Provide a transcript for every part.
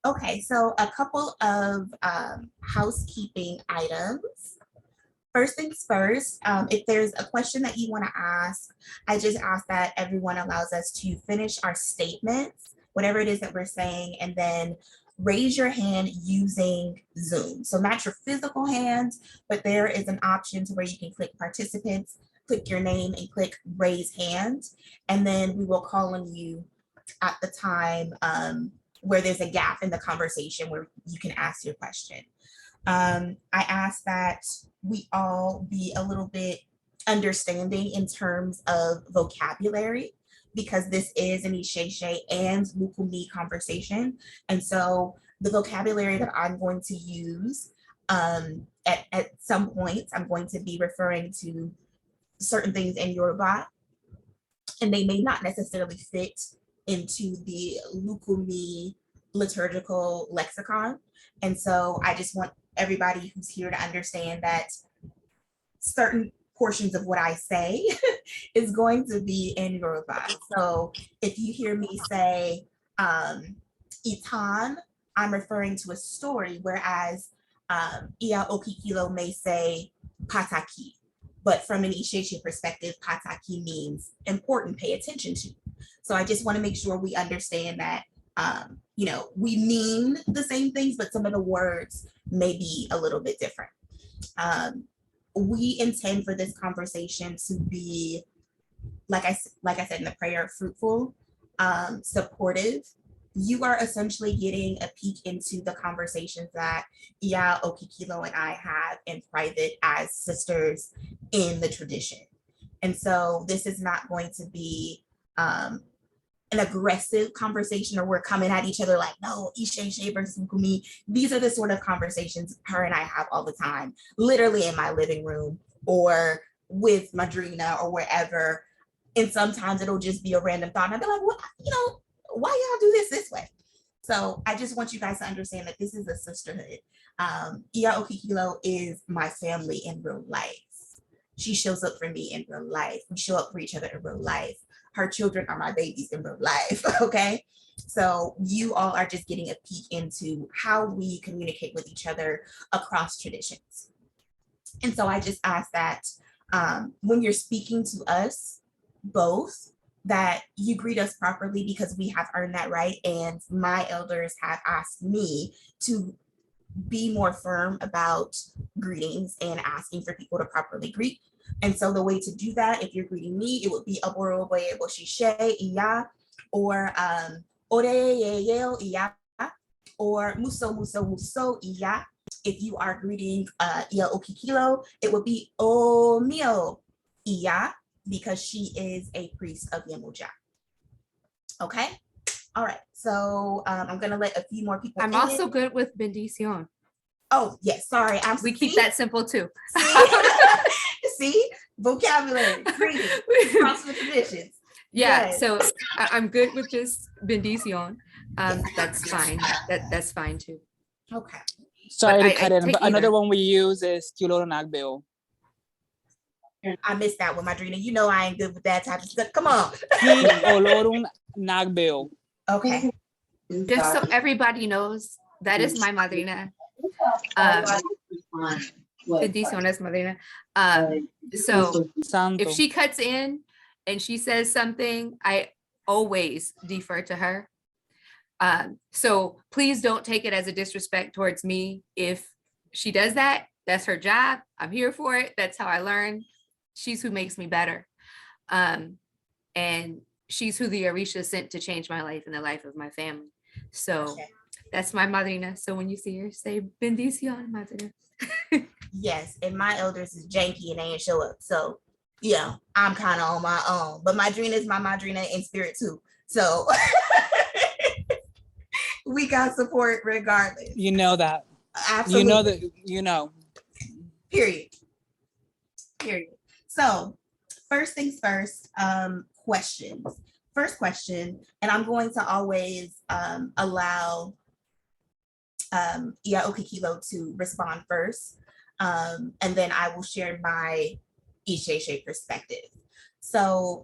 Okay, so a couple of housekeeping items. First things first, if there's a question that you want to ask, I just ask that everyone allows us to finish our statements, whatever it is that we're saying, and then raise your hand using Zoom. So not your physical hand, but there is an option to where you can click participants, click your name and click raise hand, and then we will call on you at the time where there's a gap in the conversation where you can ask your question. I ask that we all be a little bit understanding in terms of vocabulary because this is an Isese and Lucumi conversation. And so the vocabulary that I'm going to use at some points, I'm going to be referring to certain things in Yoruba, and they may not necessarily fit into the Lucumi liturgical lexicon. And so I just want everybody who's here to understand that certain portions of what I say is going to be in Yoruba. So if you hear me say Itan, I'm referring to a story, whereas Iya Okikilo may say Pataki. But from an Isese perspective, Pataki means important, pay attention to. So I just want to make sure we understand that we mean the same things, but some of the words may be a little bit different. We intend for this conversation to be, like I said in the prayer, fruitful, supportive. You are essentially getting a peek into the conversations that Iya Okikilo and I have in private as sisters in the tradition. And so this is not going to be an aggressive conversation or we're coming at each other like, no, Isese versus Lucumi. These are the sort of conversations her and I have all the time, literally in my living room or with Madrina or wherever. And sometimes it'll just be a random thought. And I'll be like, what, why y'all do this way? So I just want you guys to understand that this is a sisterhood. Iya Okikilo is my family in real life. She shows up for me in real life. We show up for each other in real life. Her children are my babies in real life, okay? So you all are just getting a peek into how we communicate with each other across traditions. And so I just ask that when you're speaking to us both, that you greet us properly because we have earned that right. And my elders have asked me to be more firm about greetings and asking for people to properly greet. And so the way to do that, if you're greeting me, it would be aboro boye boshishe iya, or ore yeo iya, or muso muso muso iya. If you are greeting Iya Okikilo, it would be o mio iya, because she is a priest of Yemoja. Okay. All right. So I'm gonna let a few more people. I'm also good with bendición. Oh yes, sorry. We keep that simple too. See? Vocabulary, greeting, cross with traditions. Yeah, yes. So I'm good with just bendición. That's fine. That's fine too. Okay. Sorry to cut in, but another one we use is Kuloro Nagbeo. I missed that one, Madrina. You know I ain't good with that type of stuff. Come on. Kuloro Nagbeo. Okay. Just so everybody knows, that is my madrina. Bendiciones, madrina. So if she cuts in and she says something, I always defer to her. So please don't take it as a disrespect towards me. If she does that, that's her job. I'm here for it. That's how I learn. She's who makes me better. And she's who the Orisha sent to change my life and the life of my family. So that's my madrina. So when you see her, say bendición, madrina. Yes, and my elders is janky and they ain't show up. So, yeah, I'm kind of on my own. But madrina is my madrina in spirit too. So we got support regardless. You know that. Absolutely. You know that, you know. Period. So first things first, questions. First question, and I'm going to always allow Iya Okikilo to respond first, and then I will share my Isese perspective. So,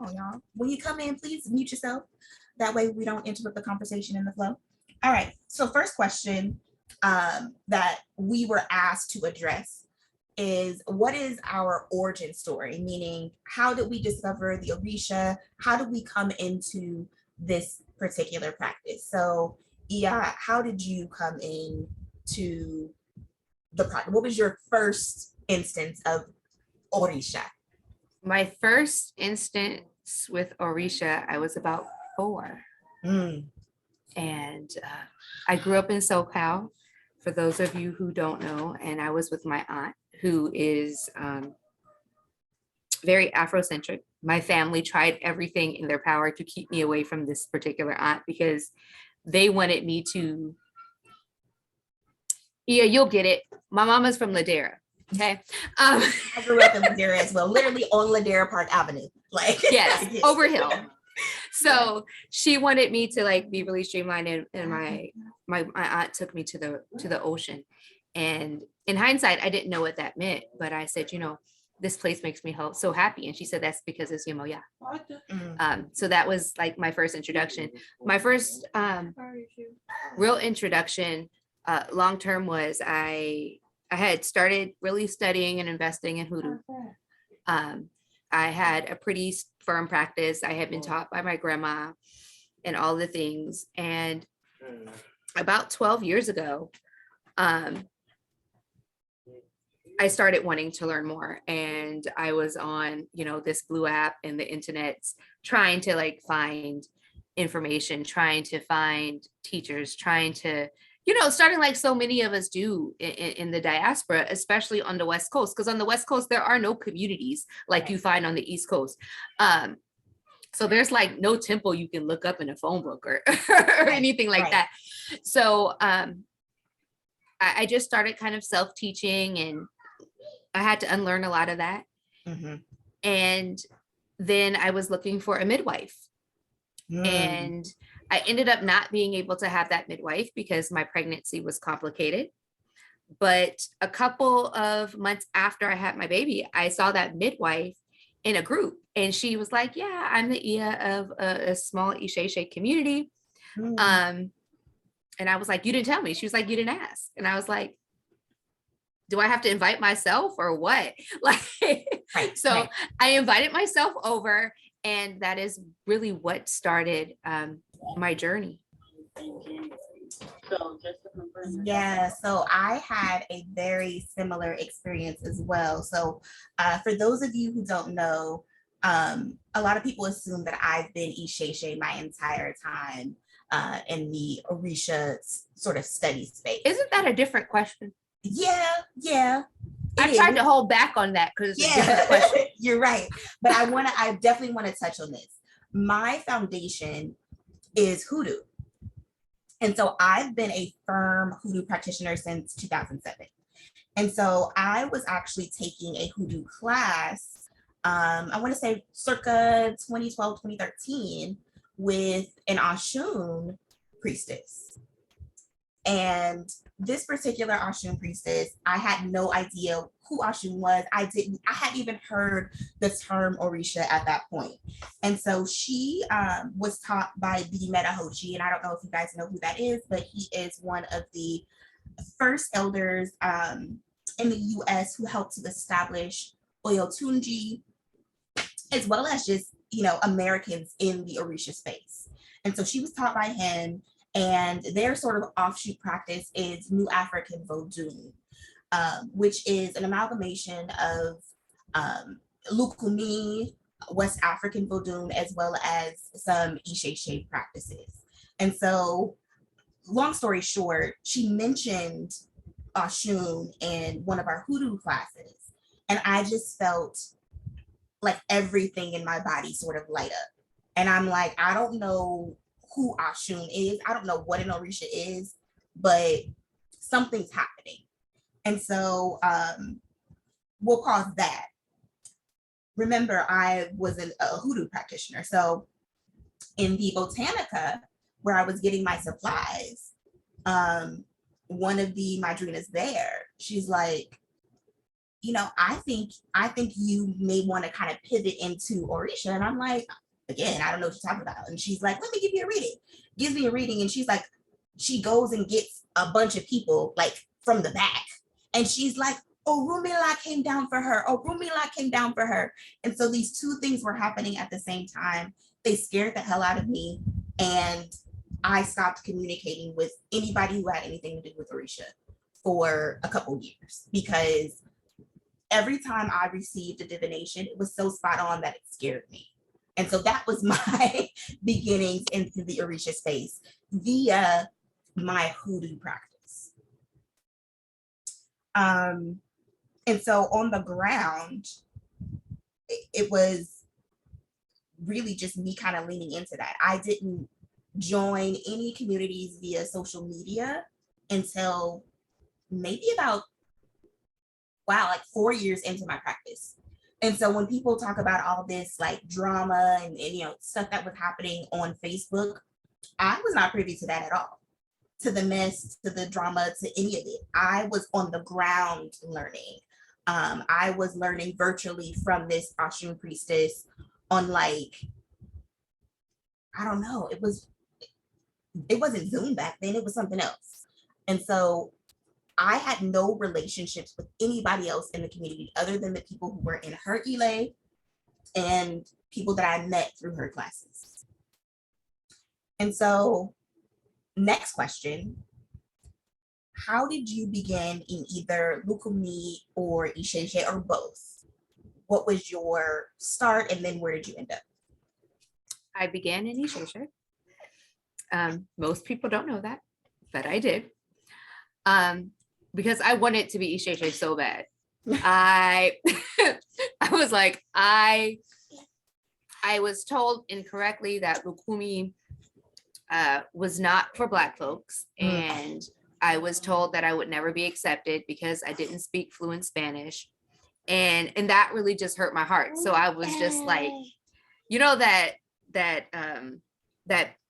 on, y'all. When you come in, please mute yourself. That way we don't interrupt the conversation in the flow. All right. So first question that we were asked to address is, what is our origin story? Meaning, how did we discover the Orisha? How did we come into this particular practice? So, Iya, how did you come in to the practice? What was your first instance of Orisha? My first instance with Orisha, I was about 4. And I grew up in SoCal, for those of you who don't know, and I was with my aunt, who is very Afrocentric. My family tried everything in their power to keep me away from this particular aunt because they wanted me to, yeah, you'll get it. My mama's from Ladera. Okay. I grew up in Ladera as well, literally on Ladera Park Avenue. Like, yes, over hill. So she wanted me to like be really streamlined, and my aunt took me to the ocean. And in hindsight, I didn't know what that meant, but I said, you know, this place makes me so happy. And she said, that's because it's Yemoya. So that was like my first introduction. My first real introduction long-term was I had started really studying and investing in hoodoo. I had a pretty firm practice. I had been taught by my grandma and all the things. And about 12 years ago, I started wanting to learn more. And I was on, you know, this blue app and the internets, trying to like find information, trying to find teachers, trying to, you know, starting like so many of us do in the diaspora, especially on the West Coast, because on the West Coast, there are no communities like you find on the East Coast. So there's like no temple you can look up in a phone book or anything like that. So I just started kind of self-teaching, and I had to unlearn a lot of that. And then I was looking for a midwife. And I ended up not being able to have that midwife because my pregnancy was complicated. But a couple of months after I had my baby, I saw that midwife in a group, and she was like, yeah, I'm the Iya of a small Isese community. And I was like, you didn't tell me. She was like, you didn't ask. And I was like, do I have to invite myself or what? Like, so I invited myself over, and that is really what started my journey. Yeah, so I had a very similar experience as well. So for those of you who don't know, a lot of people assume that I've been Isese my entire time in the Orisha sort of study space. Isn't that a different question? Yeah. I tried to hold back on that because it's a different question. You're right. But I definitely want to touch on this. My foundation is hoodoo. And so I've been a firm hoodoo practitioner since 2007. And so I was actually taking a hoodoo class, I want to say circa 2012, 2013, with an Oshun priestess. And this particular Oshun priestess, I had no idea who Oshun was. I hadn't even heard the term Orisha at that point. And so she was taught by the Metahoji, and I don't know if you guys know who that is, but he is one of the first elders in the US who helped to establish Oyotunji, as well as just, you know, Americans in the Orisha space. And so she was taught by him. And their sort of offshoot practice is New African Vodun, which is an amalgamation of Lucumi, West African Vodun, as well as some Isese practices. And so, long story short, she mentioned Oshun in one of our hoodoo classes. And I just felt like everything in my body sort of light up. And I'm like, I don't know who Oshun is. I don't know what an Orisha is, but something's happening. And so we'll pause that. Remember, I was a hoodoo practitioner. So in the Botanica, where I was getting my supplies, one of the madrinas there, she's like, I think you may want to kind of pivot into Orisha. And I'm like, again, I don't know what you're talking about. And she's like, let me give you a reading. Gives me a reading. And she's like, she goes and gets a bunch of people like from the back. And she's like, oh, Rumila came down for her. Oh, Rumila came down for her. And so these two things were happening at the same time. They scared the hell out of me. And I stopped communicating with anybody who had anything to do with Orisha for a couple years, because every time I received a divination, it was so spot on that it scared me. And so that was my beginnings into the Orisha space via my hoodoo practice. And so on the ground, it was really just me kind of leaning into that. I didn't join any communities via social media until maybe about, like 4 years into my practice. And so when people talk about all this like drama and stuff that was happening on Facebook, I was not privy to that at all. To the mess, to the drama, to any of it. I was on the ground learning. I was learning virtually from this Oshun priestess on like, I don't know, it wasn't Zoom back then, it was something else. And so I had no relationships with anybody else in the community other than the people who were in her Ile and people that I met through her classes. And so, next question, how did you begin in either Lucumi or Isese or both? What was your start and then where did you end up? I began in Isese. Most people don't know that, but I did. Because I wanted to be Isese so bad. I was like, I was told incorrectly that Lucumi was not for Black folks. And I was told that I would never be accepted because I didn't speak fluent Spanish. And that really just hurt my heart. So I was just like,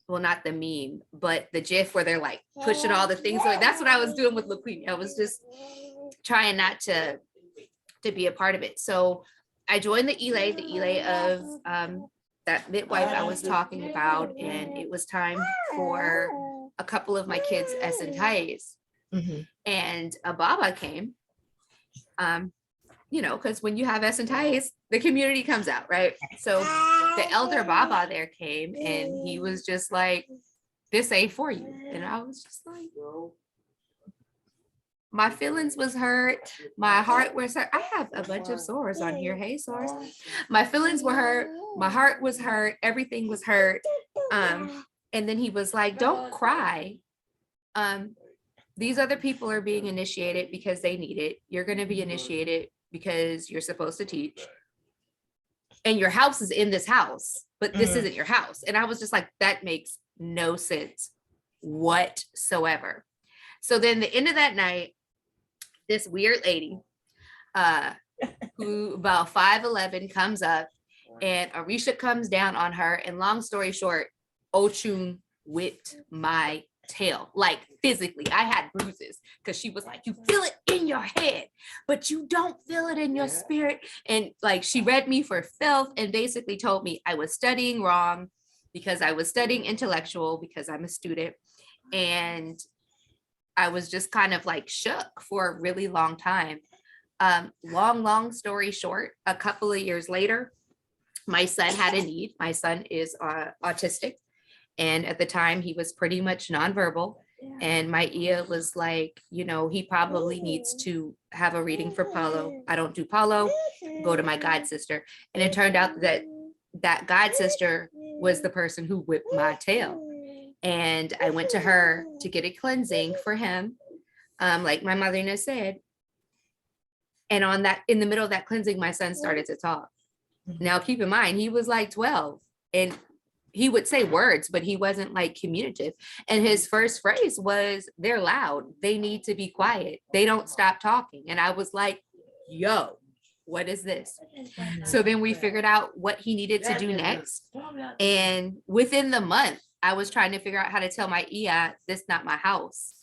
well, not the meme, but the GIF where they're like pushing all the things away. That's what I was doing with Lucumi. I was just trying not to be a part of it. So I joined the Ile of that midwife I was talking about, and it was time for a couple of my kids' Esentayes. And a Baba came, because when you have Esentayes, the community comes out, right? So the elder Baba there came and he was just like, this ain't for you. And I was just like, my feelings was hurt. My heart was hurt. I have a bunch of sores on here. Hey, sores. My feelings were hurt. My heart was hurt. Everything was hurt. And then he was like, don't cry. These other people are being initiated because they need it. You're going to be initiated because you're supposed to teach. And your house is in this house, but this isn't your house. And I was just like, that makes no sense whatsoever. So then the end of that night, this weird lady who about 5'11" comes up and Orisha comes down on her. And long story short, Ochun whipped my tail, like physically. I had bruises because she was like, you feel it in your head, but you don't feel it in your spirit. And like, she read me for filth and basically told me I was studying wrong because I was studying intellectual because I'm a student. And I was just kind of like shook for a really long time. Long story short, a couple of years later, my son had a need. My son is autistic. And at the time he was pretty much nonverbal. And my Ia was like, he probably needs to have a reading for Paulo. I don't do Paulo, go to my god sister. And it turned out that god sister was the person who whipped my tail. And I went to her to get a cleansing for him, like my mother said. And in the middle of that cleansing, my son started to talk. Now, keep in mind, he was like 12 and he would say words, but he wasn't like communicative. And his first phrase was, they're loud. They need to be quiet. They don't stop talking. And I was like, yo, what is this? So then we figured out what he needed to do next. And within the month, I was trying to figure out how to tell my Ia, this not my house.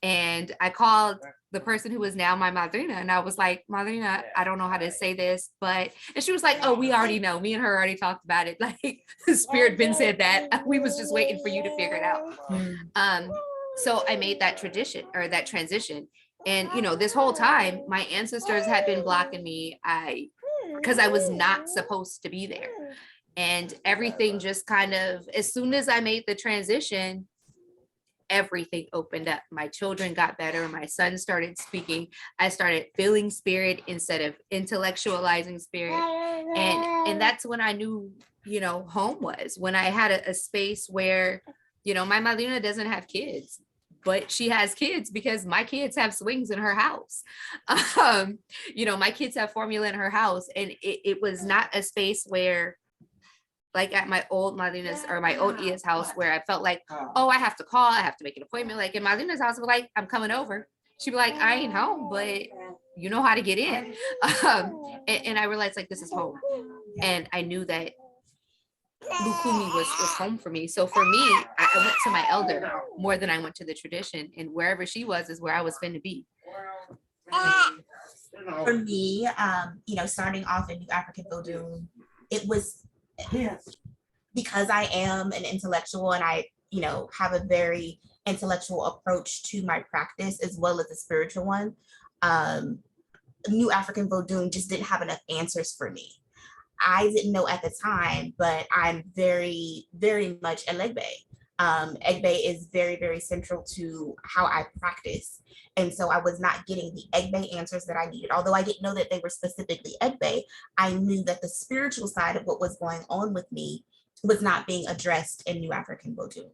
And I called the person who was now my madrina, and I was like, madrina, I don't know how to say this, but, and she was like, oh, we already know. Me and her already talked about it. Like, the spirit been said that. We was just waiting for you to figure it out. So I made that tradition, or that transition. And, you know, this whole time, my ancestors had been blocking me. Because I was not supposed to be there. And everything just kind of, as soon as I made the transition, everything opened up. My children got better. My son started speaking. I started feeling spirit instead of intellectualizing spirit. And that's when I knew, you know, home was, when I had a space where, you know, my madrina doesn't have kids, but she has kids because my kids have swings in her house. You know, my kids have formula in her house. And it was not a space where, like at my old madrina's or my old Ia's house, where I felt like, oh, I have to call, I have to make an appointment. Like in madrina's house, I was like, I'm coming over. She'd be like, I ain't home, but you know how to get in. And I realized, like, this is home. And I knew that Lucumi was home for me. So for me, I went to my elder more than I went to the tradition. And wherever she was is where I was going to be. For me, you know, starting off in New African Voodoo, it was because I am an intellectual and I, you know, have a very intellectual approach to my practice as well as a spiritual one. New African Voodoo just didn't have enough answers for me. I didn't know at the time, but I'm very, very much Elegbe. Egbe is very, very central to how I practice. And so I was not getting the Egbe answers that I needed. Although I didn't know that they were specifically Egbe, I knew that the spiritual side of what was going on with me was not being addressed in New African Voodoo.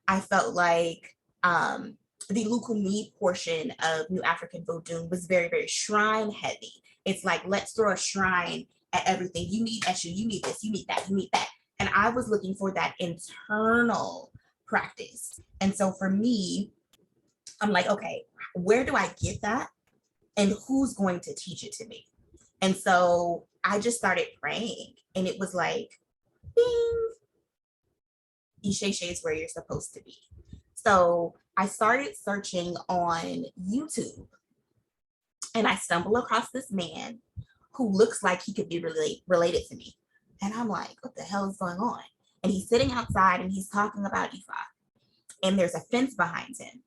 I felt like the Lucumi portion of New African Voodoo was very, very shrine heavy. It's like, let's throw a shrine at everything. You need Eshu, you need this, you need that, you need that. And I was looking for that internal practice. And so for me, I'm like, okay, where do I get that? And who's going to teach it to me? And so I just started praying, and it was like, bing, Isese is where you're supposed to be. So I started searching on YouTube, and I stumbled across this man who looks like he could be related to me. And I'm like, what the hell is going on? And he's sitting outside and he's talking about Ifa. And there's a fence behind him.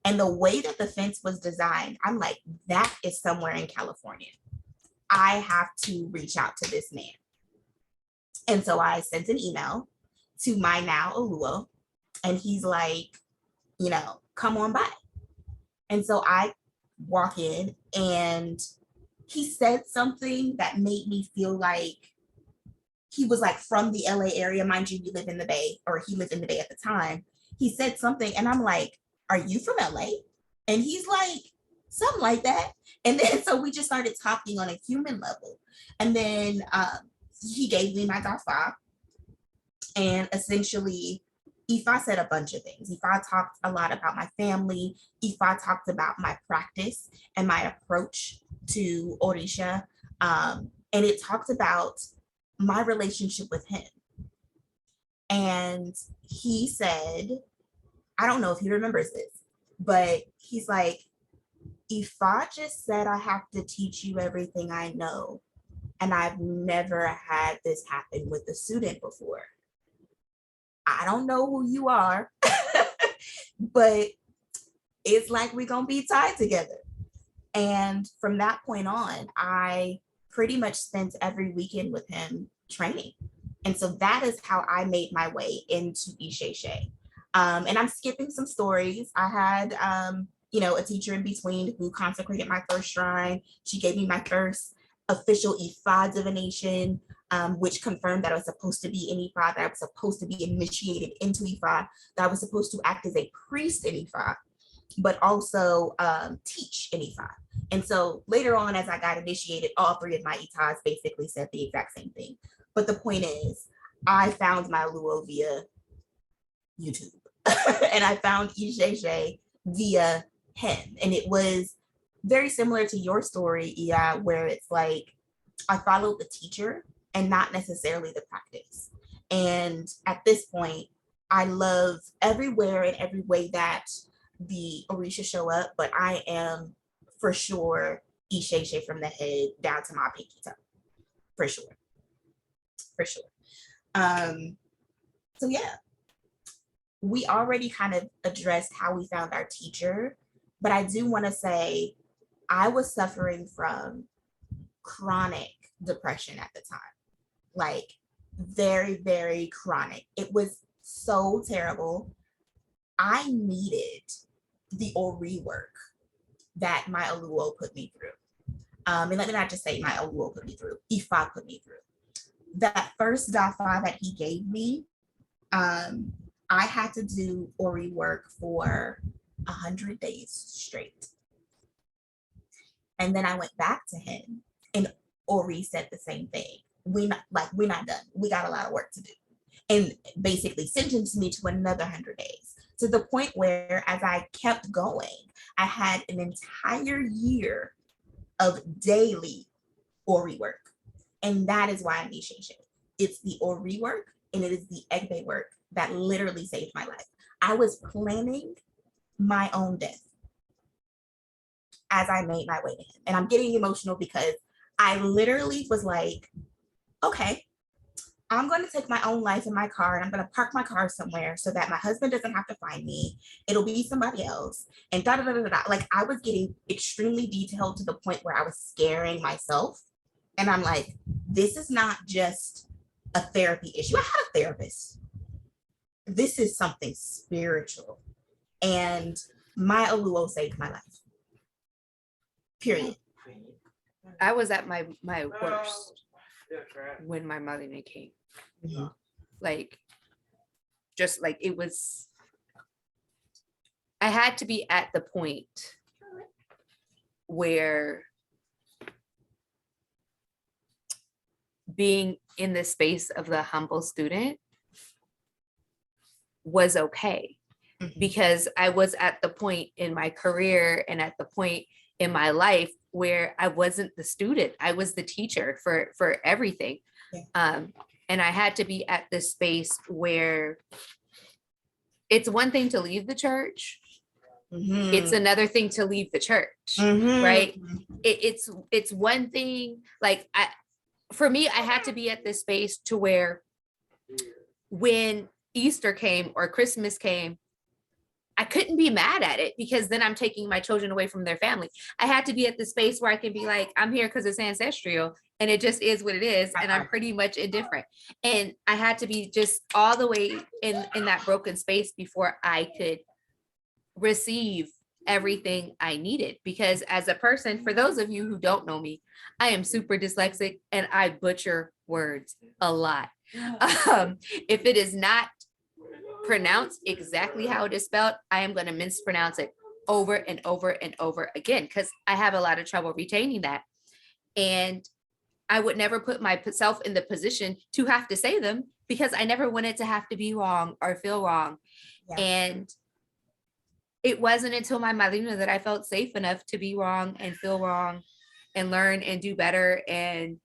And the way that the fence was designed, I'm like, that is somewhere in California. I have to reach out to this man. And so I sent an email to my now Oluo, and he's like, you know, come on by. And so I walk in, and he said something that made me feel like he was like from the LA area. Mind you, we live in the Bay, or he lived in the Bay at the time. He said something, and I'm like, are you from LA? And he's like, something like that. And then so we just started talking on a human level. And then he gave me my dafa. And essentially, Ifa said a bunch of things. Ifa talked a lot about my family. Ifa talked about my practice and my approach to Orisha. And it talked about my relationship with him. And he said, I don't know if he remembers this, but he's like, Ifa just said I have to teach you everything I know. And I've never had this happen with a student before. I don't know who you are, but it's like we're going to be tied together. And from that point on, I pretty much spent every weekend with him training. And so that is how I made my way into Isese. And I'm skipping some stories. I had, you know, a teacher in between who consecrated my first shrine. She gave me my first official Ifa divination, which confirmed that I was supposed to be in Ifa, that I was supposed to be initiated into Ifa, that I was supposed to act as a priest in Ifa, but also teach in Ifa. And so later on, as I got initiated, all three of my Itas basically said the exact same thing. But the point is, I found my Luo via YouTube. And I found Isese via him. And it was very similar to your story, Ia, where it's like, I followed the teacher and not necessarily the practice. And at this point, I love everywhere and every way that the Orisha show up, but I am for sure Isese from the head down to my pinky toe. For sure. For sure. So yeah, we already kind of addressed how we found our teacher, but I do want to say I was suffering from chronic depression at the time, like very, very chronic. It was so terrible. I needed the Ori work that my Oluo put me through. And let me not just say my Oluo put me through, Ifa put me through. That first Dafa that he gave me, I had to do Ori work for 100 days straight. And then I went back to him and Ori said the same thing. We're not done. We got a lot of work to do. And basically sentenced me to another 100 days, to the point where as I kept going, I had an entire year of daily Ori work. And that is why I'm Isese. It's the Ori work and it is the Egbe work that literally saved my life. I was planning my own death as I made my way to him. And I'm getting emotional because I literally was like, okay, I'm going to take my own life in my car and I'm going to park my car somewhere so that my husband doesn't have to find me. It'll be somebody else. And da da da da da. Like I was getting extremely detailed to the point where I was scaring myself. And I'm like, this is not just a therapy issue. I had a therapist. This is something spiritual. And my Oluo saved my life. Period. I was at my worst when my mother came. Mm-hmm. Like, just like it was, I had to be at the point where being in the space of the humble student was okay. Mm-hmm. Because I was at the point in my career and at the point in my life where I wasn't the student, I was the teacher for everything. Yeah. And I had to be at this space where it's one thing to leave the church. Mm-hmm. It's another thing to leave the church, mm-hmm. right? It's one thing, like for me, I had to be at this space to where when Easter came or Christmas came, I couldn't be mad at it because then I'm taking my children away from their family. I had to be at the space where I can be like, I'm here because it's ancestral and it just is what it is. And I'm pretty much indifferent. And I had to be just all the way in that broken space before I could receive everything I needed. Because as a person, for those of you who don't know me, I am super dyslexic and I butcher words a lot. If it is not pronounced exactly how it is spelled, I am going to mispronounce it over and over and over again because I have a lot of trouble retaining that. And I would never put myself in the position to have to say them because I never wanted to have to be wrong or feel wrong. Yeah. And it wasn't until my madrina that I felt safe enough to be wrong and feel wrong and learn and do better. And,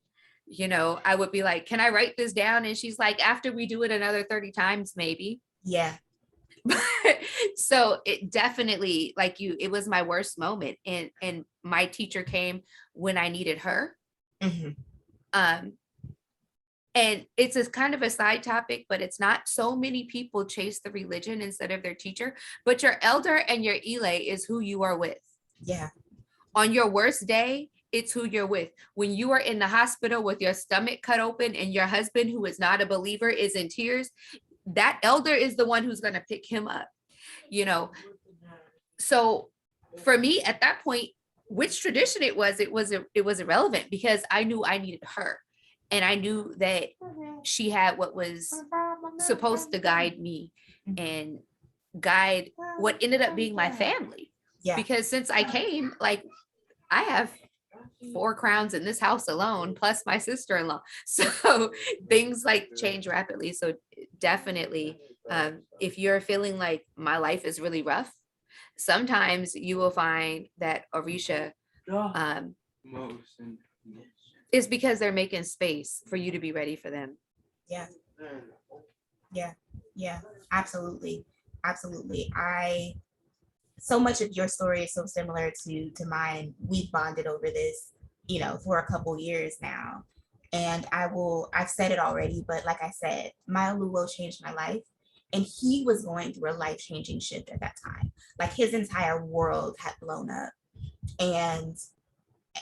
you know, I would be like, can I write this down? And she's like, after we do it another 30 times, maybe. Yeah. So it definitely, like it was my worst moment. And my teacher came when I needed her. Mm-hmm. And it's a kind of a side topic, but it's not. So many people chase the religion instead of their teacher, but your elder and your Ile is who you are with. Yeah. On your worst day, it's who you're with. When you are in the hospital with your stomach cut open and your husband, who is not a believer, is in tears, that elder is the one who's going to pick him up, you know? So for me at that point, which tradition it was irrelevant because I knew I needed her. And I knew that she had what was supposed to guide me and guide what ended up being my family. Yeah. Because since I came, like I have 4 crowns in this house alone, plus my sister-in-law. So things like change rapidly. So definitely, if you're feeling like my life is really rough, sometimes you will find that Orisha is because they're making space for you to be ready for them. Yeah. Yeah. Yeah. Absolutely. Absolutely. I so much of your story is so similar to mine. We've bonded over this, for a couple years now. And I've said it already, but like I said, my Oluo changed my life. And he was going through a life-changing shift at that time. Like his entire world had blown up. And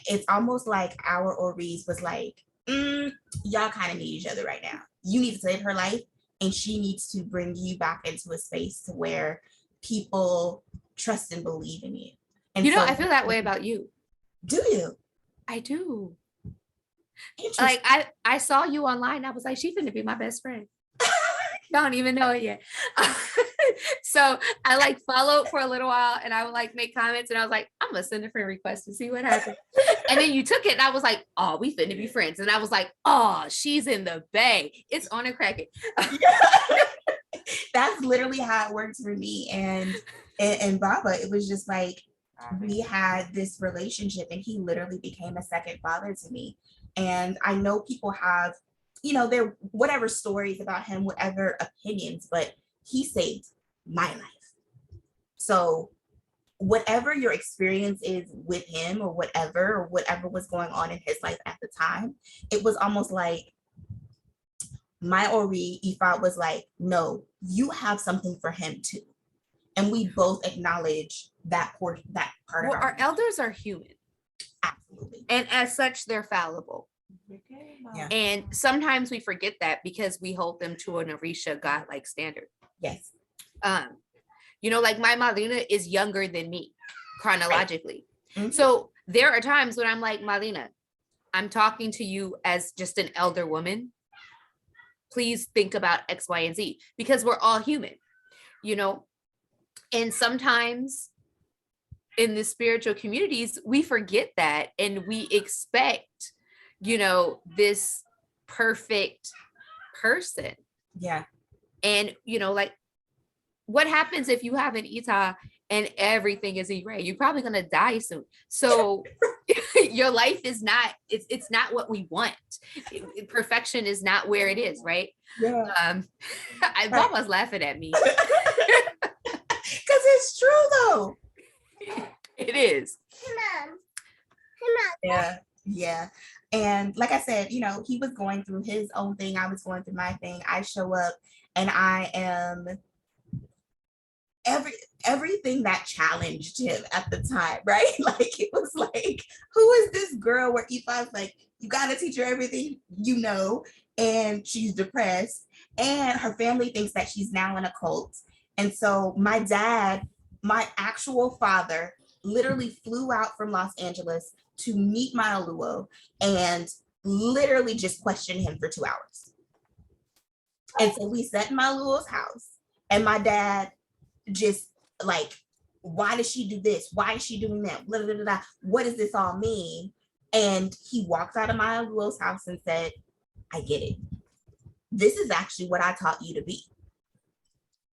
it's almost like our Oris was like, y'all kind of need each other right now. You need to save her life, and she needs to bring you back into a space to where people trust and believe in you. And so, I feel that way about you. Do you? I do. Like I saw you online. I was like, she's gonna be my best friend. Don't even know it yet. So I like followed for a little while, and I would like make comments, and I was like, I'm gonna send a friend request to see what happens. And then you took it, and I was like, oh, we finna be friends. And I was like, oh, she's in the bay. It's on and cracking. That's literally how it worked for me and Baba. It was just like we had this relationship, and he literally became a second father to me. And I know people have, their whatever stories about him, whatever opinions, but he saved my life. So whatever your experience is with him or whatever was going on in his life at the time, it was almost like my Ori Ifa was like, no, you have something for him too. And we both acknowledge that part of our elders are human. Absolutely. And as such, they're fallible. Yeah. And sometimes we forget that because we hold them to an Orisha God-like standard. Yes. Like my Malina is younger than me chronologically. Mm-hmm. So there are times when I'm like, Malina, I'm talking to you as just an elder woman. Please think about X, Y, and Z, because we're all human, and sometimes in the spiritual communities, we forget that, and we expect, this perfect person. Yeah. And, like, what happens if you have an Ita and everything is Ire? You're probably going to die soon. So your life is not, it's not what we want. Perfection is not where it is, right? Yeah. Mama's laughing at me. Because it's true, though. It is. Yeah. Yeah. And like I said, he was going through his own thing. I was going through my thing. I show up and I am everything that challenged him at the time, right? Like, it was like, who is this girl where Ifa's like, you got to teach her everything, and she's depressed, and her family thinks that she's now in a cult. And so my dad, my actual father, literally flew out from Los Angeles to meet my Oluo and literally just questioned him for 2 hours. And so we sat in my Oluo's house, and my dad just like, why does she do this? Why is she doing that? Blah, blah, blah, blah. What does this all mean? And he walked out of my Oluo's house and said, I get it. This is actually what I taught you to be.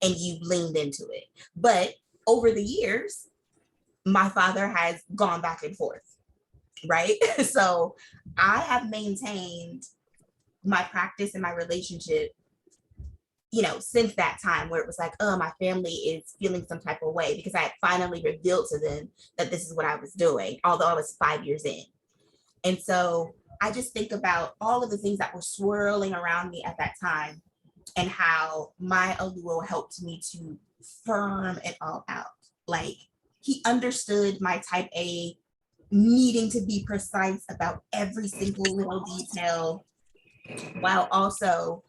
And you leaned into it. But over the years, my father has gone back and forth, right? So I have maintained my practice and my relationship, since that time, where it was like, oh, my family is feeling some type of way, because I had finally revealed to them that this is what I was doing, although I was 5 years in. And so I just think about all of the things that were swirling around me at that time, and how my Oluo helped me to firm it all out. Like, he understood my type A needing to be precise about every single little detail, while also,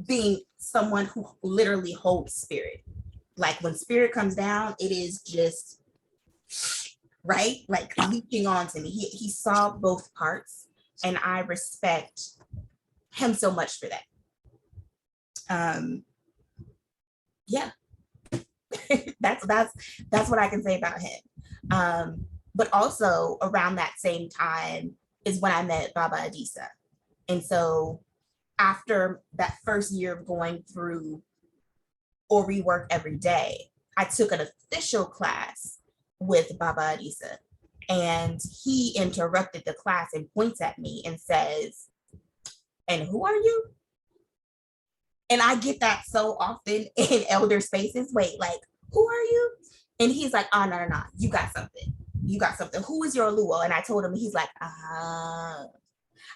being someone who literally holds spirit. Like, when spirit comes down, it is just, right? Like, leaping onto me. He saw both parts, and I respect him so much for that. Yeah. that's what I can say about him. But also around that same time is when I met Baba Adisa. And so after that first year of going through Ori work every day, I took an official class with Baba Adisa, and he interrupted the class and points at me and says, and who are you? And I get that so often in elder spaces. Wait, like, who are you? And he's like, oh, no, you got something. You got something. Who is your Luo? And I told him, he's like, I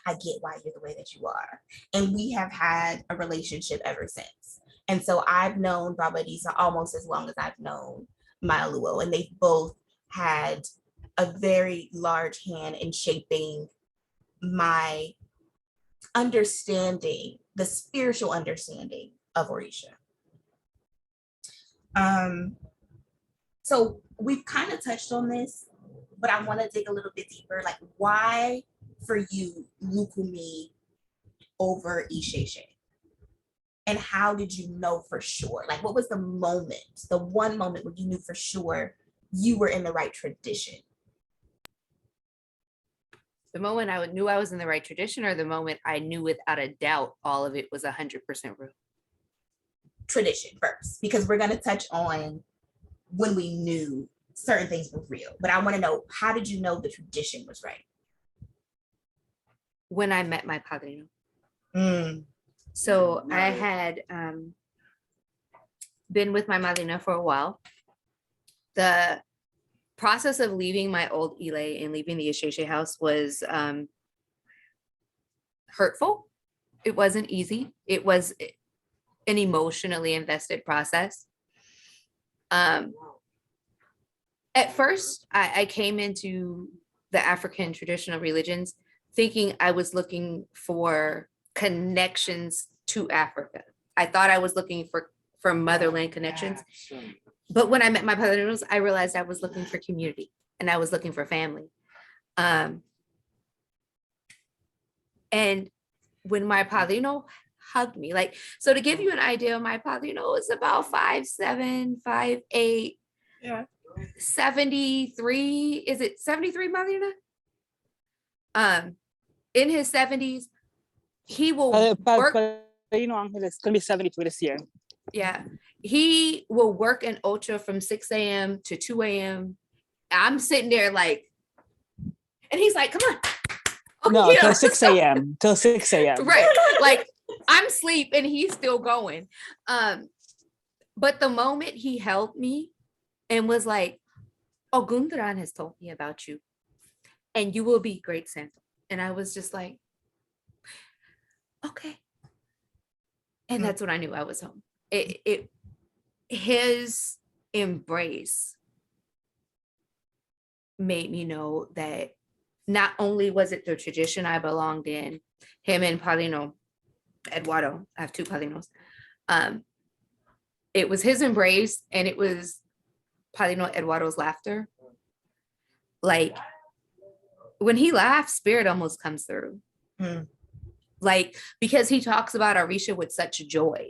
get why you're the way that you are. And we have had a relationship ever since. And so I've known Baba Disa almost as long as I've known Maya Luo. And they've both had a very large hand in shaping my understanding, the spiritual understanding of Orisha. So we've kind of touched on this, but I want to dig a little bit deeper. Like, why for you Lucumi over Isese? And how did you know for sure? Like, what was the moment, the one moment when you knew for sure you were in the right tradition? The moment I knew I was in the right tradition, or the moment I knew without a doubt all of it was 100% real? Tradition first, because we're going to touch on when we knew certain things were real. But I want to know, how did you know the tradition was right? When I met my padrino. So I had been with my madrina for a while. The process of leaving my old Ile and leaving the Isese house was hurtful. It wasn't easy. It was an emotionally invested process. At first, I came into the African traditional religions thinking I was looking for connections to Africa. I thought I was looking for motherland connections. But when I met my padrinos, I realized I was looking for community and I was looking for family. And when my padrino hugged me, like, so to give you an idea, my padrino is about 5'7", 5'8", 73. Is it 73, madrina? In his 70s, he will work. It's gonna be 72 this year. Yeah, he will work in Ocha from 6 a.m. to 2 a.m. I'm sitting there like, and he's like, "Come on." Okay, no, till 6 a.m. Till 6 a.m. Right, like I'm asleep and he's still going. But the moment he held me and was like, "Oh, Gundaran has told me about you, and you will be great Santa," and I was just like, "Okay," and that's when I knew I was home. His embrace made me know that not only was it the tradition I belonged in, him and Padrino Eduardo, I have two Padrinos, it was his embrace and it was Padrino Eduardo's laughter. Like when he laughs, spirit almost comes through. Like, because he talks about Orisha with such joy.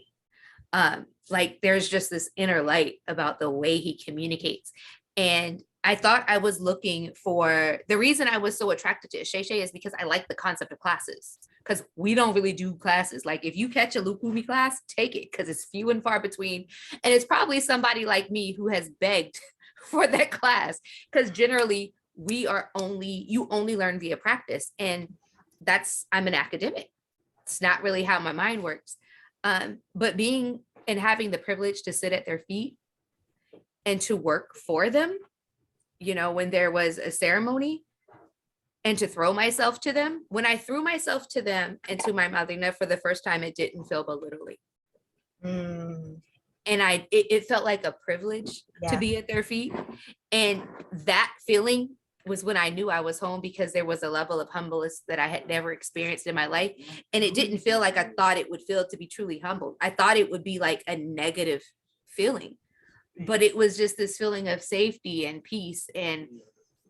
Like there's just this inner light about the way he communicates. And I thought I was looking for, the reason I was so attracted to Isese is because I like the concept of classes, because we don't really do classes. Like if you catch a Lucumi class, take it, because it's few and far between. And it's probably somebody like me who has begged for that class, because generally you only learn via practice. And I'm an academic. It's not really how my mind works. But being and having the privilege to sit at their feet and to work for them, you know, when there was a ceremony, and to throw myself to them. When I threw myself to them and to my madrina for the first time, it didn't feel belittling. And it felt like a privilege to be at their feet. And that feeling was when I knew I was home, because there was a level of humbleness that I had never experienced in my life. And it didn't feel like I thought it would feel to be truly humbled. I thought it would be like a negative feeling, but it was just this feeling of safety and peace and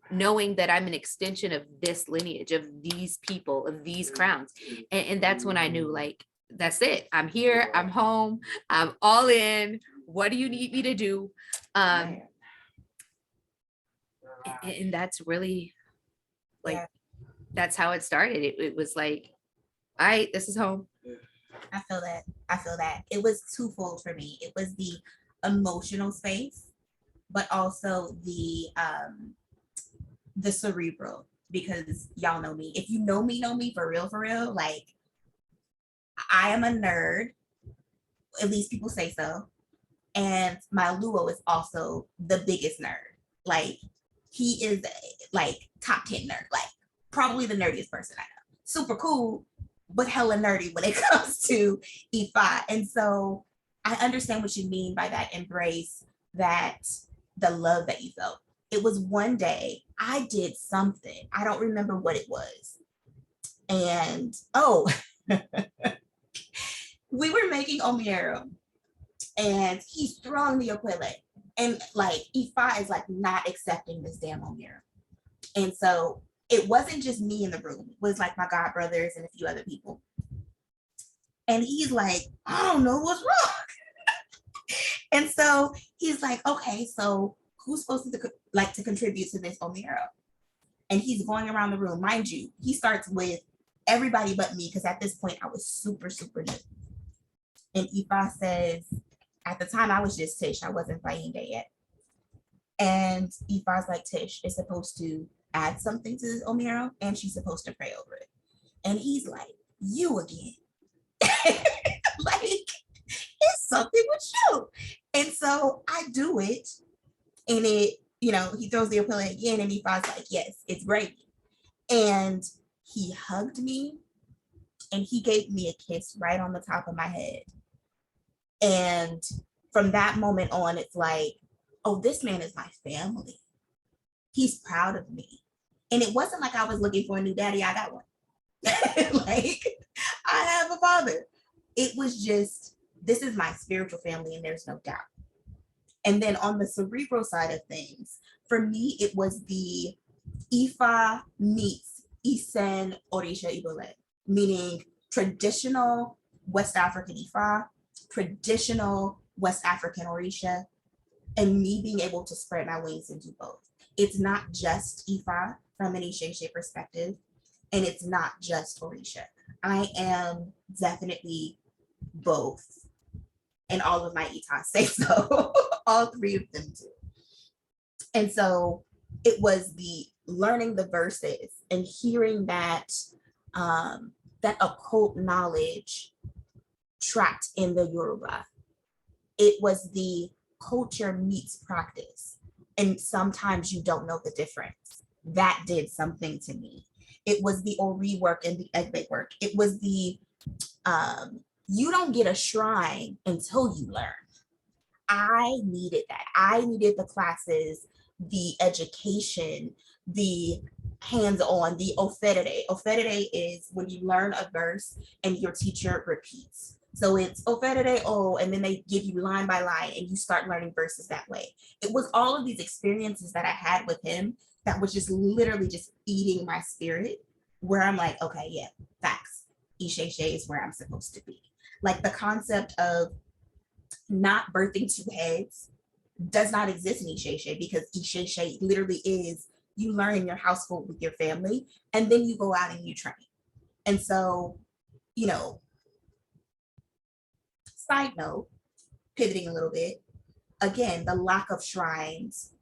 knowing that I'm an extension of this lineage, of these people, of these crowns. And that's when I knew, like, that's it. I'm here, I'm home, I'm all in. What do you need me to do? And that's really like, that's how it started. It was like, all right, this is home. I feel that. It was twofold for me. It was the emotional space, but also the cerebral, because y'all know me. If you know me for real, like I am a nerd. At least people say so. And my Luo is also the biggest nerd. Like, he is like top 10 nerd, like probably the nerdiest person I know. Super cool, but hella nerdy when it comes to Ifa. And so I understand what you mean by that embrace, that the love that you felt. It was one day I did something, I don't remember what it was. And we were making omiero and he's throwing the ukulele. And like Ifa is like not accepting this damn omiero. And so it wasn't just me in the room, it was like my god brothers and a few other people. And he's like, I don't know what's wrong. And so he's like, okay, so who's supposed to contribute to this omiero? And he's going around the room. Mind you, he starts with everybody but me, because at this point I was super, super new. And Ifa says, at the time I was just Tish, I wasn't Fahinde yet. And Ifa's like, Tish is supposed to add something to this omiero and she's supposed to pray over it. And he's like, you again. Like, it's something with you. And so I do it, and it, he throws the ukulele again, and Ifa's like, yes, it's gravy. And he hugged me and he gave me a kiss right on the top of my head. And from that moment on, it's like, oh, this man is my family. He's proud of me. And it wasn't like I was looking for a new daddy. I got one. Like, I have a father. It was just, this is my spiritual family, and there's no doubt. And then on the cerebral side of things, for me, it was the Ifa meets Isen Orisha Ibole, meaning traditional West African Ifa, traditional West African Orisha, and me being able to spread my wings and do both. It's not just Ifa from an Isese perspective, and it's not just Orisha. I am definitely both. And all of my Itas say so. All three of them do. And so it was the learning the verses and hearing that that occult knowledge trapped in the Yoruba. It was the culture meets practice. And sometimes you don't know the difference. That did something to me. It was the Ori work and the Egbe work. It was the, you don't get a shrine until you learn. I needed that. I needed the classes, the education, the hands-on, the oferere. Oferere is when you learn a verse and your teacher repeats. So it's oferere, oh, and then they give you line by line and you start learning verses that way. It was all of these experiences that I had with him that was just literally just feeding my spirit, where I'm like, okay, yeah, facts. Isese is where I'm supposed to be. Like, the concept of not birthing two heads does not exist in Isese, because Isese literally is, you learn in your household with your family, and then you go out and you train. And so, side note, pivoting a little bit, again, the lack of shrines,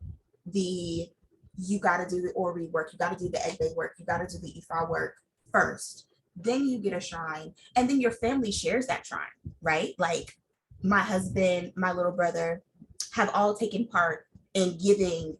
you got to do the Ori work, you got to do the Egbe work, you got to do the Ifa work first, then you get a shrine, and then your family shares that shrine, right? Like, my husband, my little brother have all taken part in giving,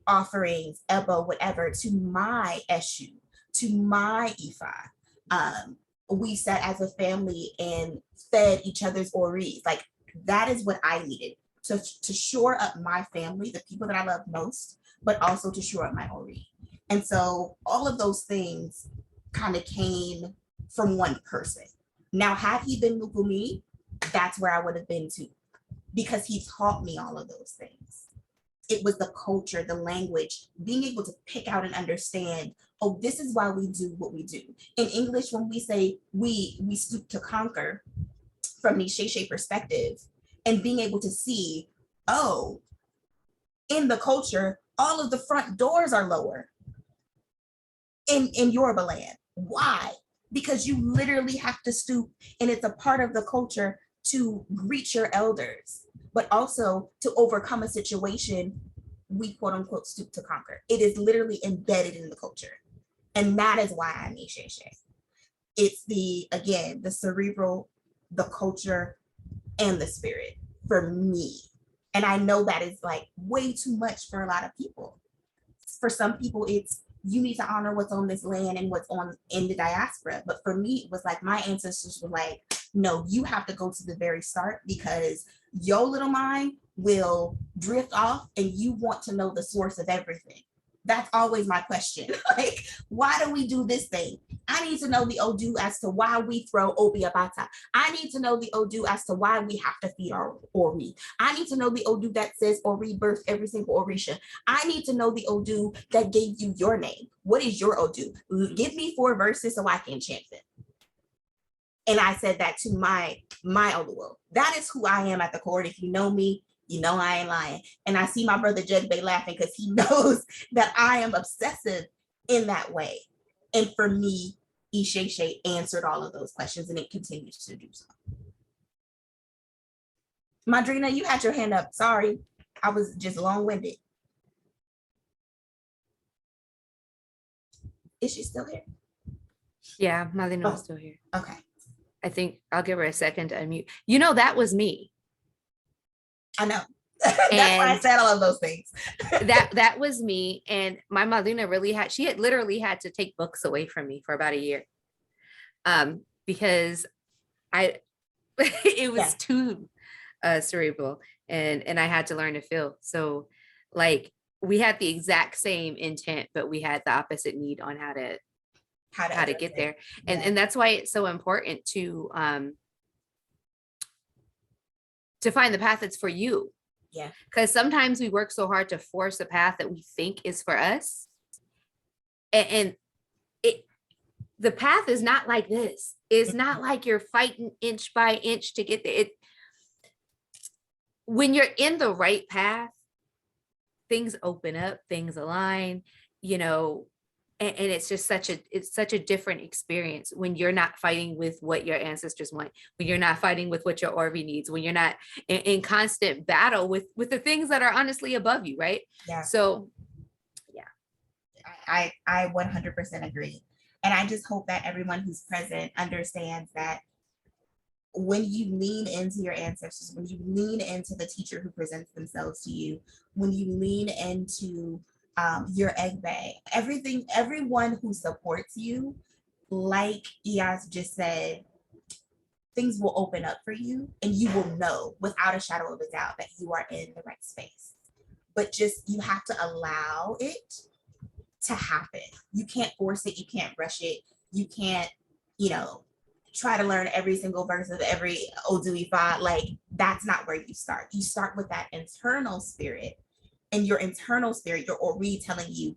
offerings, ebo, whatever, to my Eshu, to my Ifa. We sat as a family and fed each other's Oris. Like, that is what I needed to shore up my family, the people that I love most, but also to shore up my Ori. And so all of those things kind of came from one person. Now, had he been Lucumi, that's where I would have been too, because he taught me all of those things. It was the culture, the language, being able to pick out and understand, oh, this is why we do what we do. In English, when we say we stoop to conquer from the Isese perspective, and being able to see, oh, in the culture, all of the front doors are lower in Yoruba land. Why? Because you literally have to stoop, and it's a part of the culture to greet your elders, but also to overcome a situation, we quote unquote stoop to conquer. It is literally embedded in the culture. And that is why I'm Isese. It's again, the cerebral, the culture, and the spirit. for me. And I know that is like way too much for a lot of people. For some people, it's you need to honor what's on this land and what's on in the diaspora. But for me, it was like my ancestors were like, no, you have to go to the very start, because your little mind will drift off and you want to know the source of everything. That's always my question. Like, why do we do this thing? I need to know the Odu as to why we throw Obiabata. I need to know the Odu as to why we have to feed our Ori. I need to know the Odu that says Ori birthed every single Orisha. I need to know the Odu that gave you your name. What is your Odu? Give me 4 verses so I can chant them. And I said that to my Oluo. That is who I am at the core. If you know me, you know I ain't lying. And I see my brother Judgbe laughing because he knows that I am obsessive in that way. And for me, Isese answered all of those questions, and it continues to do so. Madrina, you had your hand up. Sorry, I was just long-winded. Is she still here? Yeah, Madrina's still here. Okay. I think I'll give her a second to unmute. You know, that was me. I know. That's why I said all of those things. that was me. And my Madrina had literally had to take books away from me for about a year. Because it was too cerebral, and I had to learn to feel. So like we had the exact same intent, but we had the opposite need on how to get there. And that's why it's so important to find the path that's for you. Yeah. Because sometimes we work so hard to force a path that we think is for us. And the path is not like this. It's not like you're fighting inch by inch to get there. When you're in the right path, things open up, things align, you know, and it's just such a different experience when you're not fighting with what your ancestors want, when you're not fighting with what your Orvi needs, when you're not in constant battle with the things that are honestly above you, right? Yeah. So, yeah. I 100% agree. And I just hope that everyone who's present understands that when you lean into your ancestors, when you lean into the teacher who presents themselves to you, when you lean into your egbe, everyone who supports you, like Iyas just said, things will open up for you and you will know without a shadow of a doubt that you are in the right space. But just, you have to allow it to happen. You can't force it. You can't rush it. You can't, try to learn every single verse of every Oduifa. Like, that's not where you start. You start with that internal spirit, and your internal spirit, your Ori telling you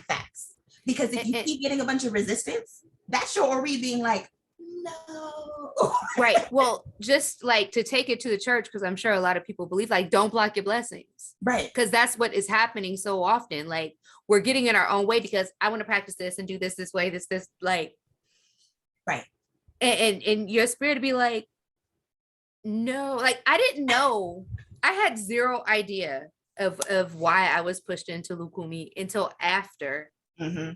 facts. Because if you keep getting a bunch of resistance, that's your Ori being like, no. Right. Well, just like to take it to the church, because I'm sure a lot of people believe, like, don't block your blessings. Right. Because that's what is happening so often. Like, we're getting in our own way because I want to practice this and do this way, this, like. Right. And your spirit to be like, no, like, I didn't know. I had zero idea of why I was pushed into Lucumi until after. Mm-hmm.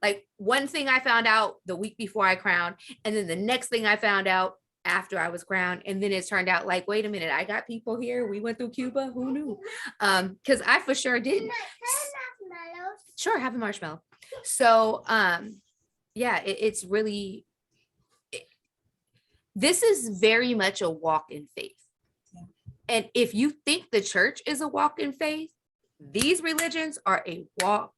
Like, one thing I found out the week before I crowned, and then the next thing I found out after I was crowned, and then it turned out like, wait a minute, I got people here. We went through Cuba. Who knew? Because I for sure didn't. Sure, have a marshmallow. So, yeah, it's really. This is very much a walk in faith. Yeah. And if you think the church is a walk in faith, these religions are a walk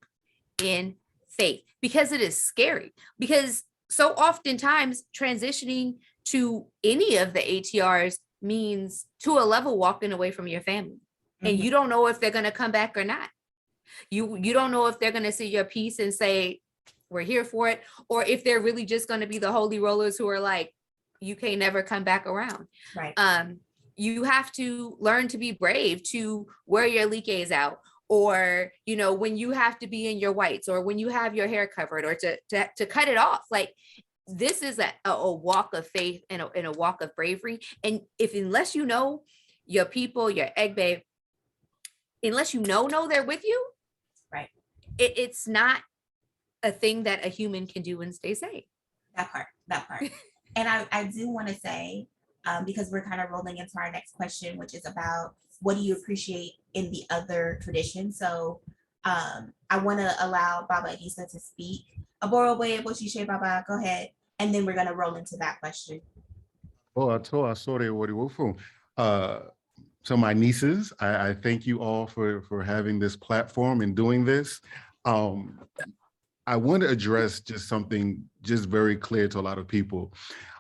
in faith, because it is scary. Because so oftentimes transitioning to any of the ATRs means to a level walking away from your family. Mm-hmm. And you don't know if they're going to come back or not. You don't know if they're going to see your piece and say, we're here for it, or if they're really just going to be the holy rollers who are like, you can never come back around. Right. You have to learn to be brave to wear your likes out, or, when you have to be in your whites, or when you have your hair covered, or to cut it off. Like, this is a walk of faith and a walk of bravery. And unless you know your people, your egbe, unless you know they're with you, right? It's not a thing that a human can do and stay safe. That part. And I do want to say, because we're kind of rolling into our next question, which is about what do you appreciate in the other tradition. So I want to allow Baba Isese to speak. Aboro Boshishe Baba, go ahead. And then we're going to roll into that question. Oh, I saw that. So my nieces, I thank you all for having this platform and doing this. I want to address just something just very clear to a lot of people.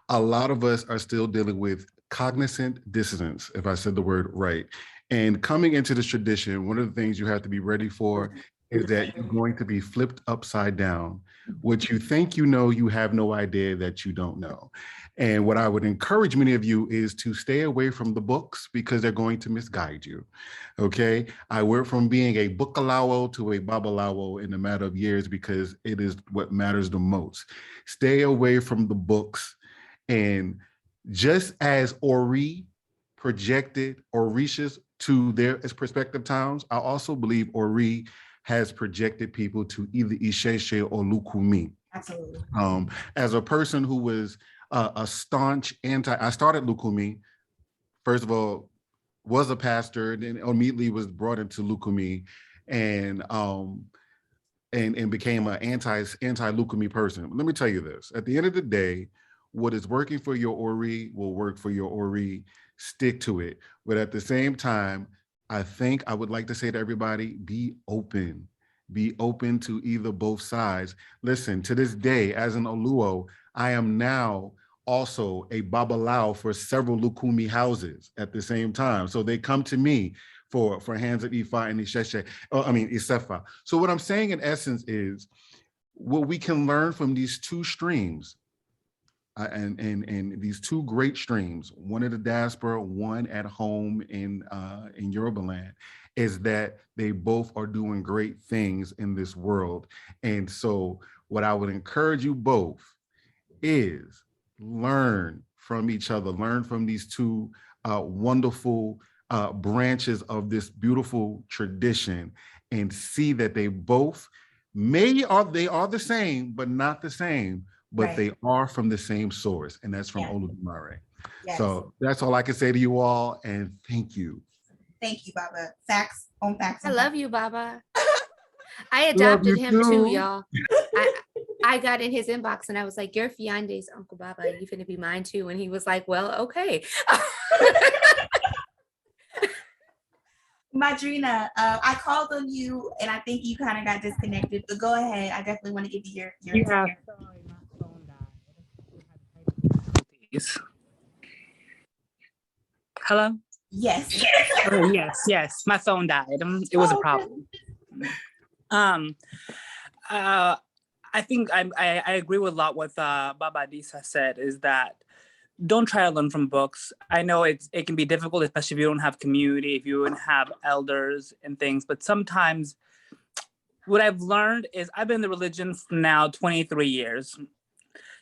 A lot of us are still dealing with cognizant dissonance, if I said the word right. And coming into this tradition, one of the things you have to be ready for is that you're going to be flipped upside down. What you think you know, you have no idea that you don't know. And what I would encourage many of you is to stay away from the books because they're going to misguide you, okay? I went from being a bookalawo to a babalawo in a matter of years because it is what matters the most. Stay away from the books. And just as Ori projected Orishas to their prospective towns, I also believe Ori has projected people to either Isese or Lucumi. Absolutely. As a person who was a staunch I started Lucumi, first of all, was a pastor, then immediately was brought into Lucumi and became an anti-Lucumi person. Let me tell you this, at the end of the day, what is working for your Ori will work for your Ori, stick to it. But at the same time, I think I would like to say to everybody, be open to either both sides. Listen, to this day, as an Oluo, I am now also a Babalao for several Lucumi houses at the same time. So they come to me for hands of Ifa and Isefa. So what I'm saying in essence is what we can learn from these two streams and these two great streams, one at the diaspora, one at home in Yoruba land, is that they both are doing great things in this world. And so what I would encourage you both is learn from each other, learn from these two wonderful branches of this beautiful tradition, and see that they both they are the same, but not the same, but right. They are from the same source, and that's from Oludumare. Yes. So that's all I can say to you all, and thank you. Thank you, Baba. Facts on facts. I love you, Baba. I adopted him too, y'all. I got in his inbox and I was like, "Your fiance's Uncle Baba, you finna be mine too." And he was like, "Well, okay." Madrina, I called on you and I think you kind of got disconnected, but go ahead. I definitely want to give you your yeah. Sorry, my phone died. Hello? Yes. Oh, yes. My phone died. It was a problem. I think I agree with a lot what Baba Isese said, is that don't try to learn from books. I know it can be difficult, especially if you don't have community, if you don't have elders and things, but sometimes what I've learned is I've been in the religion for now 23 years.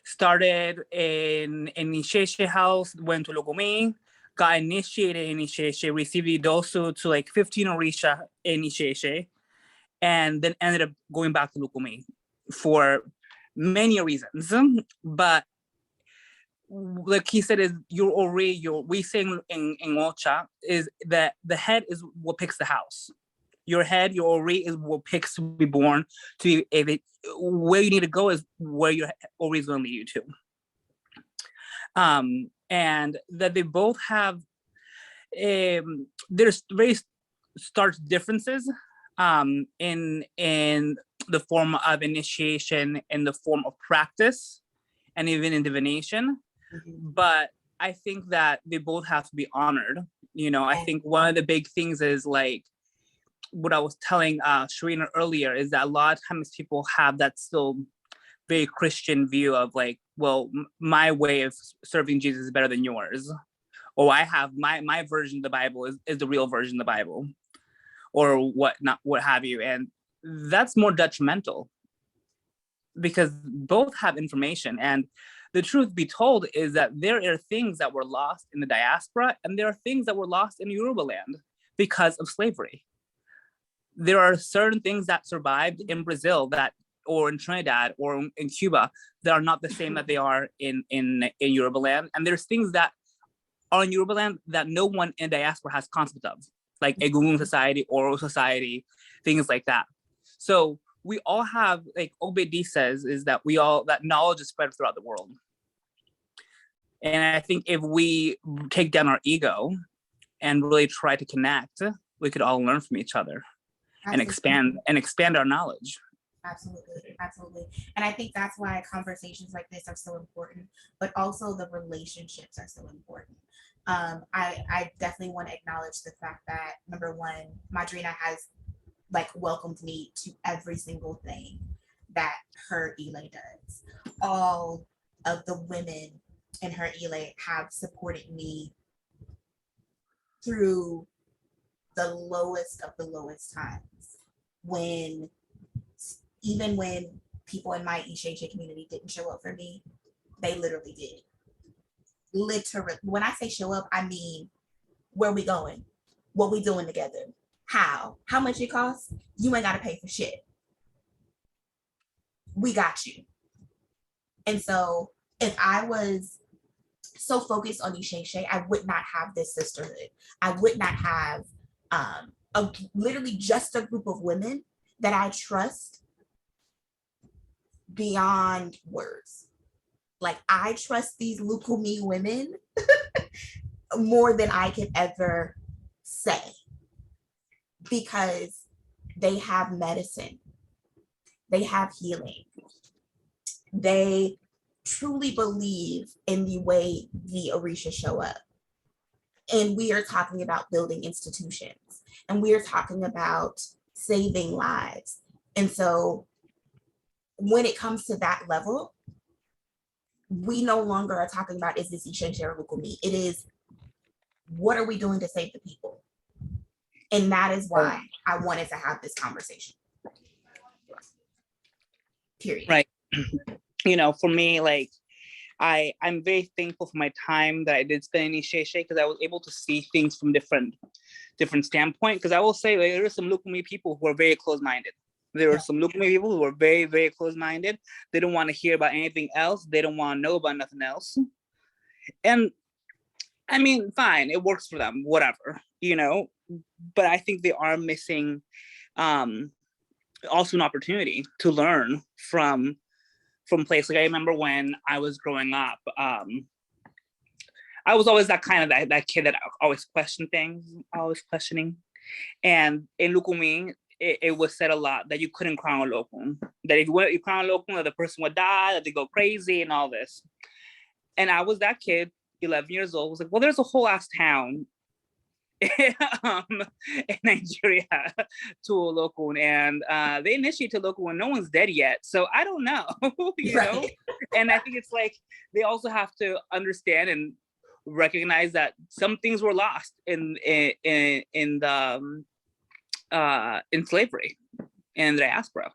Started in Isese house, went to Lucumi, got initiated in Isese, received Idosu to like 15 Orisha in Isese, and then ended up going back to Lucumi for many reasons. But like he said, is we say in Ocha, is that the head is what picks the house. Your head, your Ori is what picks to be born. Where you need to go is where your Ori is going to lead you to. And that they both have, there's very stark differences in the form of initiation, in the form of practice, and even in divination. Mm-hmm. But I think that they both have to be honored. I think one of the big things is like what I was telling Sharina earlier, is that a lot of times people have that still very Christian view of like, well, my way of serving Jesus is better than yours. Or I have my version of the Bible is the real version of the Bible, or what have you. And that's more detrimental because both have information. And the truth be told is that there are things that were lost in the diaspora, and there are things that were lost in Yoruba land because of slavery. There are certain things that survived in Brazil or in Trinidad or in Cuba that are not the same that they are in Yoruba land. And there's things that are in Yoruba land that no one in diaspora has concept of, like Egungun society, oral society, things like that. So we all have, like Obedi says, is that that knowledge is spread throughout the world. And I think if we take down our ego and really try to connect, we could all learn from each other. Absolutely. and expand our knowledge. Absolutely, absolutely. And I think that's why conversations like this are so important, but also the relationships are so important. I definitely want to acknowledge the fact that, number one, Madrina has like welcomed me to every single thing that her Ile does. All of the women in her Ile have supported me through the lowest of the lowest times, when even when people in my Isese community didn't show up for me, they literally did. Literally, when I say show up, I mean, where we going? What we doing together? How much it costs? You ain't got to pay for shit. We got you. And so if I was so focused on Isese, I would not have this sisterhood. I would not have literally just a group of women that I trust beyond words. Like, I trust these Lucumi women more than I could ever say, because they have medicine, they have healing, they truly believe in the way the Orisha show up. And we are talking about building institutions, and we are talking about saving lives. And so when it comes to that level, we no longer are talking about, is this Isese or Lucumi? It is, what are we doing to save the people? And that is why I wanted to have this conversation. Period. Right. You know, for me, like, I'm very thankful for my time that I did spend in Isese, because I was able to see things from different standpoint. Because I will say, like, there are some Lucumi people who are very close-minded. There are some Lucumi people who are very, very close-minded. They don't want to hear about anything else. They don't want to know about nothing else. And I mean, fine, it works for them, whatever, you know. But I think they are missing also an opportunity to learn from place. Like, I remember when I was growing up, I was always that kind of that kid that always questioned things, always questioning. And in Lucumi, it was said a lot that you couldn't crown a locum, that if you crown a locum, that the person would die, that they go crazy and all this. And I was that kid, 11 years old, was like, well, there's a whole ass town in Nigeria to a locum, and they initiate to locum when no one's dead yet. So I don't know, you know? And I think it's like, they also have to understand and recognize that some things were lost in slavery and diaspora,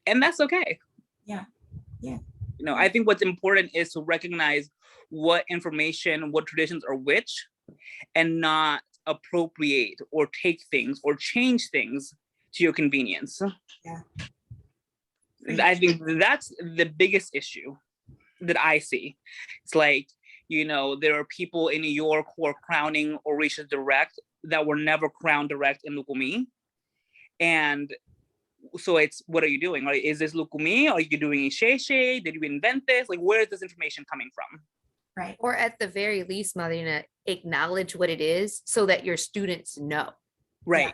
and that's okay. Yeah. You know, I think what's important is to recognize what information, what traditions are which, and not appropriate or take things or change things to your convenience. Yeah. I think that's the biggest issue that I see. It's like, you know, there are people in New York who are crowning Orisha direct that were never crowned direct in Lucumi. And so it's, what are you doing? Right? Is this Lucumi? Are you doing Isese? Did you invent this? Like, where is this information coming from? Right. Or at the very least, Madrina, acknowledge what it is so that your students know. Right.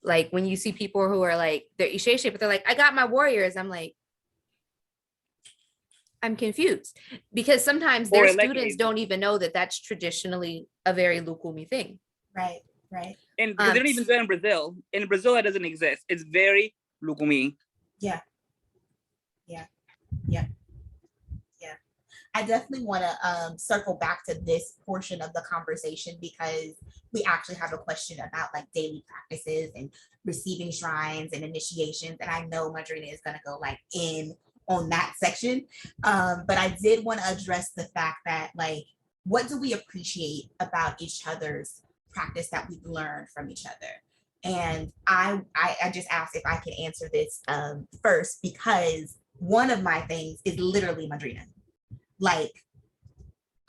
Like, when you see people who are like, they're Isese, but they're like, I got my warriors. I'm like, I'm confused, because sometimes their students don't even know that that's traditionally a very Lucumi thing. Right. And they don't even do it in Brazil. In Brazil, that doesn't exist. It's very Lucumi. Yeah. I definitely want to circle back to this portion of the conversation, because we actually have a question about like daily practices and receiving shrines and initiations. And I know Madrina is going to go like in on that section. But I did want to address the fact that, like, what do we appreciate about each other's practice that we've learned from each other? And I just asked if I could answer this first, because one of my things is literally Madrina. Like,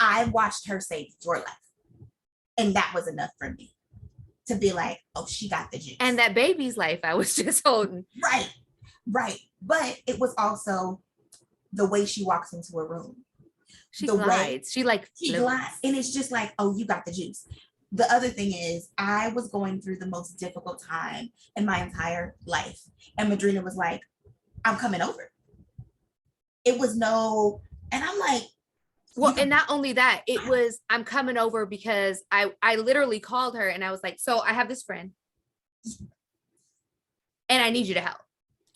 I watched her save your life. And that was enough for me to be like, oh, she got the juice. And that baby's life I was just holding. Right. But it was also the way she walks into a room. She glides. She glides. And it's just like, oh, you got the juice. The other thing is, I was going through the most difficult time in my entire life. And Madrina was like, I'm coming over. It was no, and I'm like, well, and not only that, it was, I'm coming over because I literally called her and I was like, so I have this friend and I need you to help.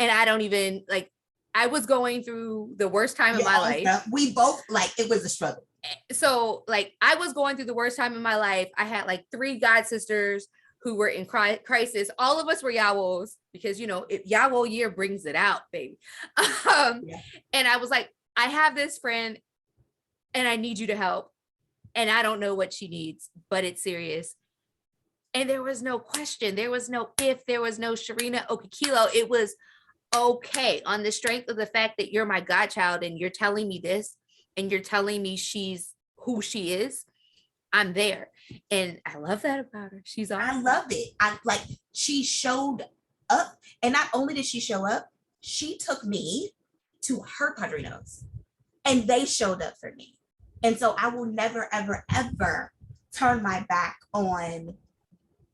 And I don't even like, I was going through the worst time in my life. We both, like, it was a struggle. So like, I was going through the worst time in my life. I had like 3 god sisters who were in crisis. All of us were Yawos because, you know, Yawo year brings it out, baby. And I was like, I have this friend and I need you to help. And I don't know what she needs, but it's serious. And there was no question. There was no if. There was no Sharina Okikilo. It was okay on the strength of the fact that you're my godchild and you're telling me this and you're telling me she's who she is. I'm there. And I love that about her. She's awesome. I love it. I like, she showed up. And not only did she show up, she took me to her padrinos and they showed up for me. And so I will never, ever, ever turn my back on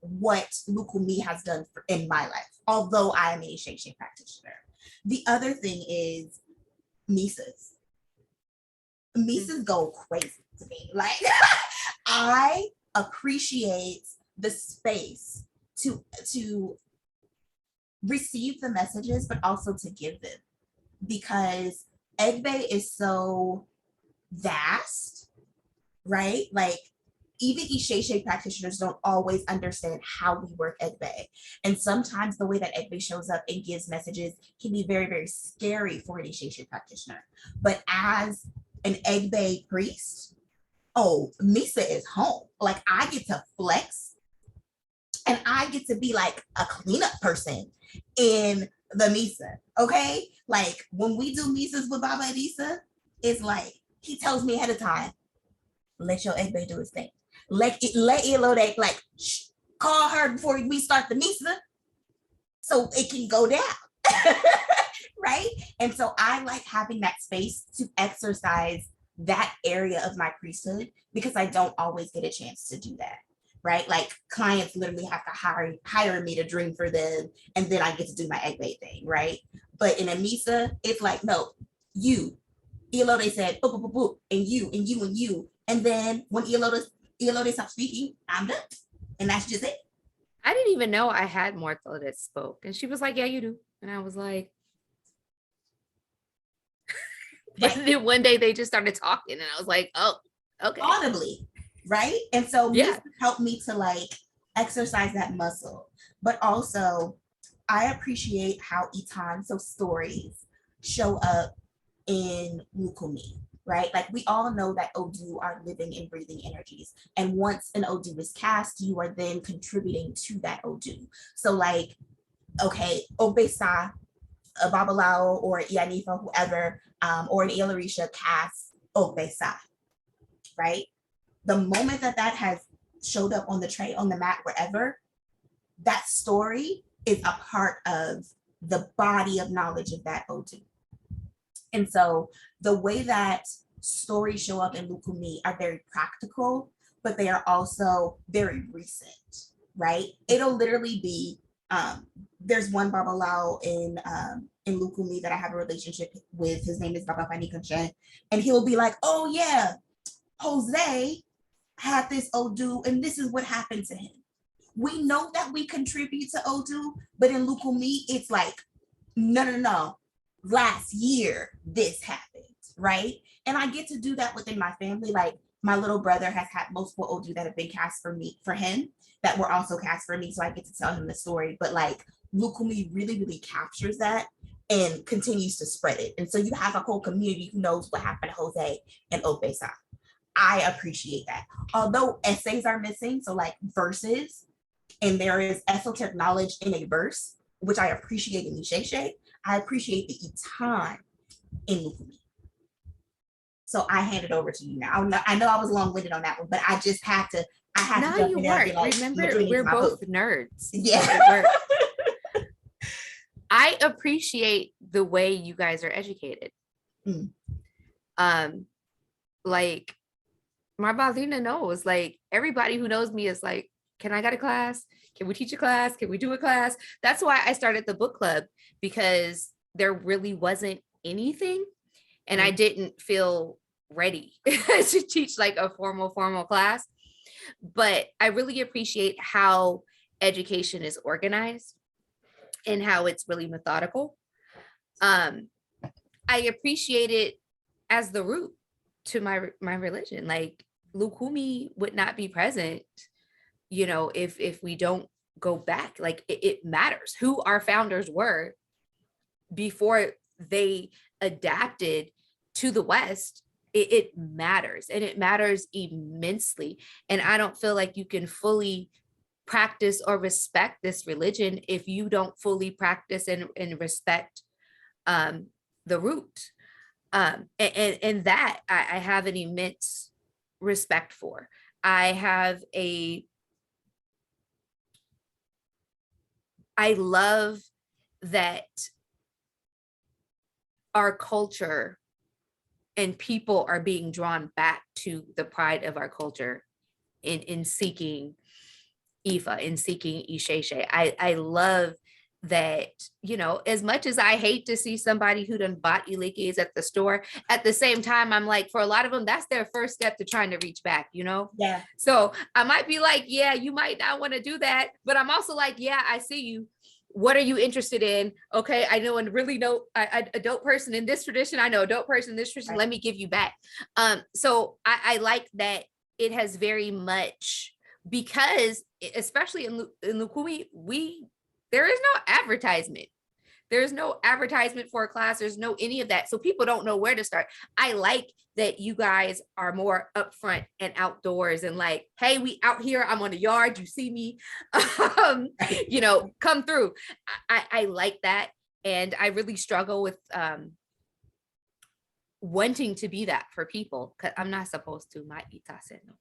what Lucumi has done in my life, although I am a Isese practitioner. The other thing is Misas. Misas go crazy to me. Like, I appreciate the space to receive the messages, but also to give them, because Egbe is so vast, right? Like, even Isese practitioners don't always understand how we work Egbe. And sometimes the way that Egbe shows up and gives messages can be very, very scary for an Isese practitioner. But as an Egbe priest, oh, Misa is home. Like, I get to flex and I get to be like a cleanup person in the Misa, okay? Like, when we do Misas with Baba Adisa, it's like, he tells me ahead of time, let your Egbe do his thing. Let Ilode, like, call her before we start the Misa so it can go down, right? And so I like having that space to exercise that area of my priesthood because I don't always get a chance to do that, right? Like, clients literally have to hire me to dream for them, and then I get to do my Egbe thing, right? But in a Misa, it's like, no, you, Ilode said, boop, boop, boop, boop, and you, and you, and you. And then when Ilode stopped speaking, I'm done. And that's just it. I didn't even know I had Mortho that spoke. And she was like, yeah, you do. And I was like, and then one day they just started talking and I was like, oh, okay. Audibly, right? And so yeah, helped me to like exercise that muscle. But also, I appreciate how Itan's stories show up in Lucumi, right? Like, we all know that Odu are living and breathing energies. And once an Odu is cast, you are then contributing to that Odu. So like, okay, Obesa, a Babalao or Ianifa, whoever, or an Ilarisha casts Obesa, right? The moment that has showed up on the tray, on the mat, wherever, that story is a part of the body of knowledge of that Odu. And so the way that stories show up in Lucumi are very practical, but they are also very recent, right? It'll literally be, there's one Babalao in Lucumi that I have a relationship with. His name is Baba Fani Conchen, and he'll be like, oh yeah, Jose had this Odu, and this is what happened to him. We know that we contribute to Odu, but in Lucumi, it's like, no. Last year, this happened, right? And I get to do that within my family. Like, my little brother has had multiple Odu that have been cast for him, that were also cast for me. So I get to tell him the story. But like, Lucumi really, really captures that and continues to spread it. And so you have a whole community who knows what happened to Jose and Obesa. I appreciate that. Although essays are missing, so like verses, and there is esoteric knowledge in a verse, which I appreciate in Isese, I appreciate the Itan in Lucumi. So I hand it over to you now. I know I was long-winded on that one, but I just had to. I had No, to jump you in there and weren't. be like, Remember, Madrina's we're my both boo. nerds. Yeah. I appreciate the way you guys are educated. Like my Balina knows, like everybody who knows me is like, can I get a class? Can we teach a class? Can we do a class? That's why I started the book club, because there really wasn't anything and I didn't feel ready to teach like a formal class. But I really appreciate how education is organized and how it's really methodical. I appreciate it as the root to my religion. Like Lucumi would not be present, you know, if we don't go back. Like it matters who our founders were before they adapted to the West. It matters, and it matters immensely. And I don't feel like you can fully practice or respect this religion if you don't fully practice and respect the root. And that I have an immense respect for. I love that our culture and people are being drawn back to the pride of our culture in seeking Ifa, in seeking Isese. I love that, you know, as much as I hate to see somebody who done bought Ilikis at the store, at the same time, I'm like, for a lot of them, that's their first step to trying to reach back, you know? Yeah. So I might be like, yeah, you might not want to do that, but I'm also like, yeah, I see you. What are you interested in? Okay, I know and really know a dope person in this tradition. I know a dope person in this tradition. Right. Let me give you back. So I like that it has very much, because especially in Lucumi, there is no advertisement. There's no advertisement for a class. There's no any of that. So people don't know where to start. I like that you guys are more upfront and outdoors and like, hey, we out here. I'm on the yard. You see me, you know, come through. I like that. And I really struggle with wanting to be that for people, because I'm not supposed to. My Isese no.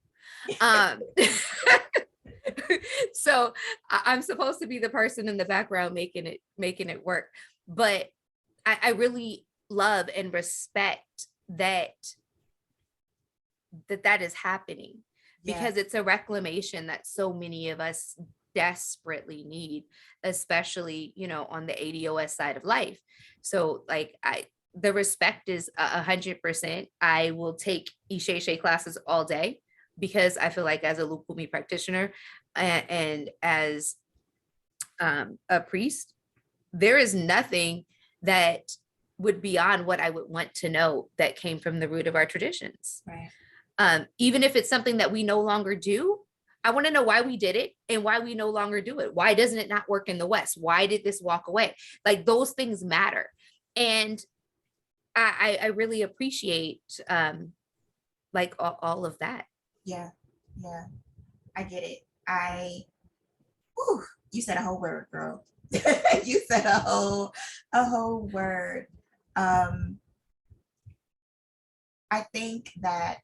So I'm supposed to be the person in the background making it work. But I really love and respect that is happening, because it's a reclamation that so many of us desperately need, especially, you know, on the ADOS side of life. So like the respect is 100%. I will take Isese classes all day, because I feel like as a Lucumi practitioner and as a priest, there is nothing that would beyond what I would want to know that came from the root of our traditions. Right. Even if it's something that we no longer do, I want to know why we did it and why we no longer do it. Why doesn't it not work in the West? Why did this walk away? Like those things matter. And I really appreciate like all of that. Yeah, I get it. You said a whole word, girl. You said a whole word. I think that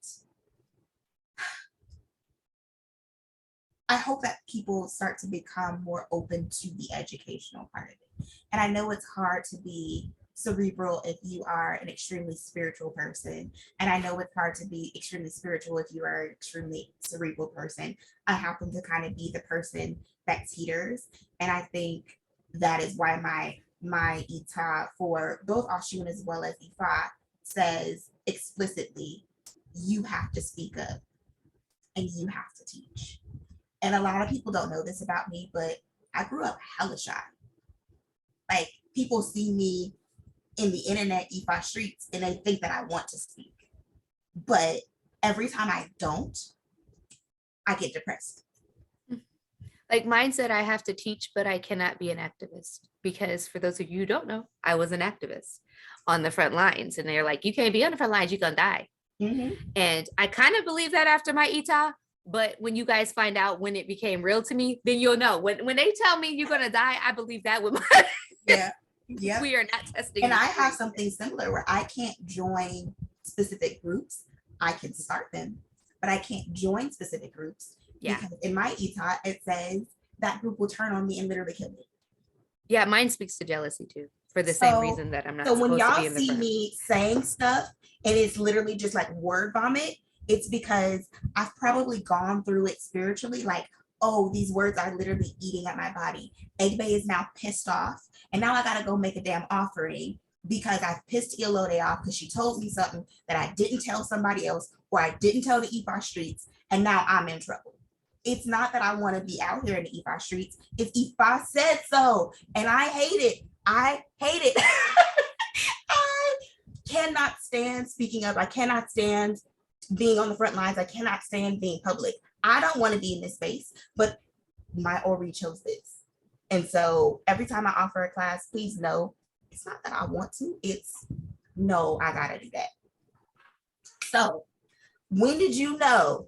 I hope that people start to become more open to the educational part of it. And I know it's hard to be cerebral if you are an extremely spiritual person. And I know it's hard to be extremely spiritual if you are an extremely cerebral person. I happen to kind of be the person that teeters. And I think that is why my Ita for both Oshun as well as Ifa says explicitly, you have to speak up and you have to teach. And a lot of people don't know this about me, but I grew up hella shy. Like people see me in the internet Ifa streets and they think that I want to speak. But every time I don't, I get depressed. Like mine said, I have to teach, but I cannot be an activist, because for those of you who don't know, I was an activist on the front lines, and they're like, you can't be on the front lines, you're gonna die. Mm-hmm. And I kind of believe that after my Ita, but when you guys find out when it became real to me, then you'll know. When they tell me you're gonna die, I believe that with my yeah. We are not testing. And I have something similar where I can't join specific groups, I can start them, but I can't join specific groups. Yeah. Because in my ETA, it says that group will turn on me and literally kill me. Yeah, mine speaks to jealousy too, for the same reason that I'm not So when supposed to y'all be in the see front. me saying stuff and it's literally just like word vomit, it's because I've probably gone through it spiritually, like, oh, these words are literally eating at my body. Egbe is now pissed off, and now I gotta go make a damn offering because I've pissed Elode off because she told me something that I didn't tell somebody else, or I didn't tell the Ifa streets, and now I'm in trouble. It's not that I want to be out here in the Ifa streets. If Ifa said so, and I hate it. I hate it. I cannot stand speaking up. I cannot stand being on the front lines. I cannot stand being public. I don't want to be in this space, but my Ori chose this. And so every time I offer a class, please know, it's not that I want to, it's no, I gotta do that. So when did you know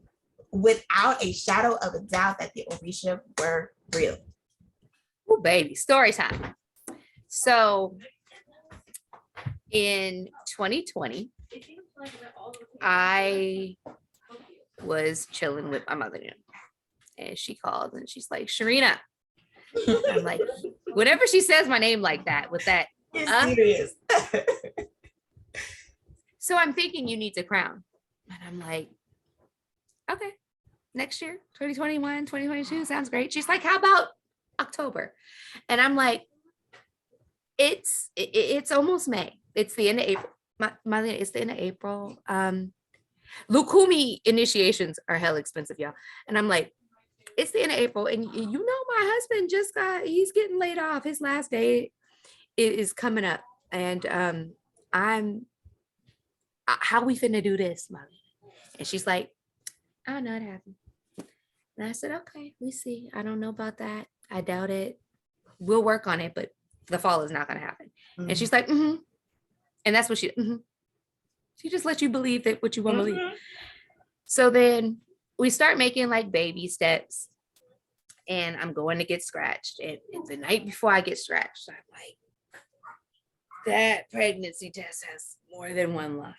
without a shadow of a doubt that the Orisha were real? Oh, baby, story time. So in 2020, I was chilling with my mother, and she called and she's like, Sharina. I'm like, whenever she says my name like that, with that, serious. So I'm thinking you need to crown. And I'm like, okay, next year, 2021, 2022, sounds great. She's like, how about October? And I'm like, it's almost May. It's the end of April. It's the end of April. Lucumi initiations are hell expensive, y'all. And I'm like, it's the end of April, and you know my husband he's getting laid off. His last day is coming up, and how we finna do this, Molly? And she's like, I don't know what happened. And I said, okay, we see. I don't know about that. I doubt it. We'll work on it, but the fall is not gonna happen. Mm-hmm. And she's like, mm-hmm. And that's what she just lets you believe that what you want to believe. So then we start making like baby steps, and I'm going to get scratched. And the night before I get scratched, I'm like, that pregnancy test has more than one line.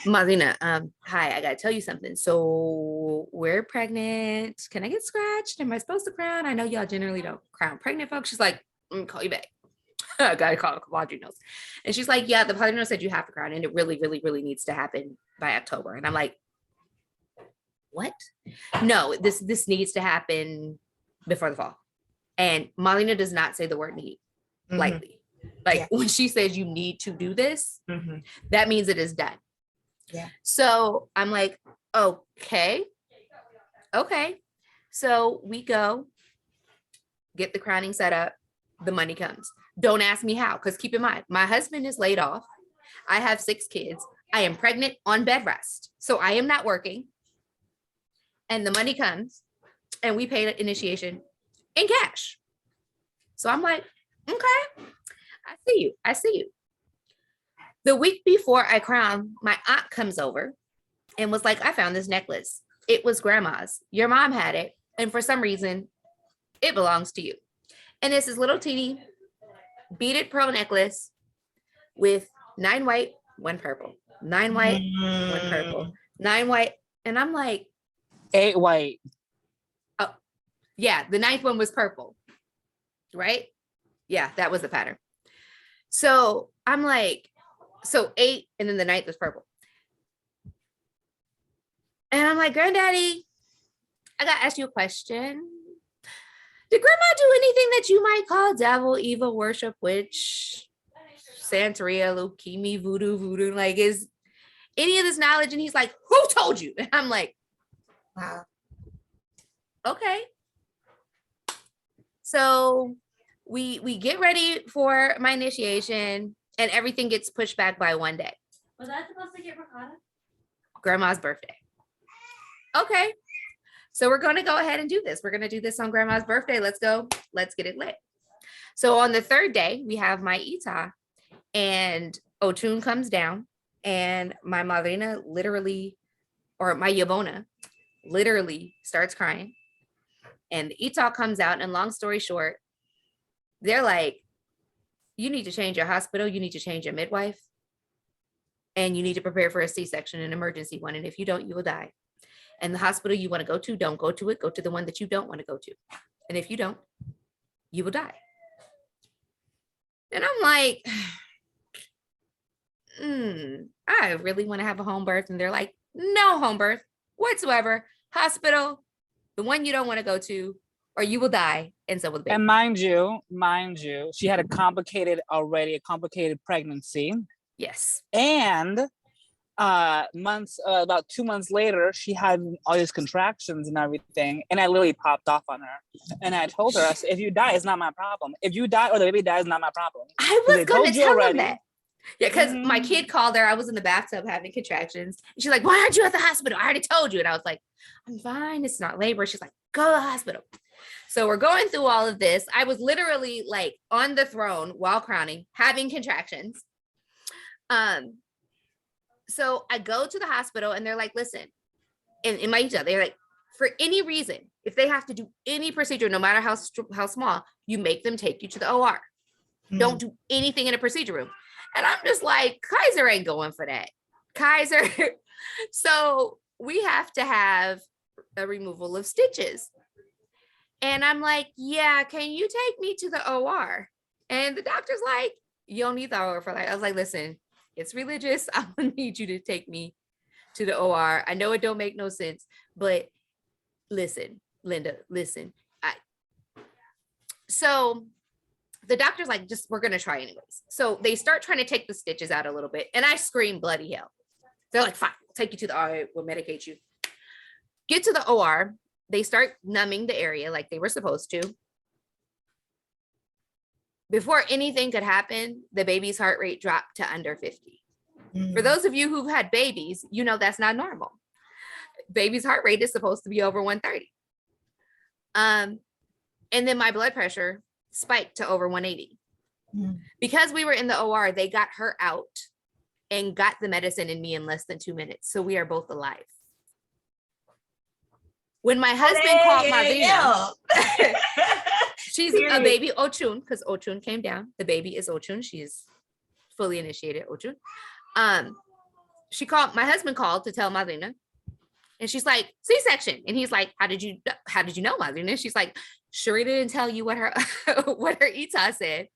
Marlena, hi, I gotta tell you something. So we're pregnant. Can I get scratched? Am I supposed to crown? I know y'all generally don't crown pregnant folks. She's like, I'm gonna call you back. I gotta call Padrinos. And she's like, yeah, the Padrino said you have to crown, and it really, really, really needs to happen by October. And I'm like, what? No, this needs to happen before the fall. And Marlena does not say the word need lightly. Like when she says you need to do this, that means it is done. Yeah. So I'm like, okay. So we go get the crowning set up. The money comes. Don't ask me how, because keep in mind, my husband is laid off. I have 6 kids. I am pregnant on bed rest. So I am not working. And the money comes, and we pay the initiation in cash. So I'm like, okay, I see you. The week before I crown, my aunt comes over and was like, I found this necklace. It was grandma's. Your mom had it. And for some reason, it belongs to you. And it's this little teeny beaded pearl necklace with 9 white, 1 purple. 9 white, 1 purple. 9 white. And I'm like, 8 white. Oh, yeah. The 9th one was purple, right? Yeah, that was the pattern. So I'm like, so 8, and then the 9th was purple. And I'm like, Granddaddy, I gotta ask you a question. Did grandma do anything that you might call devil, evil, worship, witch, Santeria, Lucumi, voodoo? Like, is any of this knowledge? And he's like, who told you? And I'm like, wow. Okay. So we get ready for my initiation, and everything gets pushed back by 1 day. Was I supposed to get ricotta? Grandma's birthday. Okay. So we're going to go ahead and do this. We're going to do this on grandma's birthday. Let's go. Let's get it lit. So on the 3rd day, we have my Ita, and Otun comes down, and my madrina literally, or my Yabona literally starts crying. And the Ita comes out, and long story short, they're like, you need to change your hospital. You need to change your midwife. and you need to prepare for a C-section, an emergency one. And if you don't, you will die. And the hospital you want to go to, don't go to it. Go to the one that you don't want to go to. And if you don't, you will die. And I'm like, I really want to have a home birth. And they're like, no home birth whatsoever. Hospital, the one you don't want to go to, or you will die. And so will the baby. And mind you, she had a complicated pregnancy. Yes. And about 2 months later, she had all these contractions and everything. And I literally popped off on her. And I told her, I said, if you die, it's not my problem. If you die or the baby dies, it's not my problem. I was going to tell him that. Yeah, because my kid called her. I was in the bathtub having contractions. And she's like, why aren't you at the hospital? I already told you. And I was like, I'm fine. It's not labor. She's like, go to the hospital. So we're going through all of this. I was literally like on the throne while crowning, having contractions. So I go to the hospital and they're like, listen, in my email, they're like, for any reason, if they have to do any procedure, no matter how small, you make them take you to the OR. Don't do anything in a procedure room. And I'm just like, Kaiser ain't going for that. Kaiser. So we have to have a removal of stitches. And I'm like, yeah, can you take me to the OR? And the doctor's like, you don't need the OR for that. I was like, listen, it's religious. I'm gonna need you to take me to the OR. I know it don't make no sense, but listen, Linda, listen. So the doctor's like, we're gonna try anyways. So they start trying to take the stitches out a little bit, and I scream bloody hell. They're like, fine, we'll take you to the OR, we'll medicate you. Get to the OR, they start numbing the area like they were supposed to. Before anything could happen, the baby's heart rate dropped to under 50. For those of you who've had babies, you know that's not normal. Baby's heart rate is supposed to be over 130. And then my blood pressure spiked to over 180. Because we were in the OR, they got her out and got the medicine in me in less than 2 minutes. So we are both alive. When my husband called Marlena, she's a baby Ochun, because Ochun came down. The baby is Ochun. She's fully initiated Ochun. My husband called to tell Marlena, and she's like, C-section. And he's like, how did you know, Marlena? She's like, Shuri didn't tell you what her ETA said.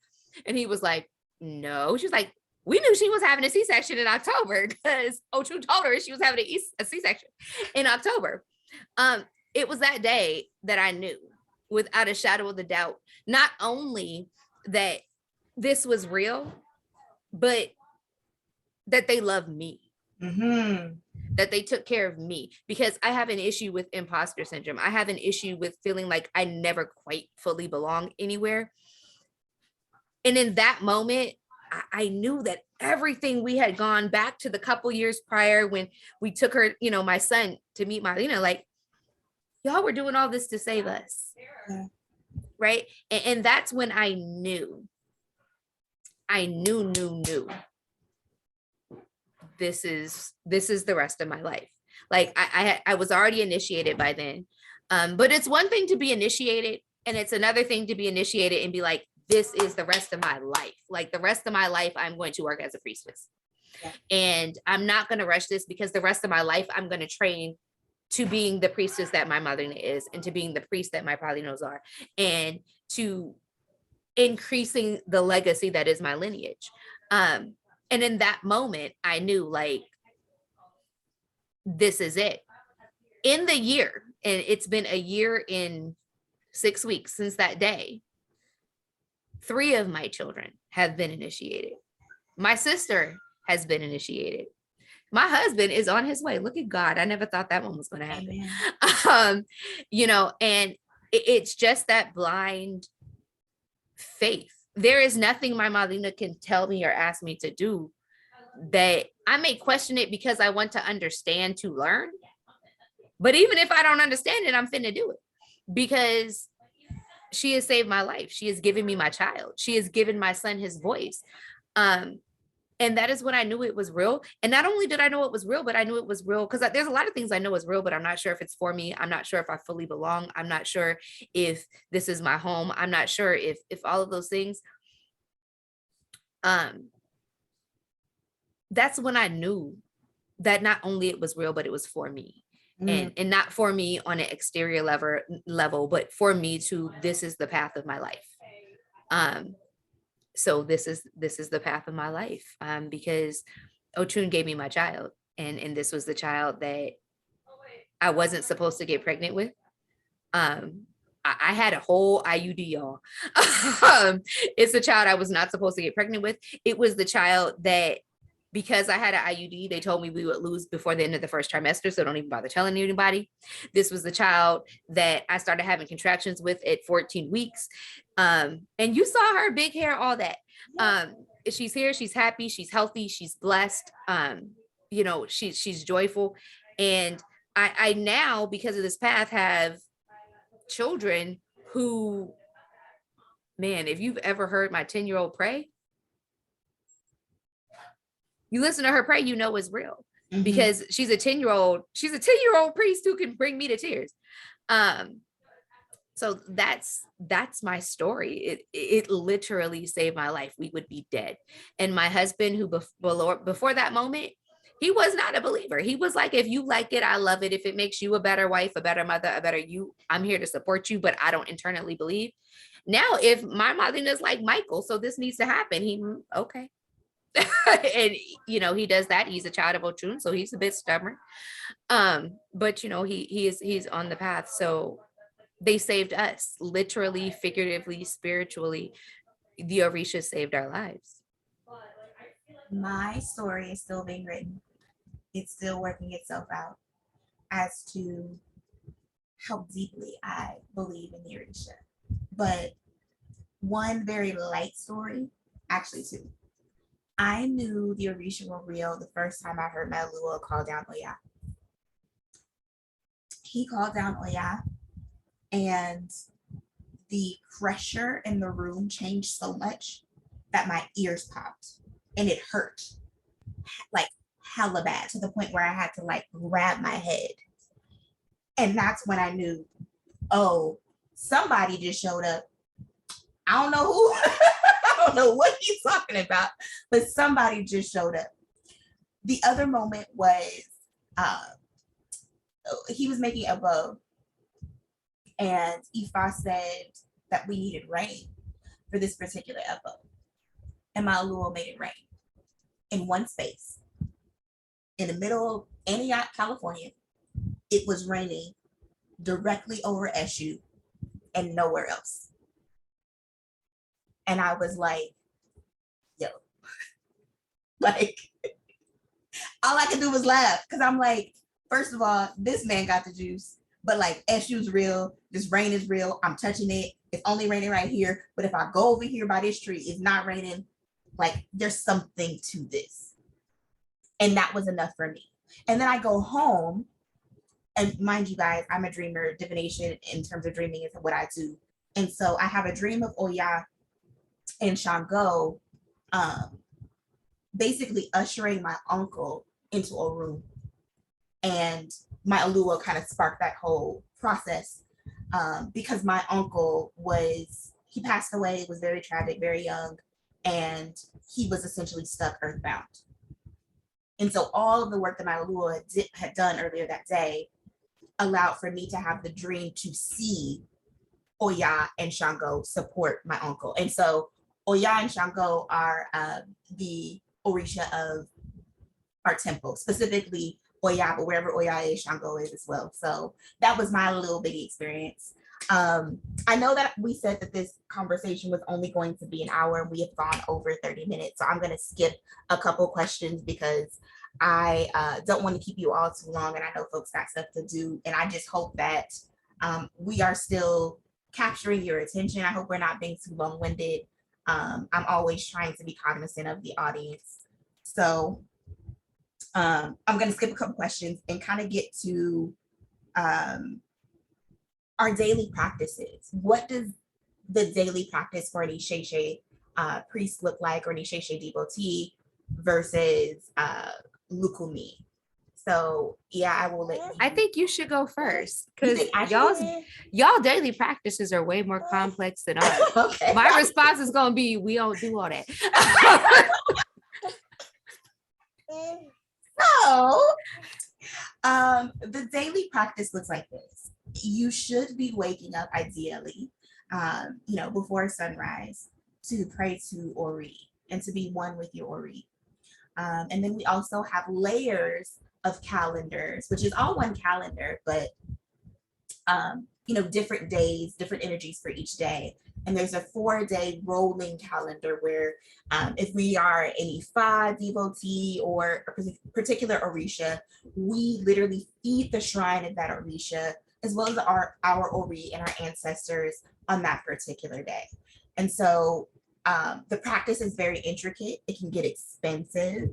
And he was like, no. She's like, we knew she was having a C-section in October because Ochun told her she was having a C-section in October. It was that day that I knew without a shadow of a doubt, not only that this was real, but that they love me, that they took care of me, because I have an issue with imposter syndrome. I have an issue with feeling like I never quite fully belong anywhere. And in that moment, I knew that everything we had gone back to the couple years prior when we took her, my son, to meet Marlena, like, y'all were doing all this to save us. Right. And that's when I knew this is the rest of my life. Like I was already initiated by then. But it's one thing to be initiated, and it's another thing to be initiated and be like, this is the rest of my life. Like the rest of my life, I'm going to work as a priestess. And I'm not going to rush this, because the rest of my life, I'm going to train to being the priestess that my mother is, and to being the priest that my padrinos are, and to increasing the legacy that is my lineage. And in that moment, I knew, like, this is it. In the year, and it's been a year in 6 weeks since that day, 3 of my children have been initiated. My sister has been initiated. My husband is on his way. Look at God. I never thought that one was going to happen. And it's just that blind faith. There is nothing my Marlena can tell me or ask me to do that I may question it because I want to understand, to learn. But even if I don't understand it, I'm finna do it, because she has saved my life. She has given me my child. She has given my son his voice. And that is when I knew it was real. And not only did I know it was real, but I knew it was real because there's a lot of things I know is real, but I'm not sure if it's for me. I'm not sure if I fully belong. I'm not sure if this is my home. I'm not sure if all of those things. that's when I knew that not only it was real, but it was for me. And not for me on an exterior level, but for me to, this is the path of my life. So this is the path of my life, because Ochun gave me my child, and this was the child that I wasn't supposed to get pregnant with. I had a whole IUD, y'all. It's a child I was not supposed to get pregnant with. It was the child that, because I had an IUD, they told me we would lose before the end of the first trimester, so don't even bother telling anybody. This was the child that I started having contractions with at 14 weeks. And you saw her, big hair, all that. She's here, she's happy, she's healthy, she's blessed. You know, she's joyful. And I now, because of this path, have children who, man, if you've ever heard my 10-year-old pray, you listen to her pray, you know it's real, because she's a 10-year-old priest who can bring me to tears. So that's my story. It literally saved my life. We would be dead. And my husband, who before that moment, he was not a believer. He was like, if you like it, I love it. If it makes you a better wife, a better mother, a better you, I'm here to support you, but I don't internally believe. Now, if my mother is like Michael, so this needs to happen, okay. And he does that. He's a child of Ochun, so he's a bit stubborn. But he's on the path. So they saved us, literally, figuratively, spiritually. The Orishas saved our lives. My story is still being written. It's still working itself out as to how deeply I believe in the Orisha. But one very light story, actually two. I knew the Orisha were real the first time I heard my Lua call down Oya. He called down Oya, and the pressure in the room changed so much that my ears popped, and it hurt like hella bad, to the point where I had to like grab my head. And that's when I knew, oh, somebody just showed up. I don't know who. I don't know what he's talking about, but somebody just showed up. The other moment was he was making a bow, and Ifa said that we needed rain for this particular epo. And my Lua made it rain in one space. In the middle of Antioch, California, it was raining directly over SU and nowhere else. And I was like, yo, like, all I could do was laugh, because I'm like, first of all, this man got the juice, but like, SU's real, this rain is real, I'm touching it, it's only raining right here, but if I go over here by this tree, it's not raining. Like, there's something to this. And that was enough for me. And then I go home, and mind you guys, I'm a dreamer. Divination in terms of dreaming is what I do. And so I have a dream of Oya and Shango basically ushering my uncle into a room. And my Alua kind of sparked that whole process, because my uncle he passed away, was very tragic, very young, and he was essentially stuck earthbound. And so all of the work that my Alua had done earlier that day allowed for me to have the dream to see Oya and Shango support my uncle. And so Oya and Shango are the Orisha of our temple, specifically Oya, but wherever Oya is, Shango is as well. So that was my little bitty experience. I know that we said that this conversation was only going to be an hour, and we have gone over 30 minutes. So I'm going to skip a couple questions, because I don't want to keep you all too long, and I know folks got stuff to do. And I just hope that we are still capturing your attention. I hope we're not being too long-winded. I'm always trying to be cognizant of the audience. So I'm going to skip a couple questions and kind of get to our daily practices. What does the daily practice for an Isese priest look like, or an Isese devotee versus Lucumi? So yeah, I will let you. I think you should go first, because y'all daily practices are way more complex than ours. Okay. My response is gonna be, we don't do all that. So, the daily practice looks like this. You should be waking up ideally, before sunrise to pray to Ori and to be one with your Ori. And then we also have layers of calendars, which is all one calendar, but different days, different energies for each day. And there's a 4-day rolling calendar where if we are an Ifa devotee or a particular Orisha, we literally feed the shrine of that Orisha, as well as our Ori and our ancestors on that particular day. And so the practice is very intricate. It can get expensive.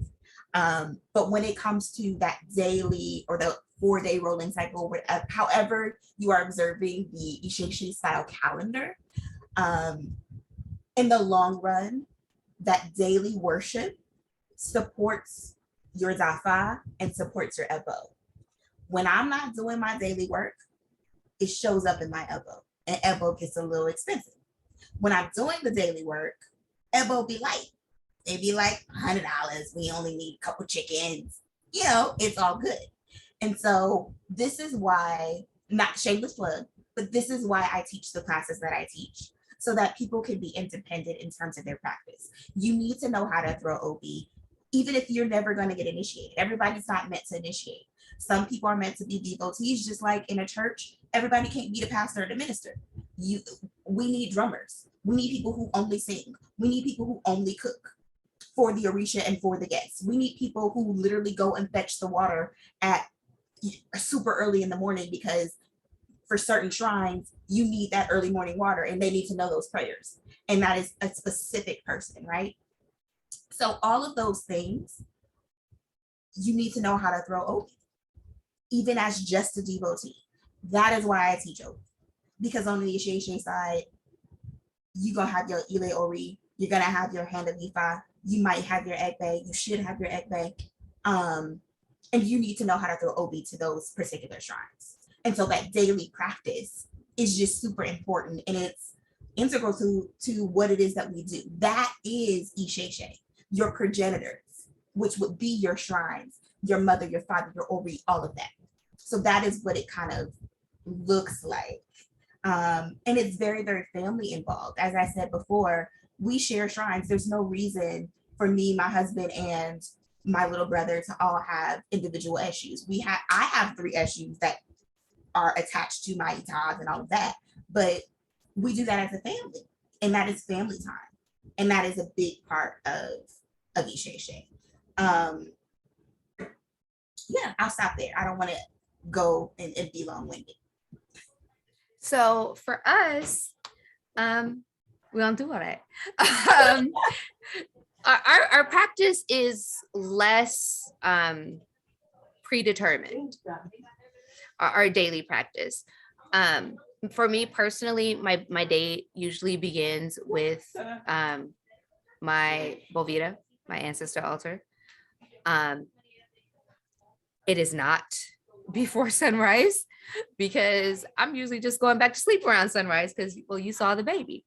But when it comes to that daily or the 4-day rolling cycle, however you are observing the Isese style calendar, in the long run, that daily worship supports your Zafa and supports your Ebo. When I'm not doing my daily work, it shows up in my Ebo, and Ebo gets a little expensive. When I'm doing the daily work, Ebo be light. It'd be like $100. We only need a couple chickens. It's all good. And so this is why, not shameless plug, but this is why I teach the classes that I teach, so that people can be independent in terms of their practice. You need to know how to throw OB, even if you're never going to get initiated. Everybody's not meant to initiate. Some people are meant to be devotees, just like in a church. Everybody can't be the pastor or the minister. We need drummers. We need people who only sing. We need people who only cook for the Orisha and for the guests. We need people who literally go and fetch the water at super early in the morning, because for certain shrines, you need that early morning water and they need to know those prayers. And that is a specific person, right? So all of those things, you need to know how to throw Obi, even as just a devotee. That is why I teach Obi. Because on the Isese side, you're going to have your Ile Ori, you're going to have your Hand of Ifa, you might have your Egbe, you should have your Egbe. And you need to know how to throw Obi to those particular shrines. And so that daily practice is just super important, and it's integral to what it is that we do. That is Isese, your progenitors, which would be your shrines, your mother, your father, your Ori, all of that. So that is what it kind of looks like. And it's very, very family involved. As I said before, we share shrines. There's no reason for me, my husband, and my little brother to all have individual issues. I have 3 issues that are attached to my itas and all of that, but we do that as a family, and that is family time, and that is a big part of Isese. Yeah, I'll stop there. I don't want to go and be long-winded. So for us, we don't do all that. Our practice is less predetermined. Our daily practice. For me personally, my day usually begins with my Bovita, my ancestor altar. It is not before sunrise, because I'm usually just going back to sleep around sunrise, because, well, you saw the baby.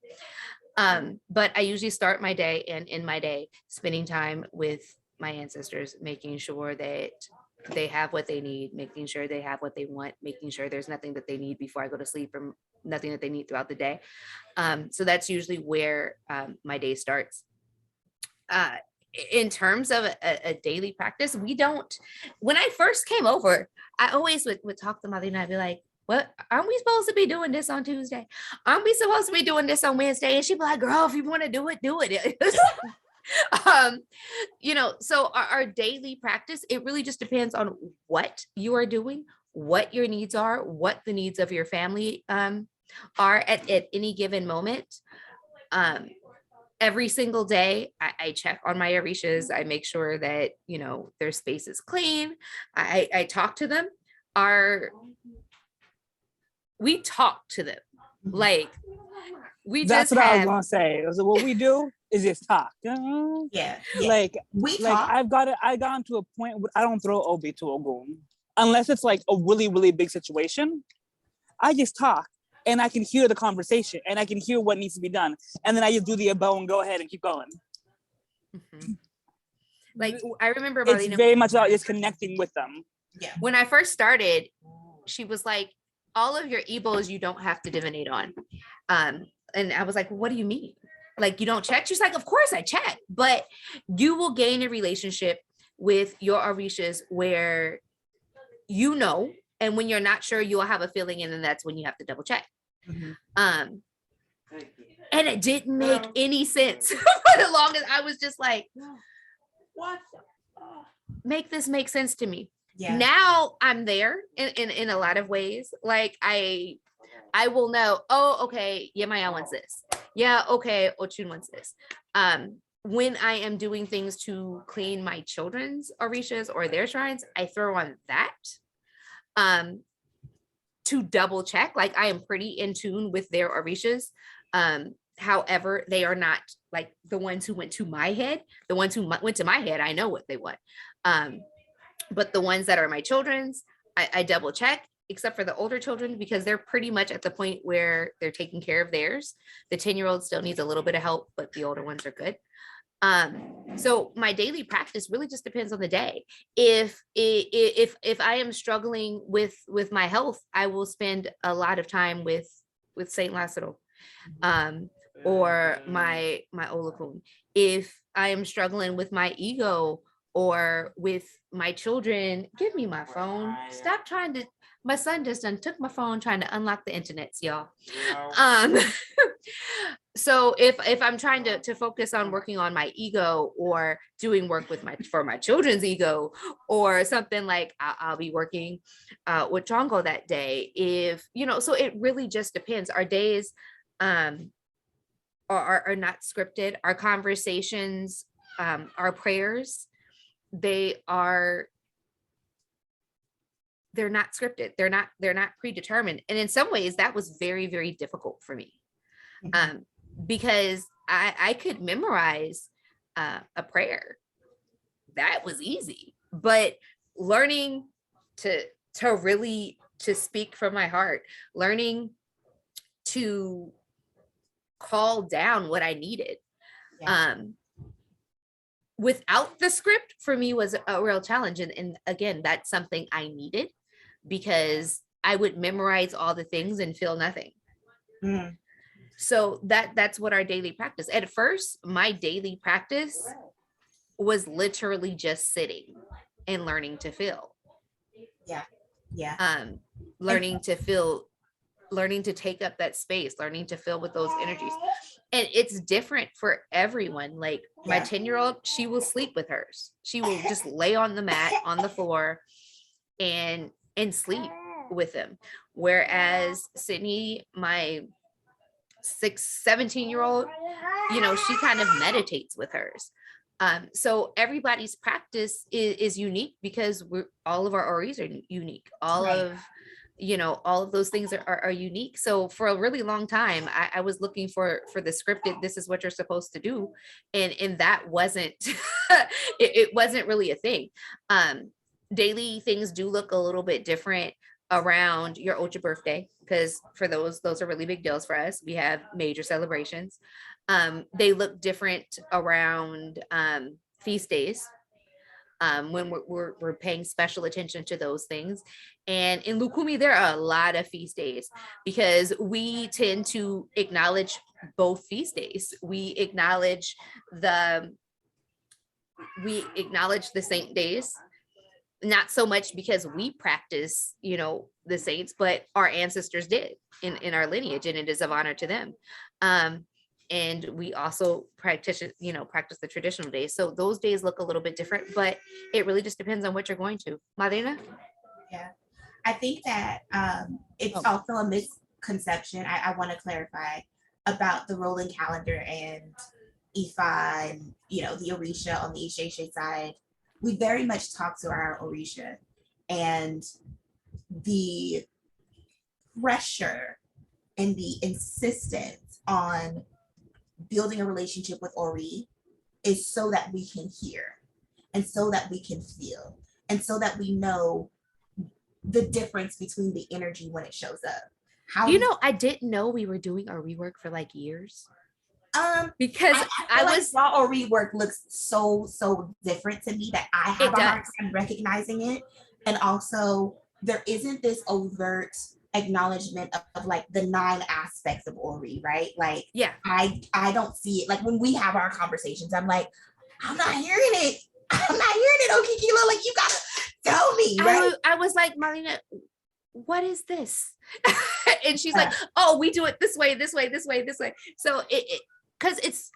But I usually start my day and end my day spending time with my ancestors, making sure that they have what they need, making sure they have what they want, making sure there's nothing that they need before I go to sleep, or nothing that they need throughout the day. So that's usually where my day starts. In terms of a daily practice, we don't, when I first came over, I always would talk to Mother, and I'd be like, what, aren't we supposed to be doing this on Tuesday? Aren't we supposed to be doing this on Wednesday? And she'd be like, girl, if you want to do it, do it. So our daily practice, it really just depends on what you are doing, what your needs are, what the needs of your family are at any given moment. Every single day, I check on my Orishas. I make sure that, their space is clean. I talk to them. We talk to them. Like, That's what I was gonna say. So what we do is just talk. Yeah. Like we talk. I gotten to a point where I don't throw Obi to Ogun unless it's like a really, really big situation. I just talk, and I can hear the conversation, and I can hear what needs to be done, and then I just do the above and go ahead and keep going. Mm-hmm. Like I remember it's very much about just connecting with them. Yeah. When I first started, she was like, all of your ebos you don't have to divinate on. And I was like, what do you mean? Like you don't check? She's like, of course I check, but you will gain a relationship with your Orishas where you know, and when you're not sure, you'll have a feeling, and then that's when you have to double check. And it didn't make any sense for the longest. I was just like, what? Make this make sense to me. Yeah. Now I'm there in a lot of ways. Like I will know, oh, okay, Yemaya wants this. Yeah, okay, Ochun wants this. When I am doing things to clean my children's orishas or their shrines, I throw on that to double check. Like I am pretty in tune with their orishas. However, they are not like the ones who went to my head. The ones who went to my head, I know what they want. But the ones that are my children's, I double check, except for the older children, because they're pretty much at the point where they're taking care of theirs. The 10-year-old still needs a little bit of help, but the older ones are good. So my daily practice really just depends on the day. If I am struggling with my health, I will spend a lot of time with Saint Lazaro, or my Olokun. If I am struggling with my ego or with my children, give me my phone. Stop trying to. My son just took my phone trying to unlock the internets, y'all. So if I'm trying to focus on working on my ego or doing work for my children's ego or something, like I'll be working with Jongo that day. If so it really just depends. Our days are not scripted. Our conversations, our prayers, they're not scripted. They're not predetermined. And in some ways that was very, very difficult for me. Because I could memorize a prayer. That was easy, but learning to really speak from my heart, learning to call down what I needed. Without the script for me was a real challenge. And again, that's something I needed, because I would memorize all the things and feel nothing. So that's what our daily practice. At first, my daily practice was literally just sitting and learning to feel. Learning to feel, learning to take up that space, learning to feel with those energies. And it's different for everyone. Like my 10-year-old, she will sleep with hers. She will just lay on the mat on the floor and sleep with them. Whereas Sydney, my 17-year-old, she kind of meditates with hers. So everybody's practice is unique, because all of our auras are unique. All of those things are unique. So for a really long time, I was looking for the scripted, this is what you're supposed to do. And that wasn't, it wasn't really a thing. Daily things do look a little bit different around your Ocha birthday, because for those are really big deals for us. We have major celebrations. They look different around feast days, when we're paying special attention to those things. And in Lucumi, there are a lot of feast days, because we tend to acknowledge both feast days. We acknowledge the saint days, not so much because we practice, the saints, but our ancestors did in our lineage, and it is of honor to them. And we also practice the traditional days. So those days look a little bit different, but it really just depends on what you're going to. Madina? Yeah, I think that it's also a misconception. I want to clarify about the rolling calendar and Ifa and, the Orisha on the Isese side. We very much talk to our Orisha, and the pressure and the insistence on building a relationship with Ori is so that we can hear, and so that we can feel, and so that we know the difference between the energy when it shows up. I didn't know we were doing our rework for like years. Because I feel like raw or rework looks so different to me that I have a hard time recognizing it. And also there isn't this overt acknowledgement of like the 9 aspects of Ori, right? Like yeah, I don't see it. Like when we have our conversations, I'm like, I'm not hearing it. I'm not hearing it, Okikilo. Like you gotta tell me, right? I was like, Marlena, what is this? And she's like, oh, we do it this way, this way, this way, this way. So it because it's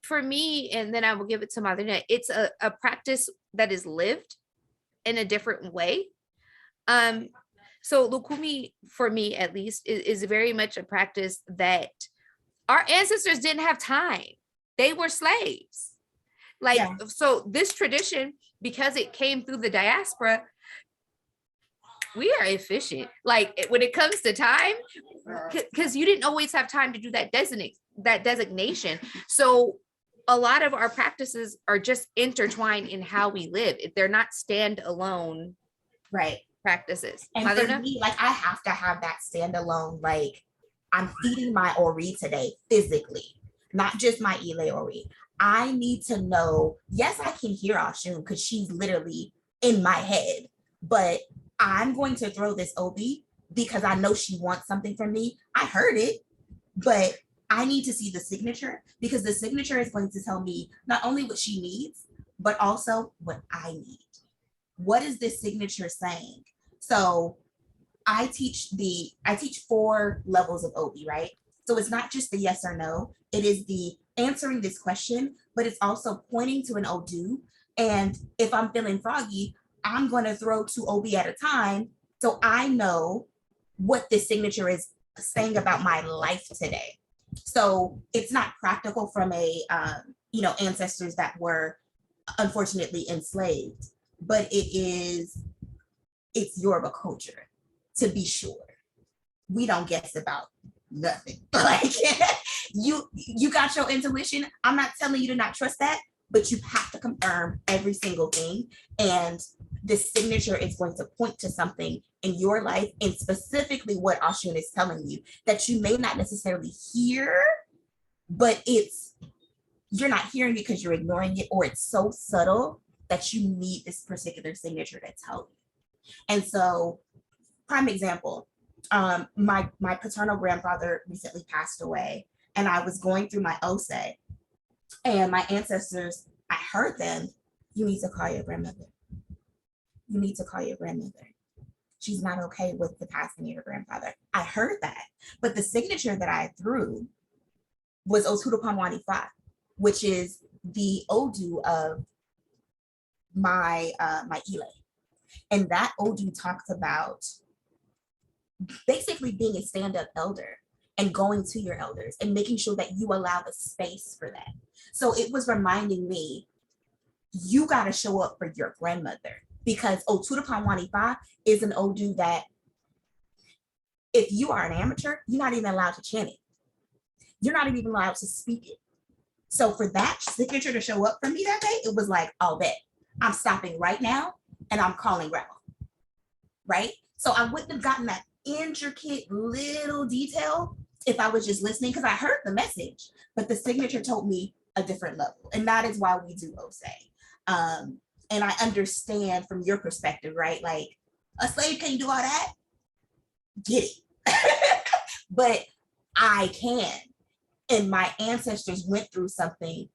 for me, and then I will give it to Marlena, it's a practice that is lived in a different way. So Lucumi, for me at least, is very much a practice that our ancestors didn't have time. They were slaves. Like, so this tradition, because it came through the diaspora, we are efficient. Like when it comes to time, because you didn't always have time to do that designation. So a lot of our practices are just intertwined in how we live. They're not standalone, right, practices. And for me, like I have to have that standalone, like I'm feeding my Ori today physically, not just my Ile Ori. I need to know, yes, I can hear Oshun because she's literally in my head, but I'm going to throw this Obi because I know she wants something from me. I heard it, but I need to see the signature because the signature is going to tell me not only what she needs, but also what I need. What is this signature saying? So I teach 4 levels of Obi, right? So it's not just the yes or no. It is the answering this question, but it's also pointing to an Odu. And if I'm feeling froggy, I'm going to throw 2 Obi at a time so I know what this signature is saying about my life today. So it's not practical from a ancestors that were unfortunately enslaved, but it's Yoruba culture, to be sure. We don't guess about nothing. Like you got your intuition. I'm not telling you to not trust that, but you have to confirm every single thing. And this signature is going to point to something in your life, and specifically what Oshun is telling you that you may not necessarily hear, but you're not hearing it because you're ignoring it, or it's so subtle that you need this particular signature to tell you. And so, prime example, my paternal grandfather recently passed away, and I was going through my Ose, and my ancestors, I heard them, you need to call your grandmother. You need to call your grandmother. She's not okay with the passing of your grandfather. I heard that, but the signature that I threw was Oturupanwani 5, which is the Odu of my Ile. And that Odu talks about basically being a stand-up elder and going to your elders and making sure that you allow the space for that. So it was reminding me, you got to show up for your grandmother, because Oturupanwani 5 is an Odu that if you are an amateur, you're not even allowed to chant it. You're not even allowed to speak it. So for that signature to show up for me that day, it was like, I'll bet I'm stopping right now and I'm calling grandma, right? So I wouldn't have gotten that intricate little detail if I was just listening, because I heard the message, but the signature told me a different level. And that is why we do Ose. And I understand from your perspective, right? Like a slave can't do all that. Get it. But I can. And my ancestors went through something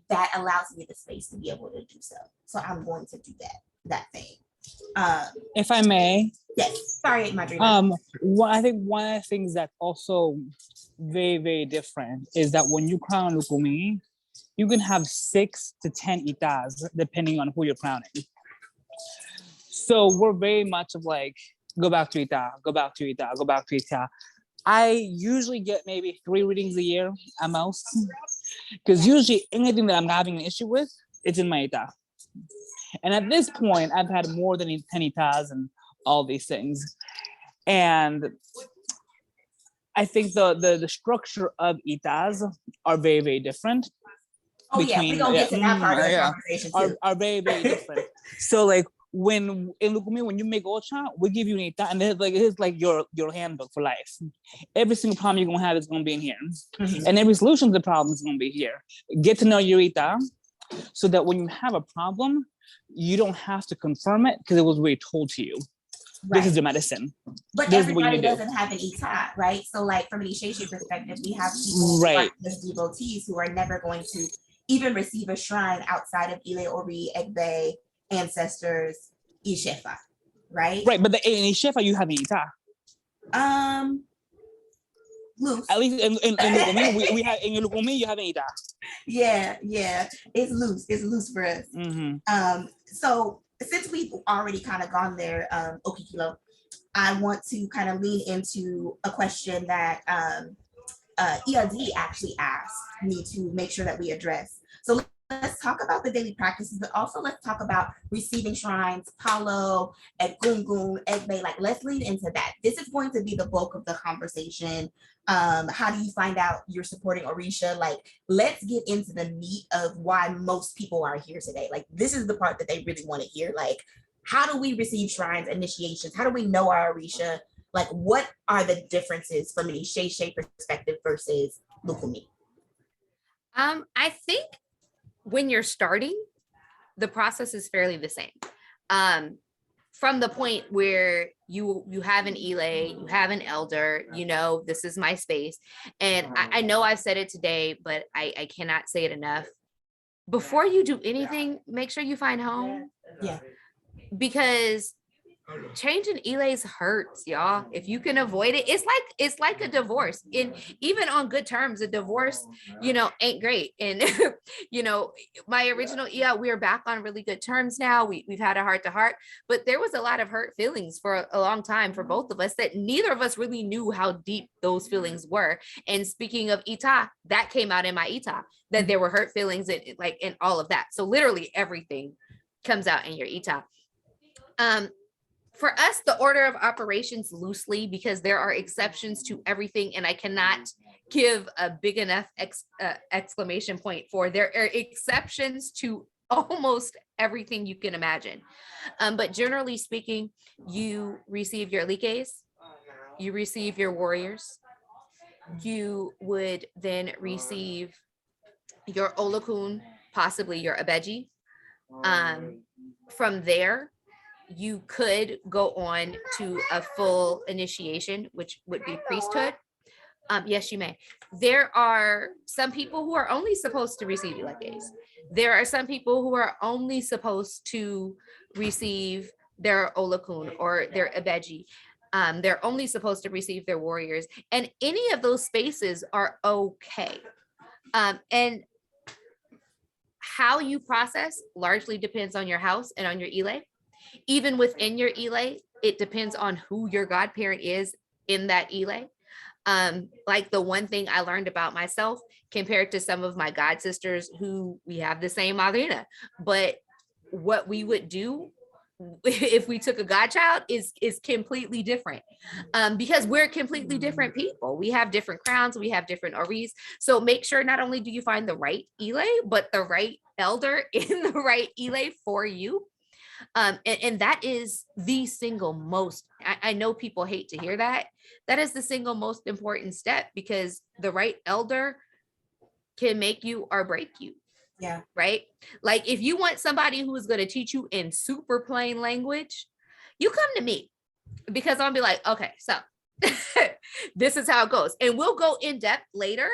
that allows me the space to be able to do so. So I'm going to do that thing. If I may. Yes. Sorry, Madrina. I think one of the things that's also very, very different is that when you crown Lucumi, you can have 6 to 10 itas depending on who you're crowning. So we're very much of like, go back to ita, go back to ita, go back to ita. I usually get maybe 3 readings a year at most, because usually anything that I'm having an issue with, it's in my ita. And at this point, I've had more than 10 itas and all these things. And I think the structure of itas are very, very different. Oh, yeah, we're going to get to that part of the conversation too. Are very, very different. So like when in Lucumi, when you make Ocha, we give you an ita, and it's like your handbook for life. Every single problem you're gonna have is gonna be in here, and every solution to the problem is gonna be here. Get to know your ita, so that when you have a problem, you don't have to confirm it because it was already told to you. Right. This is the medicine. But This is what everybody you do. doesn't have an ita, right? So like from an Isese perspective, we have people who are just devotees who are never going to even receive a shrine outside of Ile Ori, Egbe, ancestors, Ishefa, right? Right, but in Ishefa you have an ita. Loose. At least in Lucumi, we have in Lucumi you have an ita. Yeah, it's loose for us. So since we've already kind of gone there, Okikilo, I want to kind of lean into a question that ELD actually asked me to make sure that we address. So let's talk about the daily practices, but also let's talk about receiving shrines, Palo, and Gungun, Egbe. Like, let's lean into that. This is going to be the bulk of the conversation. How do you find out you're supporting Orisha? Like, let's get into the meat of why most people are here today. Like, this is the part that they really want to hear. Like, how do we receive shrines, initiations? How do we know our Orisha? Like, what are the differences from an Isese perspective versus Lucumi? I think when you're starting, the process is fairly the same. From the point where you have an Ile, you have an elder, you know, this is my space. And I know I've said it today, but I cannot say it enough. Before you do anything, make sure you find home. Yeah. Because changing Ilays hurts, y'all. If you can avoid it, it's like a divorce. And even on good terms, a divorce, you know, ain't great. And you know, my original we are back on really good terms now. We've had a heart to heart, but there was a lot of hurt feelings for a long time for both of us that neither of us really knew how deep those feelings were. And speaking of ita, that came out in my ita, that there were hurt feelings and all of that. So literally everything comes out in your ita. For us, the order of operations loosely, because there are exceptions to everything, and I cannot give a big enough exclamation point for there are exceptions to almost everything you can imagine. But generally speaking, you receive your likes, you receive your warriors, you would then receive your olakun, possibly your abeji. From there, you could go on to a full initiation, which would be priesthood. Yes, you may. There are some people who are only supposed to receive ilekes. There are some people who are only supposed to receive their olakun or their abeji. They're only supposed to receive their warriors. And any of those spaces are okay. And how you process largely depends on your house and on your ile. Even within your ile, it depends on who your godparent is in that ile. Like the one thing I learned about myself compared to some of my god sisters who we have the same madrina, but what we would do if we took a godchild is completely different, because we're completely different people. We have different crowns, we have different oris. So make sure not only do you find the right ile, but the right elder in the right ile for you. And that is the single most, I know people hate to hear that. That is the single most important step, because the right elder can make you or break you. Yeah. Right. Like if you want somebody who is going to teach you in super plain language, you come to me, because I'll be like, okay, so this is how it goes. And we'll go in depth later,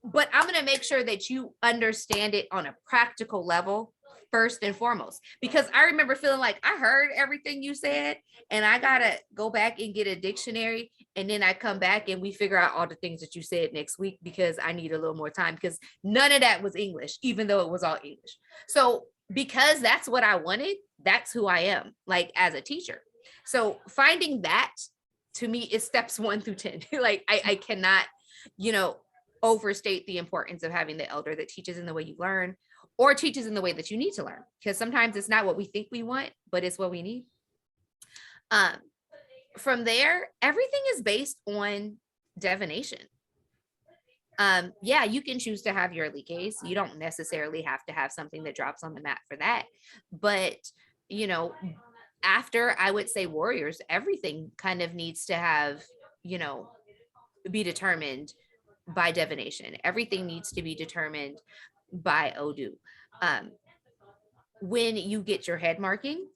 but I'm going to make sure that you understand it on a practical level first and foremost, because I remember feeling like I heard everything you said and I gotta go back and get a dictionary, and then I come back and we figure out all the things that you said next week, because I need a little more time, because none of that was English, even though it was all English. So because that's what I wanted, that's who I am, like as a teacher. So finding that to me is steps 1 through 10. Like I cannot, overstate the importance of having the elder that teaches in the way you learn, or teaches in the way that you need to learn, because sometimes it's not what we think we want, but it's what we need. From there, everything is based on divination. Yeah, you can choose to have your likes. You don't necessarily have to have something that drops on the mat for that. But you know, after, I would say, warriors, everything kind of needs to have, you know, be determined by divination. Everything needs to be determined by Odu. When you get your head marking,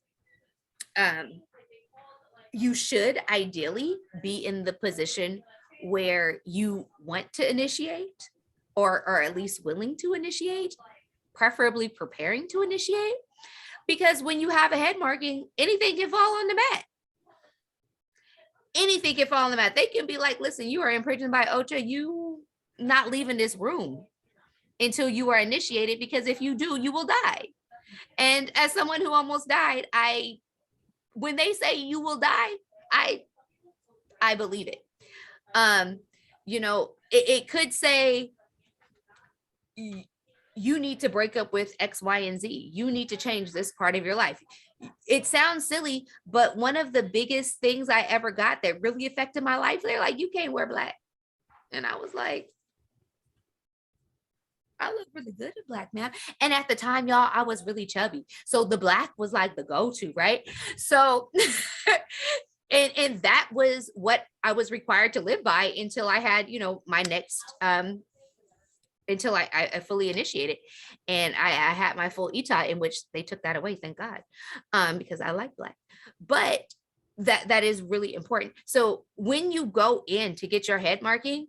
you should ideally be in the position where you want to initiate, or at least willing to initiate, preferably preparing to initiate. Because when you have a head marking, anything can fall on the mat. Anything can fall on the mat. They can be like, listen, you are imprisoned by Ocha. You not leaving this room until you are initiated, because if you do, you will die. And as someone who almost died, when they say you will die, I believe it. You know, it could say you need to break up with X, Y, and Z. You need to change this part of your life. It sounds silly, but one of the biggest things I ever got that really affected my life, they're like, you can't wear black. And I was like, I look really good in black, man. And at the time, y'all, I was really chubby. So the black was like the go-to, right? So, and that was what I was required to live by until I had, you know, my next, until I fully initiated. And I had my full Ita, in which they took that away, thank God, because I like black. But that is really important. So when you go in to get your head marking,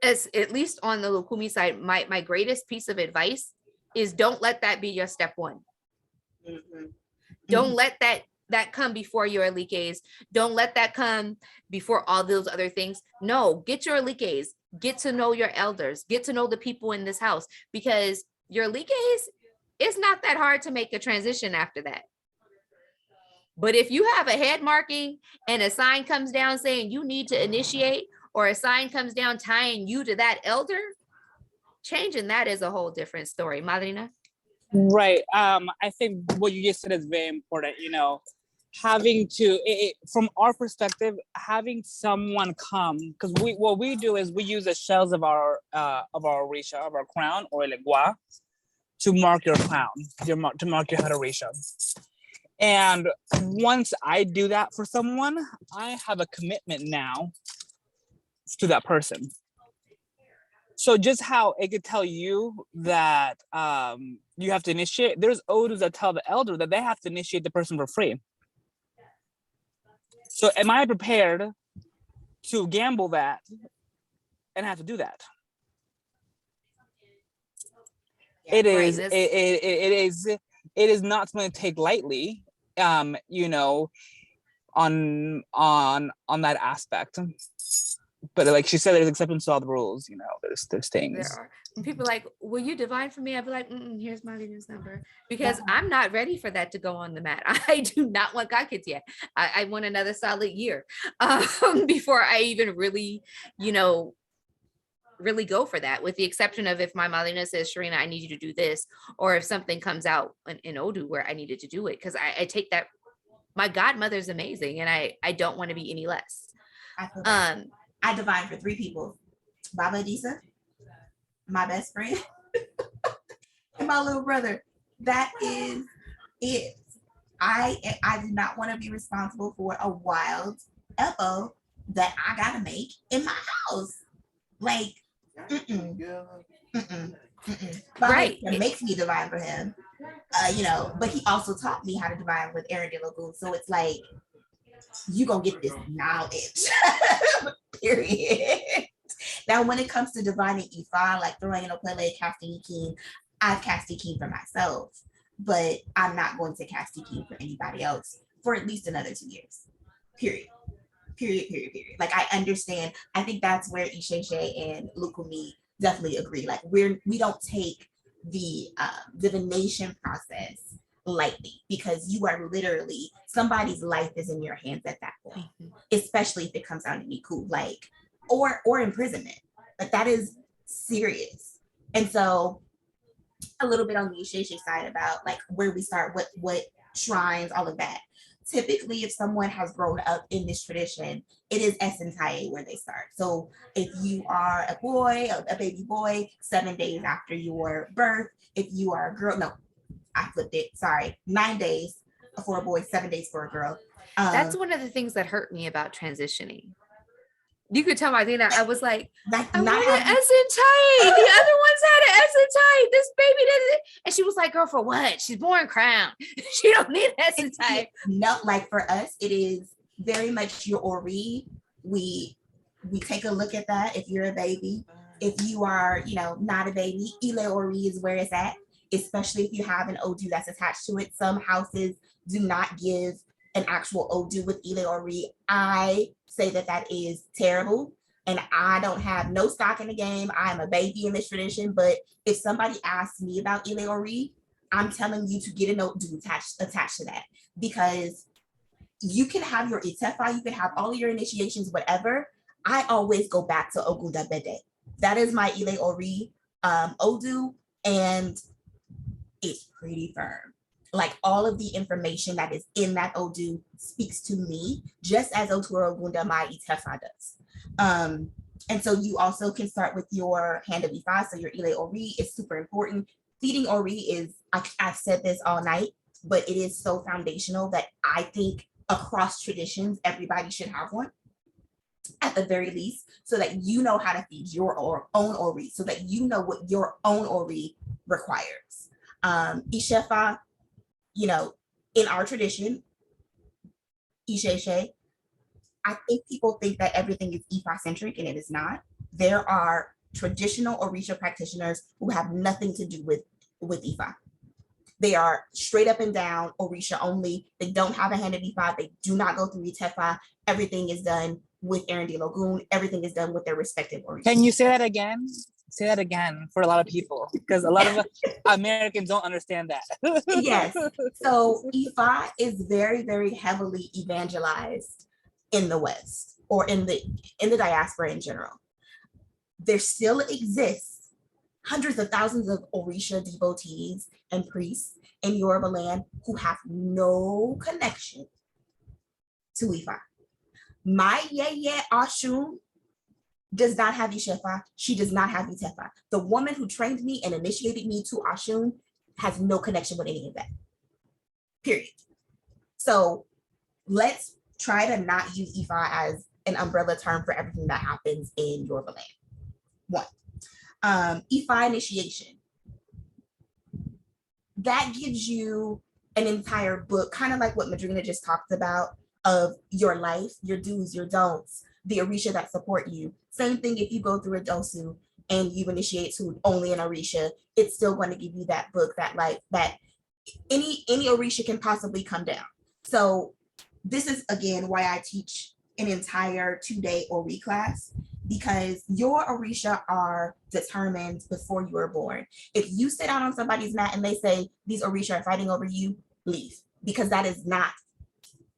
as at least on the Lucumi side, my greatest piece of advice is don't let that be your step one. Mm-hmm. Don't let that come before your Alikes. Don't let that come before all those other things. No, get your Alikes. Get to know your elders. Get to know the people in this house, because your Alikes, it's not that hard to make a transition after that. But if you have a head marking and a sign comes down saying you need to initiate, or a sign comes down tying you to that elder, changing that is a whole different story. Madrina? Right. I think what you just said is very important, you know, having to, from our perspective, having someone come, because what we do is we use the shells of our orisha, of our crown, or legua, to mark your crown, to mark your head orisha. And once I do that for someone, I have a commitment now to that person. So just how it could tell you that you have to initiate, there's odus that tell the elder that they have to initiate the person for free. So am I prepared to gamble that and have to do that? Yeah, it is not something to take lightly, you know, on that aspect. But like she said, there's acceptance to all the rules, you know, there's things. There are. And people are like, will you divine for me? I'd be like, here's my Venus number. Because I'm not ready for that to go on the mat. I do not want God kids yet. I want another solid year before I even really, you know, really go for that, with the exception of if my Malina says, Sharina, I need you to do this, or if something comes out in Odu where I needed to do it, because I take that, my godmother's amazing, and I don't want to be any less. I divine for 3 people: Baba Adisa, my best friend, and my little brother. That is it. I do not want to be responsible for a wild FO that I gotta make in my house. Like, Right. It makes me divine for him, you know, but he also taught me how to divine with Aaron de Lagoon. So it's like, you gonna get this knowledge, period. Now, when it comes to divining Ifa, like throwing in a Pele, casting Ikin, I've cast Ikin for myself, but I'm not going to cast Ikin for anybody else for at least another 2 years, period. Like, I understand. I think that's where Isese and Lucumi definitely agree. Like, we don't take the divination process lightly, because you are literally, somebody's life is in your hands at that point, especially if it comes down to Niku, like, or imprisonment. Like, that is serious. And so a little bit on the Isese side about like where we start, what shrines, all of that. Typically, if someone has grown up in this tradition, it is Essentai where they start. So if you are a boy, a baby boy, 7 days after your birth, if you are a girl, no, I flipped it. Sorry, 9 days for a boy, 7 days for a girl. That's one of the things that hurt me about transitioning. You could tell Martina, I was like I want an esentite. The other ones had an esentite. This baby didn't. And she was like, girl, for what? She's born crown. She don't need esentite. No, like for us, it is very much your Ori. We take a look at that. If you're a baby, if you are, not a baby, Ile Ori is where it's at, especially if you have an Odu that's attached to it. Some houses do not give an actual Odu with Ile Ori. I say that is terrible, and I don't have no stock in the game. I'm a baby in this tradition, but if somebody asks me about Ile Ori, I'm telling you to get an Odu attached to that, because you can have your Itefa, you can have all of your initiations, whatever. I always go back to Ogunda Bede. That is my Ile Ori Odu, and it's pretty firm. Like all of the information that is in that Odu speaks to me, just as Otura Ogunda my Itefa does. And so you also can start with your hand of Ifa. So your Ile Ori is super important. Feeding Ori is, I've said this all night, but it is so foundational that I think across traditions, everybody should have one at the very least, so that you know how to feed your own Ori, so that you know what your own Ori requires. Ishefa, in our tradition, Isese, I think people think that everything is Ifa centric, and it is not. There are traditional Orisha practitioners who have nothing to do with Ifa. They are straight up and down Orisha only. They don't have a hand of Ifa. They do not go through Itefa. Everything is done with Erindi Logun. Everything is done with their respective Orisha. Can you say that again? Say that again for a lot of people, because a lot of Americans don't understand that. Yes. So Ifa is very, very heavily evangelized in the West, or in the diaspora in general. There still exists hundreds of thousands of Orisha devotees and priests in Yoruba land who have no connection to Ifa. My Yeye Ashun does not have Ishefa. She does not have Itefa. The woman who trained me and initiated me to Ashun has no connection with any of that. Period. So let's try to not use Ifa as an umbrella term for everything that happens in Yoruba land. One, Ifa initiation. That gives you an entire book, kind of like what Madrina just talked about, of your life, your do's, your don'ts, the Orisha that support you. Same thing if you go through a dosu and you initiate to only an Orisha, it's still going to give you that book, that life, that any Orisha can possibly come down. So this is, again, why I teach an entire 2-day Ori class, because your Orisha are determined before you are born. If you sit down on somebody's mat and they say, these Orisha are fighting over you, leave, because that is not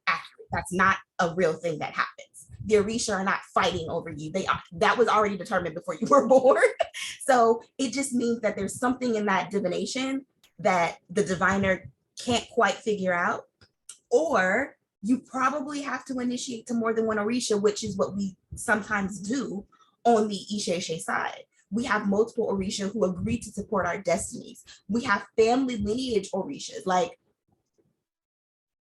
accurate. That's not a real thing that happens. The Orisha are not fighting over you. That was already determined before you were born. So it just means that there's something in that divination that the diviner can't quite figure out, or you probably have to initiate to more than one Orisha, which is what we sometimes do on the Isese side. We have multiple Orisha who agree to support our destinies. We have family lineage Orishas, like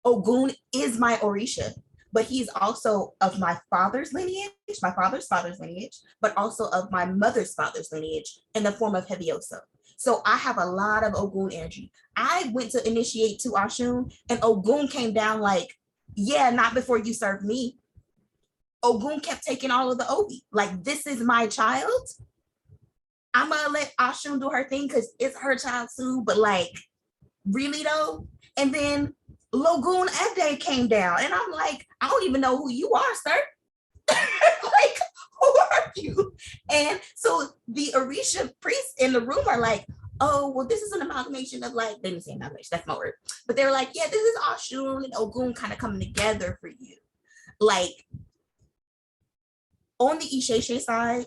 Ogun is my Orisha, but he's also of my father's lineage, my father's father's lineage, but also of my mother's father's lineage in the form of Hevioso. So I have a lot of Ogun energy. I went to initiate to Ashun, and Ogun came down like, yeah, not before you serve me. Ogun kept taking all of the Obi. Like, this is my child. I'm gonna let Ashun do her thing because it's her child too, but like, really though? And then Logun Ede came down, and I'm like, I don't even know who you are, sir. Like, who are you? And so the Orisha priests in the room are like, oh, well, this is an amalgamation of, like, they didn't say amalgamation, that's my word. But they were like, yeah, this is Ashun and Ogun kind of coming together for you. Like, on the Isese side,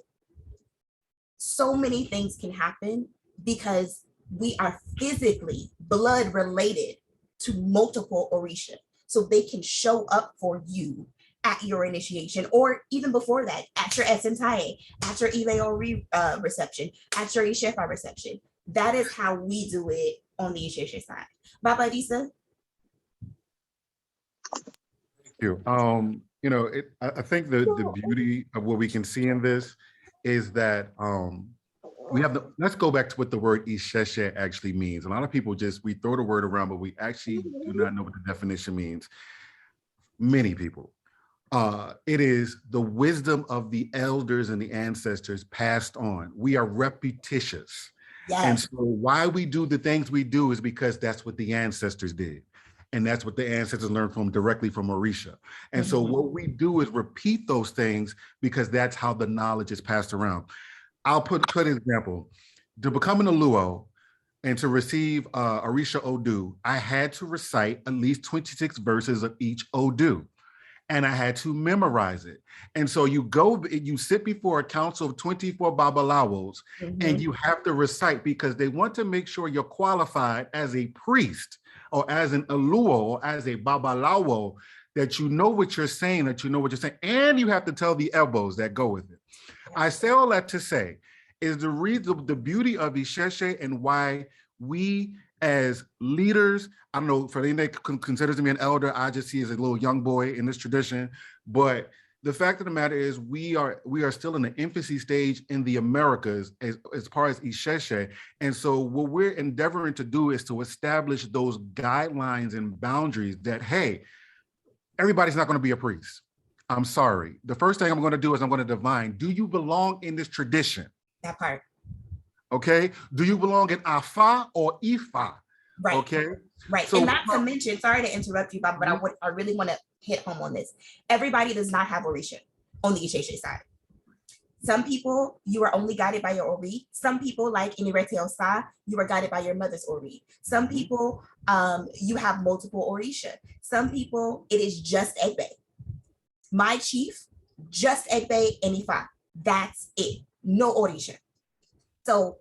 so many things can happen because we are physically blood related to multiple Orisha. So they can show up for you at your initiation, or even before that, at your Esentaye, at your Ile Ori reception, at your Ishefa reception. That is how we do it on the Isese side. Baba Adisa? Thank you. I think the beauty of what we can see in this is that we have let's go back to what the word Isese actually means. A lot of people we throw the word around, but we actually do not know what the definition means. Many people. It is the wisdom of the elders and the ancestors passed on. We are repetitious. Yes. And so why we do the things we do is because that's what the ancestors did. And that's what the ancestors learned directly from Orisha. And so what we do is repeat those things because that's how the knowledge is passed around. I'll put an example. To become an Oluo and to receive Orisha Odu, I had to recite at least 26 verses of each Odu. And I had to memorize it. And so you sit before a council of 24 Babalawos, and you have to recite because they want to make sure you're qualified as a priest or as an Oluo or as a Babalawo, that you know what you're saying, and you have to tell the elbows that go with it. I say all that to say is the beauty of Isese and why we as leaders, I don't know, for anyone that considers me an elder, I just see as a little young boy in this tradition. But the fact of the matter is we are still in the infancy stage in the Americas as far as Isese. And so what we're endeavoring to do is to establish those guidelines and boundaries that, hey, everybody's not going to be a priest. I'm sorry. The first thing I'm going to do is I'm going to divine, do you belong in this tradition? That part. Okay. Do you belong in Afa or Ifa? Right. Okay. Right. So, and not to mention, sorry to interrupt you, Bob, but I really want to hit home on this. Everybody does not have Orisha on the Isese side. Some people, you are only guided by your Ori. Some people, like Inirete Osa, you are guided by your mother's Ori. Some people, you have multiple Orisha. Some people, it is just Egbe. My chief, just Egbe and Ifa. That's it. No Orisha. So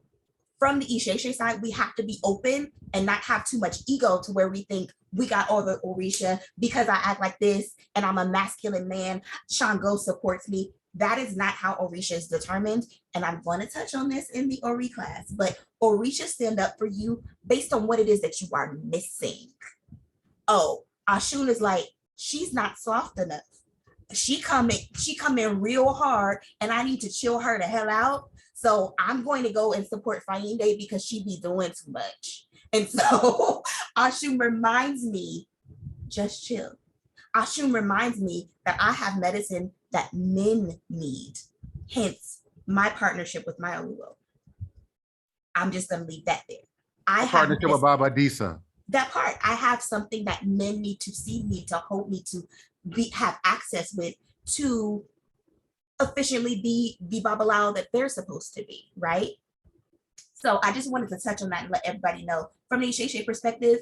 from the Isese side, we have to be open and not have too much ego to where we think we got all the Orisha because I act like this and I'm a masculine man. Shango supports me. That is not how Orisha is determined. And I'm going to touch on this in the Ori class, but Orisha stand up for you based on what it is that you are missing. Oh, Ashun is like, she's not soft enough. She come in real hard and I need to chill her the hell out. So I'm going to go and support Fayinde because she be doing too much. And so Ashun reminds me, just chill. Ashun reminds me that I have medicine that men need. Hence, my partnership with my Oluo. I'm just going to leave that there. I have partnership with Baba Adisa. That part. I have something that men need to see me, to hold me, to have access with, to efficiently be the Babalao that they're supposed to be, right? So I just wanted to touch on that and let everybody know from the Isese perspective,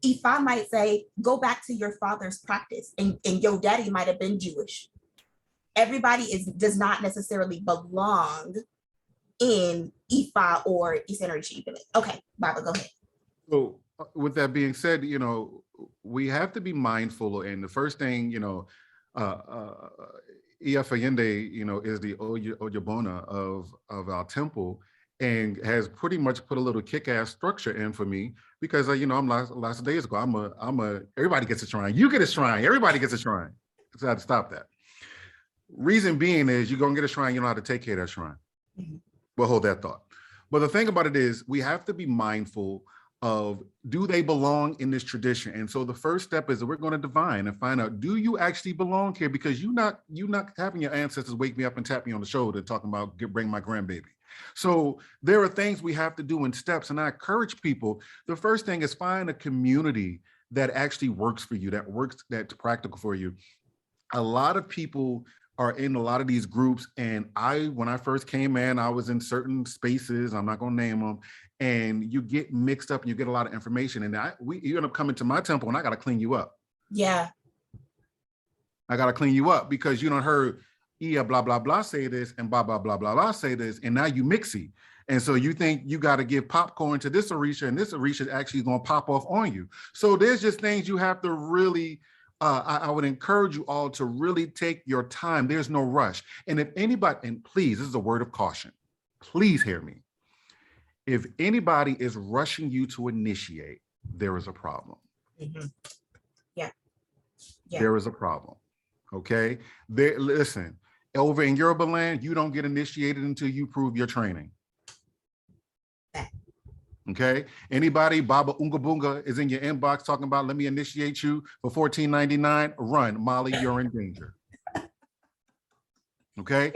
if I might say, go back to your father's practice, and your daddy might have been Jewish. Everybody does not necessarily belong in Ifa or Isenarishi. Okay, Baba, go ahead. So with that being said, we have to be mindful, and the first thing, Iafayende, is the Oyabona of our temple, and has pretty much put a little kick-ass structure in for me because, I'm last days ago, everybody gets a shrine. You get a shrine, everybody gets a shrine. So I had to stop that. Reason being is you're gonna get a shrine, you know how to take care of that shrine. Mm-hmm. We'll hold that thought. But the thing about it is we have to be mindful of, do they belong in this tradition? And so the first step is that we're going to divine and find out, do you actually belong here? Because you're not having your ancestors wake me up and tap me on the shoulder talking about bring my grandbaby. So there are things we have to do in steps. And I encourage people, the first thing is find a community that actually works for you, that's practical for you. A lot of people are in a lot of these groups. And when I first came in, I was in certain spaces, I'm not gonna name them, and you get mixed up and you get a lot of information. And you end up coming to my temple and I gotta clean you up. Yeah. I gotta clean you up because you done heard Ia blah, blah, blah say this and blah, blah, blah, blah, blah say this. And now you mixy. And so you think you gotta give popcorn to this Orisha and this Orisha is actually gonna pop off on you. So there's just things you have to really, I would encourage you all to really take your time. There's no rush. And if anybody, and please, this is a word of caution, please hear me. If anybody is rushing you to initiate, there is a problem. Mhm. Yeah. There is a problem. Okay. Listen, over in Yoruba land, you don't get initiated until you prove your training. Okay. Anybody, Baba Unga Bunga, is in your inbox talking about, let me initiate you for $14.99. Run, Molly, you're in danger. Okay.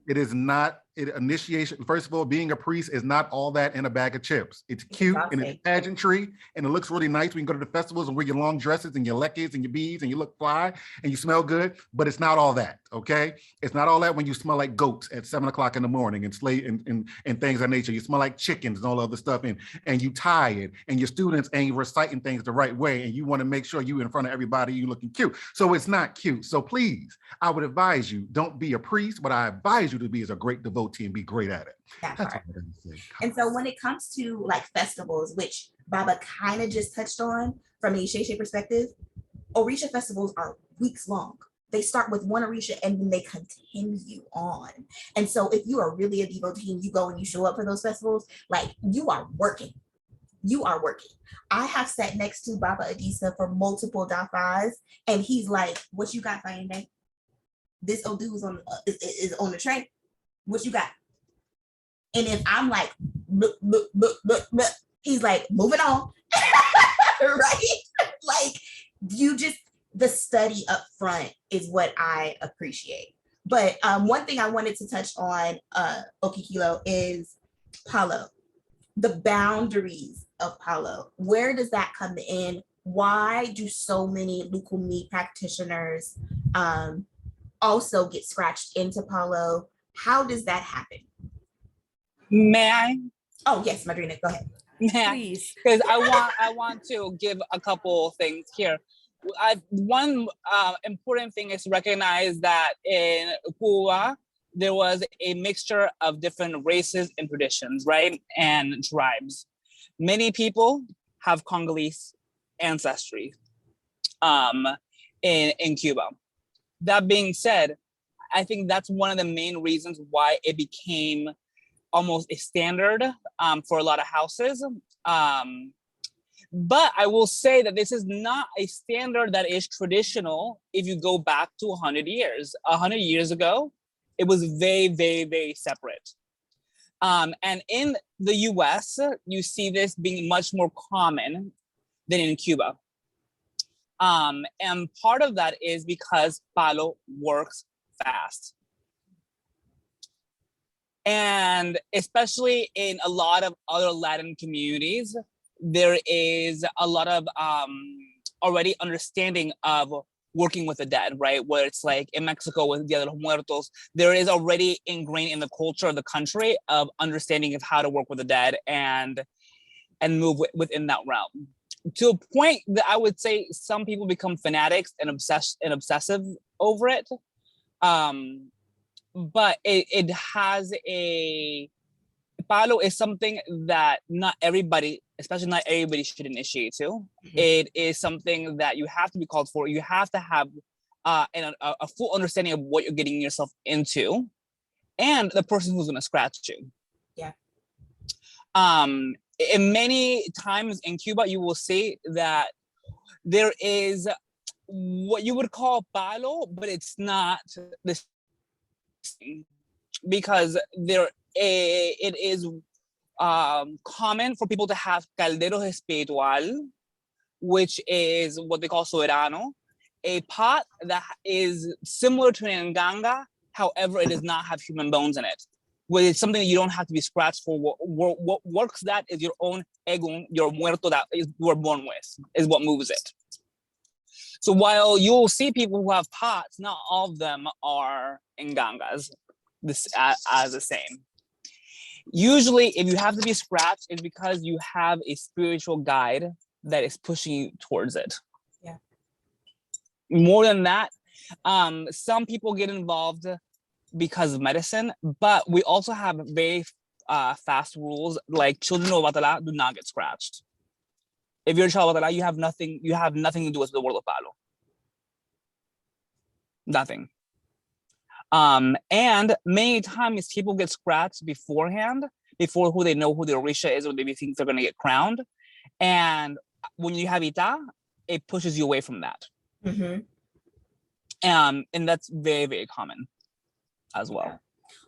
It is not initiation. First of all, being a priest is not all that in a bag of chips. It's cute and it's pageantry and it looks really nice. We can go to the festivals and wear your long dresses and your leggings and your beads and you look fly and you smell good, but it's not all that. Okay. It's not all that when you smell like goats at 7 o'clock in the morning and slay and things of that nature. You smell like chickens and all other stuff and you tired and your students ain't reciting things the right way and you want to make sure you in front of everybody you looking cute. So it's not cute. So please, I would advise you, don't be a priest. What I advise you to be is a great devotee and be great at it. That part. And so when it comes to like festivals, which Baba kind of just touched on from an Isese perspective, Orisha festivals are weeks long. They start with one Orisha and then they continue on. And so if you are really a devotee and you go and you show up for those festivals, like you are working. You are working. I have sat next to Baba Adisa for multiple dafas and he's like, what you got, Fayende? This old dude is on the train. What you got? And if I'm like, look, he's like, moving on. Right? Like you just, the study up front is what I appreciate. But one thing I wanted to touch on, Okikilo, is Palo. The boundaries of Palo. Where does that come in? Why do so many Lucumi practitioners also get scratched into Palo? How does that happen? May I? Oh yes, Madrina, go ahead. Please. Because I want to give a couple things here. One important thing is to recognize that in Cuba, there was a mixture of different races and traditions, right? And tribes. Many people have Congolese ancestry in Cuba. That being said, I think that's one of the main reasons why it became almost a standard for a lot of houses. But I will say that this is not a standard that is traditional if you go back to 100 years. 100 years ago, it was very, very, very separate. And in the US, you see this being much more common than in Cuba. And part of that is because Palo works fast. And especially in a lot of other Latin communities, there is a lot of already understanding of working with the dead, right? Where it's like in Mexico with Dia de los Muertos, there is already ingrained in the culture of the country of understanding of how to work with the dead and move within that realm. To a point that I would say some people become fanatics and obsessive over it. But it has Palo is something that not everybody, especially not everybody, should initiate to. Mm-hmm. It is something that you have to be called for. You have to have a full understanding of what you're getting yourself into and the person who's going to scratch you. Yeah. And many times in Cuba, you will see that there is what you would call Palo, but it's not the because it is common for people to have calderos espiritual, which is what they call soberano, a pot that is similar to an nganga, however, it does not have human bones in it. Well, it's something that you don't have to be scratched for. What works that is your own egun, your muerto that you were born with, is what moves it. So while you'll see people who have pots, not all of them are ngangas as the same. Usually, if you have to be scratched, it's because you have a spiritual guide that is pushing you towards it. Yeah. More than that, some people get involved because of medicine, but we also have very fast rules, like children of Batala do not get scratched. If you're a child of Batala, you have nothing to do with the world of Palo. Nothing. And many times people get scratched beforehand before who they know who the Orisha is, or they think they're going to get crowned. And when you have Ita, it pushes you away from that. Mm-hmm. And that's very, very common as well. Yeah.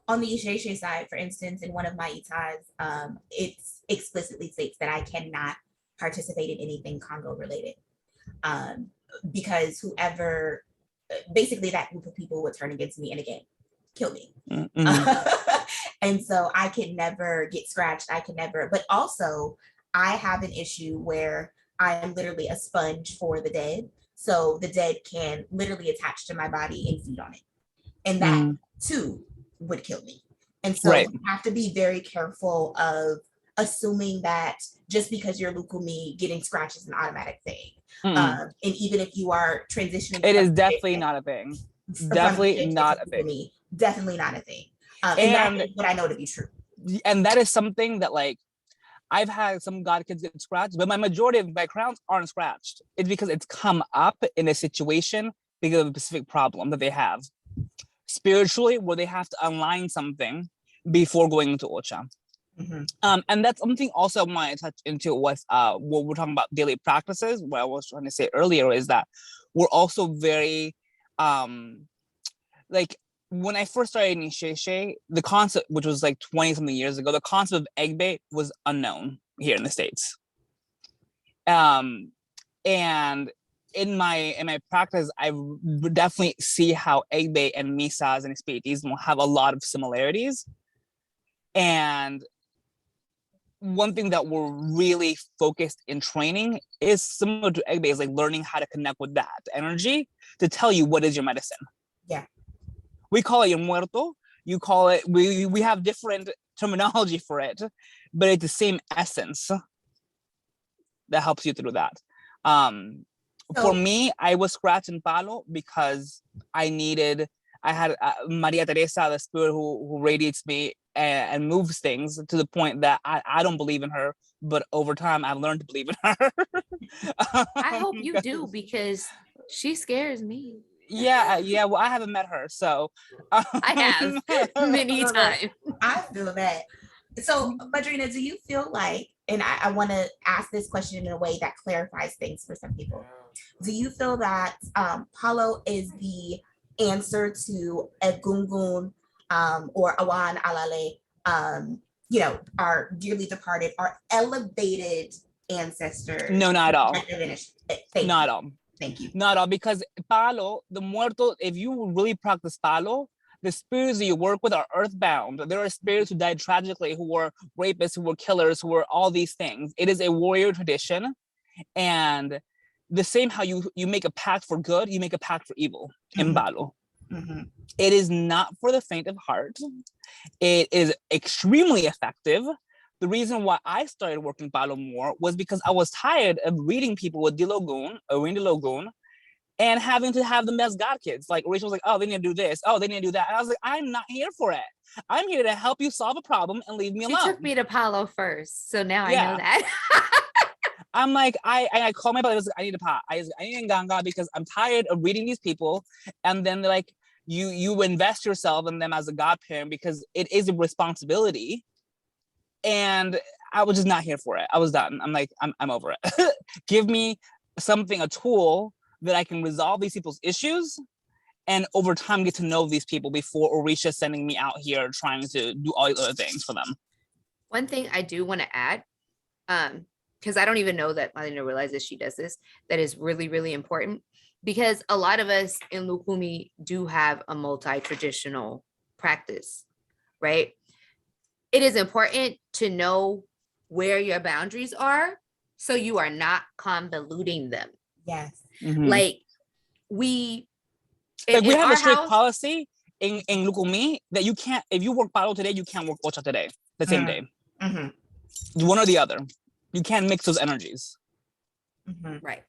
On the Isese side, for instance, in one of my Itas, it explicitly states that I cannot participate in anything Congo related, because whoever, basically that group of people would turn against me and again, kill me. Mm-hmm. And so I can never get scratched. I can never, but also I have an issue where I am literally a sponge for the dead. So the dead can literally attach to my body and feed on it. And that too would kill me. And so you have to be very careful of assuming that just because you're Lucumi, getting scratched is an automatic thing. And even if you are transitioning, it is definitely not a thing. Definitely not a thing. Definitely not a thing. And that is what I know to be true. And that is something that, like, I've had some god kids get scratched, but my majority of my crowns aren't scratched. It's because it's come up in a situation because of a specific problem that they have spiritually, where they have to align something before going into Ocha. And that's something also I want to touch into with what we're talking about daily practices. What I was trying to say earlier is that we're also very like, when I first started in Isese, the concept, which was like 20 something years ago, the concept of egg bait was unknown here in the States. And in my practice, I definitely see how egg bait and misas and spiritismo have a lot of similarities. And one thing that we're really focused in training is similar to egg bait, is like learning how to connect with that energy to tell you what is your medicine. Yeah. We call it your muerto. You call it, we have different terminology for it, but it's the same essence that helps you through that. For me, I was scratched in palo because I had Maria Teresa, the spirit who radiates me and moves things to the point that I don't believe in her, but over time I've learned to believe in her. I hope you do, because she scares me. Yeah. Well, I haven't met her, so I have many times. I feel that. So, Madrina, do you feel like, and I want to ask this question in a way that clarifies things for some people. Do you feel that Palo is the answer to Egungun or Awan Alale, our dearly departed, our elevated ancestors? No, not at all. Not at all. Thank you. Not at all, because palo, the muerto, if you really practice palo, the spirits that you work with are earthbound. There are spirits who died tragically, who were rapists, who were killers, who were all these things. It is a warrior tradition. And the same how you make a pact for good, you make a pact for evil in palo. It is not for the faint of heart. It is extremely effective. The reason why I started working palo more was because I was tired of reading people with Dilogun, and having to have them as god kids. Like, Rachel was like, oh, they need to do this. Oh, they need to do that. And I was like, I'm not here for it. I'm here to help you solve a problem and leave me alone. She took me to Palo first, so now I know that. I'm like, I called my brother. I was like, I need a pot. I need a ganga because I'm tired of reading these people. And then they're like, you invest yourself in them as a godparent because it is a responsibility. And I was just not here for it. I was done. I'm like, I'm over it. Give me something, a tool that I can resolve these people's issues and over time get to know these people before Orisha sending me out here trying to do all these other things for them. One thing I do want to add, because I don't even know that Malina realizes she does this, that is really, really important, because a lot of us in Lucumi do have a multi-traditional practice, right? It is important to know where your boundaries are so you are not convoluting them. Yes. Like we have a strict policy in Lucumi that you can't, if you work Palo today, you can't work Ocha today, the same day. One or the other. You can't mix those energies. Right.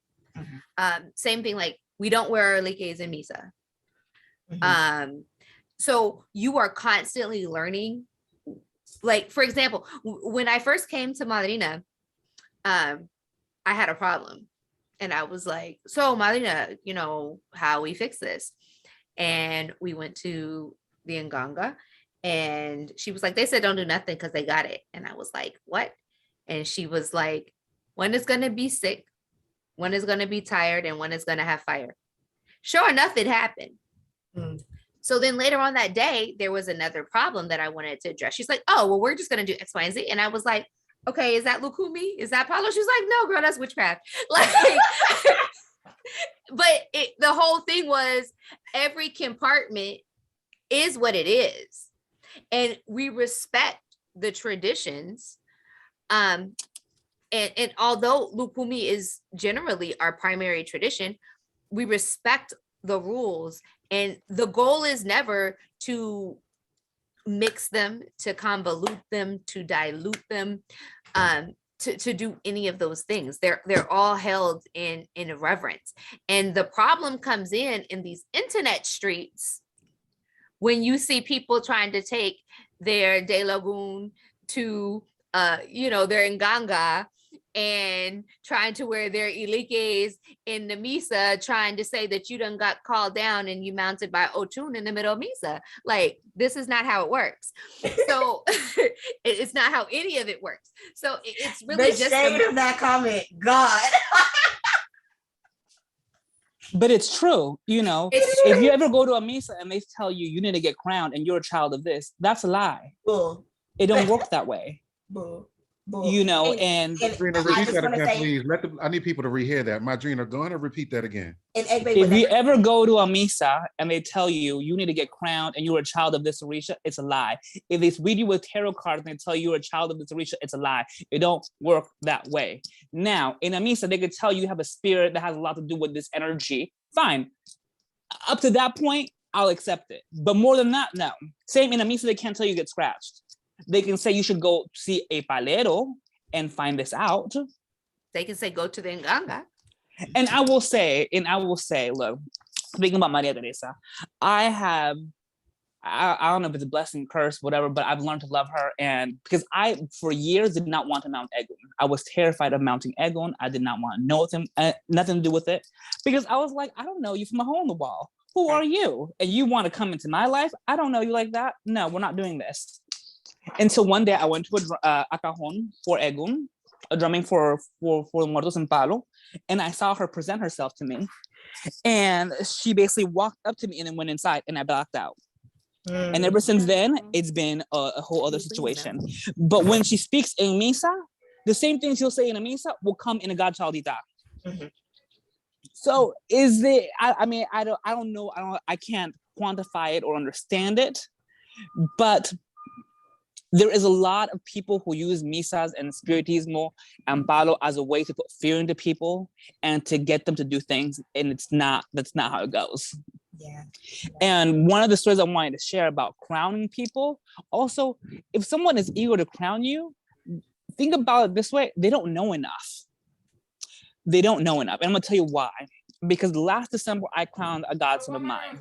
Same thing, like we don't wear our likes in Misa. So you are constantly learning. Like, for example, when I first came to Madrina, I had a problem. And I was like, so Madrina, how we fix this? And we went to the Nganga And she was like, they said don't do nothing because they got it. And I was like, what? And she was like, one is going to be sick, one is going to be tired, and one is going to have fire. Sure enough, it happened. So then later on that day, there was another problem that I wanted to address. She's like, oh, well, we're just going to do X, Y, and Z. And I was like, okay, is that Lucumi? Is that Paulo? She was like, no, girl, that's witchcraft. Like, but the whole thing was every compartment is what it is. And we respect the traditions. And although Lucumi is generally our primary tradition, we respect the rules. And the goal is never to mix them, to convolute them, to dilute them, to do any of those things. They're all held in reverence. And the problem comes in these internet streets when you see people trying to take their De Lagoon to their Nganga, and trying to wear their iliques in the misa, trying to say that you done got called down and you mounted by Ochun in the middle of misa. Like, this is not how it works. So it's not how any of it works. So it's really the shade of that comment, God. But it's true, if you ever go to a misa and they tell you need to get crowned and you're a child of this, that's a lie. Bull. It don't work that way. Bull. And Madrina, repeat that again, please. I need people to rehear that. Madrina, go ahead and repeat that again. If you ever go to a misa and they tell you need to get crowned and you're a child of this Orisha, it's a lie. If they read you with tarot cards and they tell you you're a child of this Orisha, it's a lie. It don't work that way. Now, in a misa, they could tell you have a spirit that has a lot to do with this energy. Fine. Up to that point, I'll accept it. But more than that, no. Same in a misa, they can't tell you get scratched. They can say you should go see a palero and find this out. They can say go to the Nganga. And I will say, look, speaking about Maria Teresa, I don't know if it's a blessing, curse, whatever, but I've learned to love her. And because I, for years, did not want to mount Egun. I was terrified of mounting Egun. I did not want to know him, nothing to do with it. Because I was like, I don't know you from a hole in the wall. Who are you? And you want to come into my life? I don't know you like that. No, we're not doing this. Until one day I went to a cajon for Egun, a drumming for Muertos en Palo, and I saw her present herself to me. And she basically walked up to me and then went inside, and I blacked out. And ever since then, it's been a whole other situation. But when she speaks in misa, the same thing she'll say in a misa will come in a Godchildita. So is it? I don't know. I can't quantify it or understand it, but there is a lot of people who use misas and spiritismo and palo as a way to put fear into people and to get them to do things, and that's not how it goes. Yeah. And one of the stories I wanted to share about crowning people, also, if someone is eager to crown you, think about it this way: they don't know enough. And I'm gonna tell you why. Because last December I crowned a godson of mine,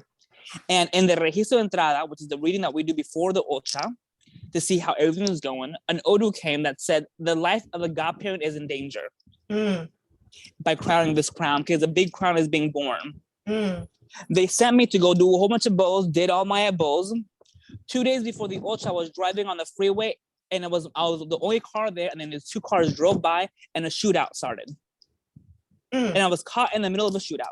and in the registro de entrada, which is the reading that we do before the ocha, to see how everything is going, an Odu came that said the life of a godparent is in danger by crowning this crown, because a big crown is being born. They sent me to go do a whole bunch of bows, did all my bows. 2 days before the Ocha, I was driving on the freeway, and I was the only car there, and then the 2 cars drove by, and a shootout started. And I was caught in the middle of a shootout.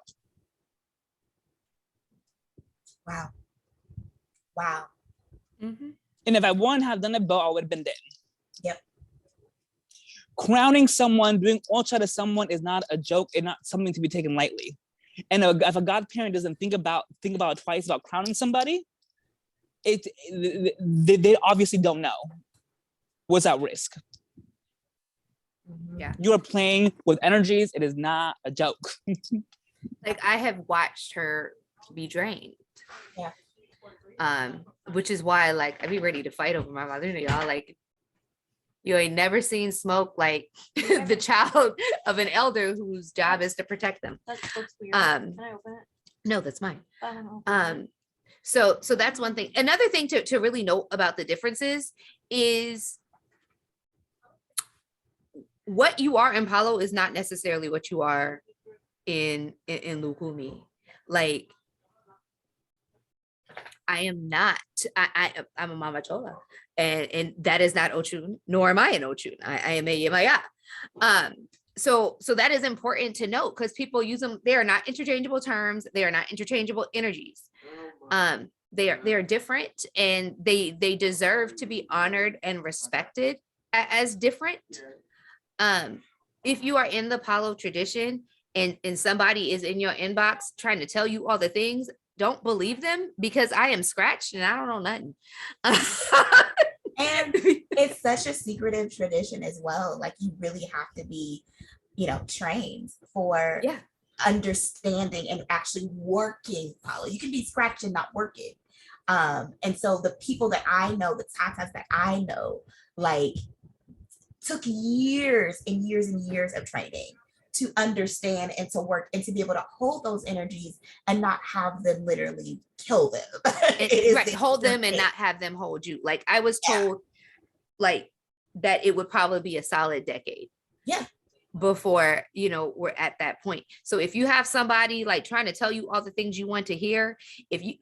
Wow. And if I wouldn't have done a bow, I would have been dead. Yep. Crowning someone, doing Ocha to someone is not a joke, and not something to be taken lightly. And if a godparent doesn't think about it twice about crowning somebody, they obviously don't know what's at risk. Yeah. You are playing with energies. It is not a joke. Like, I have watched her be drained. Yeah. Which is why, like, I'd be ready to fight over my mother, y'all. Like, you ain't never seen smoke like the child of an elder whose job is to protect them. That looks weird. Can I open it? No, that's mine. Oh. So that's one thing. Another thing to really note about the differences is what you are in Palo is not necessarily what you are in Lucumi. Like, I am not. I'm a Mama Chola, and that is not Ochun, nor am I an Ochun. I am a Yemaya. So that is important to note because people use them. They are not interchangeable terms. They are not interchangeable energies. They are different, and they deserve to be honored and respected as different. If you are in the Palo tradition and somebody is in your inbox trying to tell you all the things, don't believe them, because I am scratched and I don't know nothing. And it's such a secretive tradition as well. Like, you really have to be, trained for understanding and actually working Palo. You can be scratched and not working. And so the people that I know, the tatas that I know, like, took years and years and years of training to understand and to work and to be able to hold those energies and not have them literally kill them. Right, hold them and not have them hold you. Like, I was told like that it would probably be a solid decade. Yeah. Before, we're at that point. So if you have somebody like trying to tell you all the things you want to hear,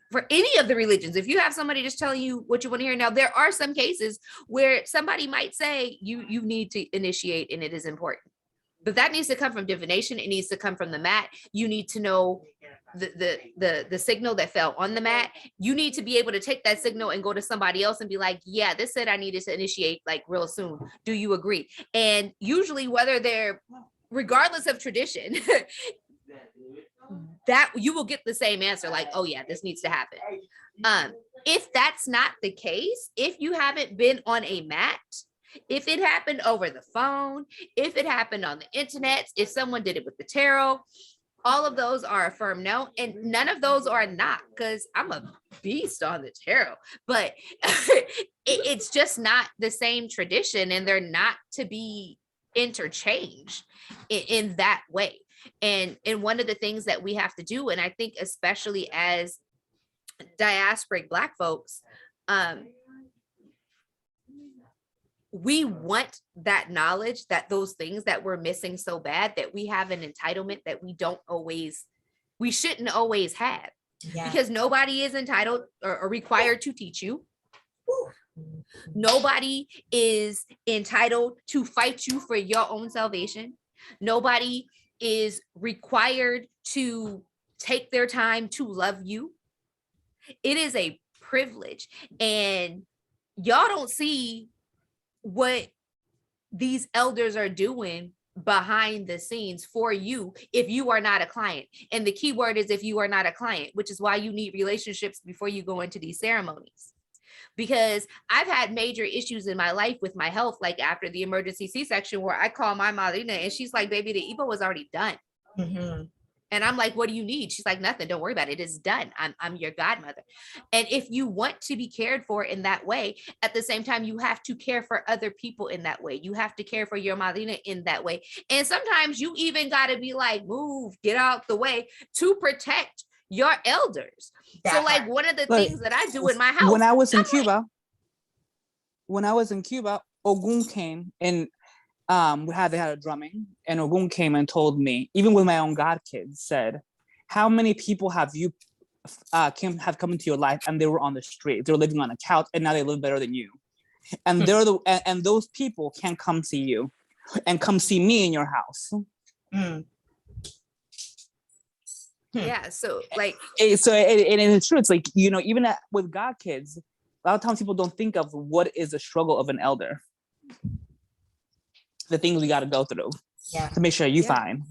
for any of the religions, if you have somebody just telling you what you want to hear, now there are some cases where somebody might say you need to initiate and it is important, but that needs to come from divination. It needs to come from the mat. You need to know the signal that fell on the mat. You need to be able to take that signal and go to somebody else and be like, yeah, this said I needed to initiate like real soon. Do you agree? And usually, whether they're, regardless of tradition, that you will get the same answer, like, oh yeah, this needs to happen. If that's not the case, if you haven't been on a mat, if it happened over the phone, if it happened on the internet, if someone did it with the tarot, all of those are a firm no, and none of those are not, because I'm a beast on the tarot, but it's just not the same tradition, and they're not to be interchanged in that way. And one of the things that we have to do, and I think especially as diasporic Black folks, we want that knowledge, that those things that we're missing so bad, that we have an entitlement that we shouldn't always have, because nobody is entitled or required to teach you. Nobody is entitled to fight you for your own salvation. Nobody is required to take their time to love you. It is a privilege, and y'all don't see what these elders are doing behind the scenes for you if you are not a client. And the key word is if you are not a client, which is why you need relationships before you go into these ceremonies. Because I've had major issues in my life with my health, like after the emergency C-section, where I call my madrina and she's like, baby, the EPO was already done. Mm-hmm. And I'm like, what do you need? She's like, nothing, don't worry about it. It's done. I'm your godmother. And if you want to be cared for in that way, at the same time, you have to care for other people in that way. You have to care for your madrina in that way. And sometimes you even got to be like, move, get out the way to protect your elders. So like one of the things that I do in my house. When I was in Cuba, Ogun came and they had a drumming, and Ogun came and told me, even with my own god kids, said, how many people have you have come into your life and they were on the street, they're living on a couch, and now they live better than you, and and those people can come see you and come see me in your house. Yeah, so like and it's true. It's like, even with god kids, a lot of times people don't think of what is the struggle of an elder, the things we got to go through to make sure you fine.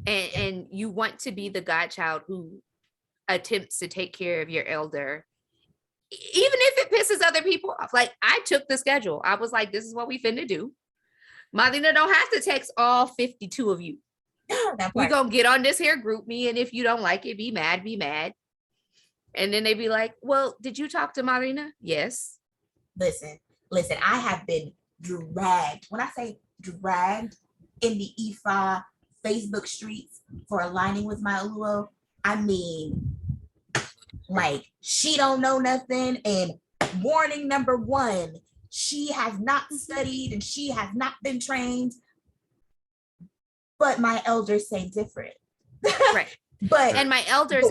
And you want to be the godchild who attempts to take care of your elder, even if it pisses other people off. Like, I took the schedule. I was like, this is what we finna do. Madrina don't have to text all 52 of you. We're gonna get on this here group me, and if you don't like it, be mad. And then they be like, well, did you talk to Madrina? Yes. Listen, I have been dragged. When I say dragged in the Ifa Facebook streets for aligning with my Uluo, I mean, like, she don't know nothing, and warning number one, she has not studied and she has not been trained, but my elders say different. Right. But And my elders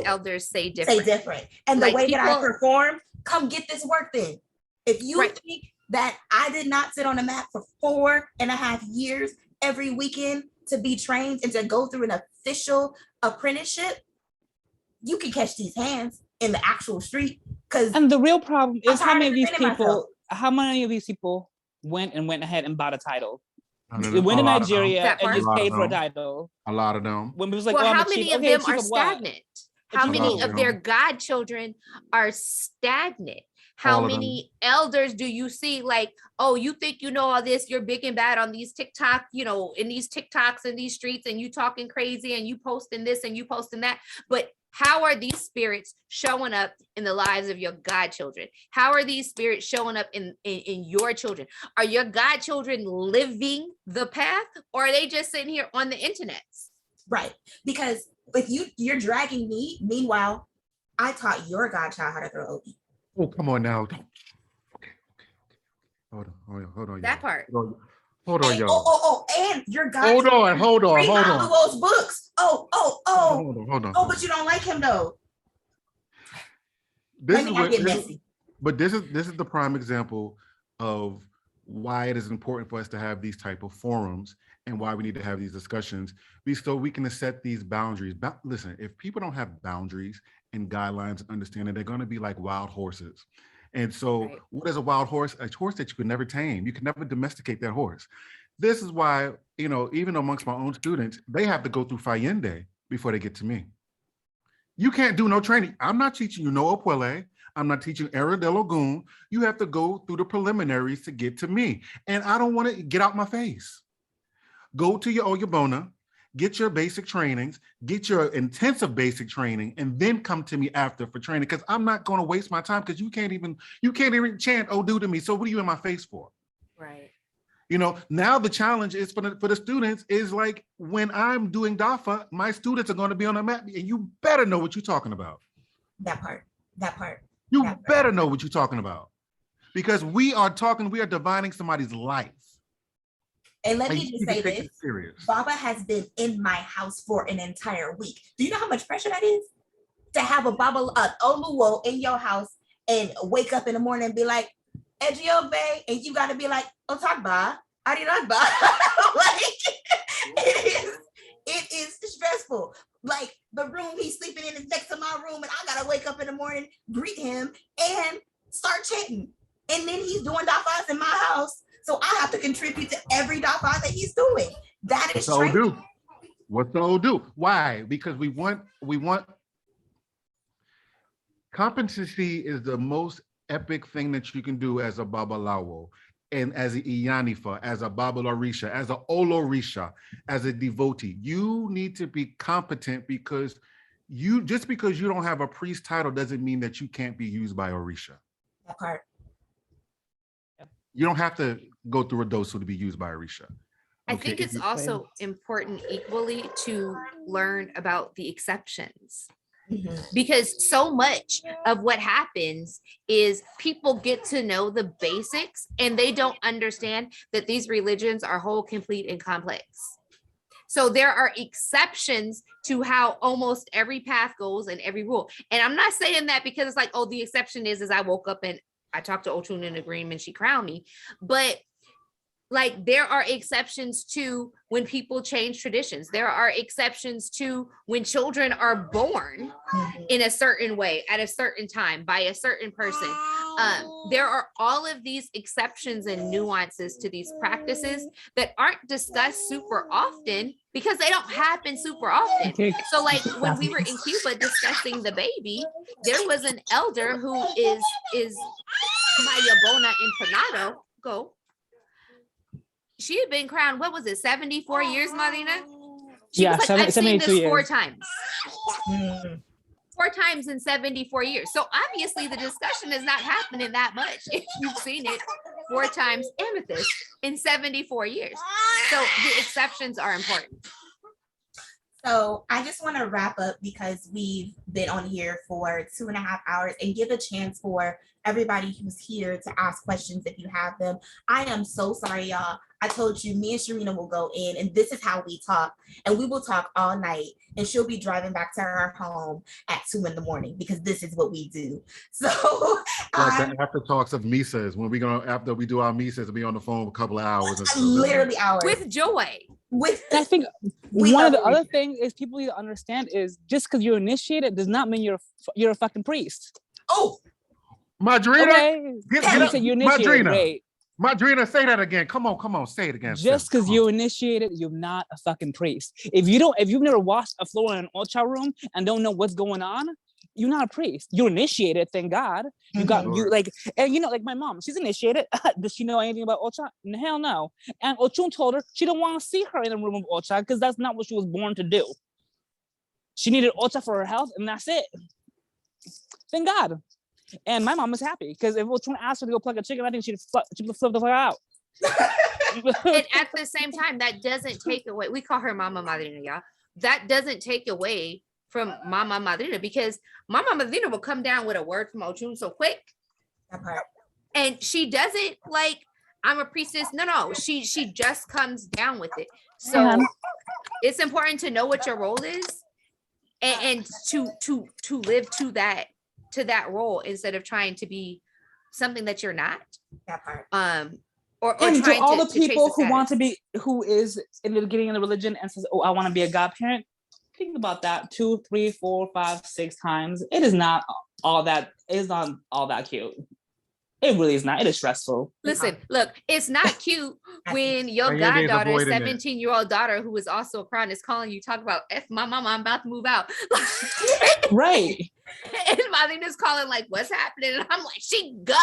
say different. And the Like way that I people- perform, come get this work then. If you Right. think that I did not sit on a mat for 4.5 years every weekend to be trained and to go through an official apprenticeship, you can catch these hands in the actual street. And the real problem is I'm how many tired of these of defending myself. went ahead and bought a title. No, They went a to lot of them. Nigeria That and part. just A lot paid of for a them. title. A lot of them. When it was like, well, oh, I'm how a chief. many of Okay, them chief are of what? stagnant? How A many lot of of their them. godchildren are stagnant? How All of many elders do you see like, oh, you think you know all this, you're big and bad on these TikTok, you know, in these TikToks in these streets, and you talking crazy and you posting this and you posting that. But how are these spirits showing up in the lives of your godchildren? How are these spirits showing up in your children? Are your godchildren living the path, or are they just sitting here on the internet? Right. Because if you're dragging me, meanwhile, I taught your godchild how to throw OB. Oh, come on now. Okay. Hold on. That y'all. part. Hold on, And, y'all. and your godchild. Hold on. Read Maluo's books. Hold on. Oh, but you don't like him though. This Let me is not what, get this- messy. But this is the prime example of why it is important for us to have these type of forums and why we need to have these discussions, so we can set these boundaries. Listen, if people don't have boundaries and guidelines and understanding, they're going to be like wild horses. And so Right. what is a wild horse? A horse that you could never tame. You can never domesticate that horse. This is why, even amongst my own students, they have to go through Fayende before they get to me. You can't do no training. I'm not teaching you no Opuele. I'm not teaching Era de Lagoon. You have to go through the preliminaries to get to me. And I don't want to get out my face. Go to your Oyabona, get your basic trainings, get your intensive basic training, and then come to me after for training, because I'm not going to waste my time, because you can't even chant Odu to me. So what are you in my face for? Right. Now the challenge is for the students is like, when I'm doing DAFA, my students are going to be on the mat, and you better know what you're talking about. That part. You better know what you're talking about, because we are divining somebody's life. And let And me you just need to say take this. it serious. Baba has been in my house for an entire week. Do you know how much pressure that is? To have a Oluwo in your house and wake up in the morning and be like, Ejiobe, and you got to be like, Otagba, Ariragba. Like, it is stressful. Like, the room he's sleeping in is next to my room, and I got to wake up in the morning, greet him, and start chanting. And then he's doing dafas in my house. So I have to contribute to every dafa that he's doing. That is training. What's the Odu? Why? Because we want competency is the most epic thing that you can do as a Babalawo, and as a Iyanifa, as a Babalarisha, as a Olorisha, as a devotee. You need to be competent, because just because you don't have a priest title doesn't mean that you can't be used by Orisha. That part. You don't have to go through a dosu to be used by Orisha. I think it's also important equally to learn about the exceptions, because so much of what happens is people get to know the basics and they don't understand that these religions are whole, complete, and complex. So there are exceptions to how almost every path goes and every rule. And I'm not saying that because it's like, oh, the exception is I woke up and I talked to Otun in agreement, she crowned me. But like, there are exceptions to when people change traditions. There are exceptions to when children are born in a certain way at a certain time by a certain person. There are all of these exceptions and nuances to these practices that aren't discussed super often because they don't happen super often. So like when we were in Cuba discussing the baby, there was an elder who is Maya Bona Impanado. Go. She had been crowned, what was it, 74 years, Marina? She was like, I've seen this 4 times. 4 times in 74 years. So obviously the discussion is not happening that much if you've seen it 4 times amethyst in 74 years. So the exceptions are important. So I just want to wrap up, because we've been on here for 2.5 hours, and give a chance for everybody who's here to ask questions if you have them. I am so sorry, y'all. I told you, me and Sharina will go in, and this is how we talk. And we will talk all night, and she'll be driving back to her home at 2 a.m. because this is what we do. So, like the after talks of Mises, when we gonna after we do our Mises, be on the phone for a couple of hours. Literally hours with joy. I think one of the other things is people need to understand is just because you're initiated does not mean you're a fucking priest. Oh, Madrina, okay. Madrina, say that again. Come on, say it again. Just because you're initiated, you're not a fucking priest. If you've never washed a floor in an ultra room and don't know what's going on, you're not a priest. You're initiated, thank God. You got you like, and you know, like my mom, she's initiated. Does she know anything about ultra? Hell no. And Ochun told her she don't want to see her in the room of ultra because that's not what she was born to do. She needed ultra for her health, and that's it. Thank God. And my mom was happy because if Ochun asked her to go plug a chicken, I think she'd flip the fuck out. And at the same time, that doesn't take away. We call her Mama Madrina, y'all. That doesn't take away from Mama Madrina because Mama Madrina will come down with a word from Ochun so quick. And she doesn't like, I'm a priestess. No. She just comes down with it. So it's important to know what your role is and to live to that role instead of trying to be something that you're not. That part. Or and to all the people who want to be, who is in the beginning of the religion and says, "Oh, I want to be a godparent." Think about that 2, 3, 4, 5, 6 times. It is not all that. It is not all that cute. It really is not. It is stressful. Listen, look, it's not cute when your goddaughter, 17-year-old daughter, who is also a crown, is calling you, talk about, F my mama, I'm about to move out. Right. And Madrina's calling like, what's happening? And I'm like, she go.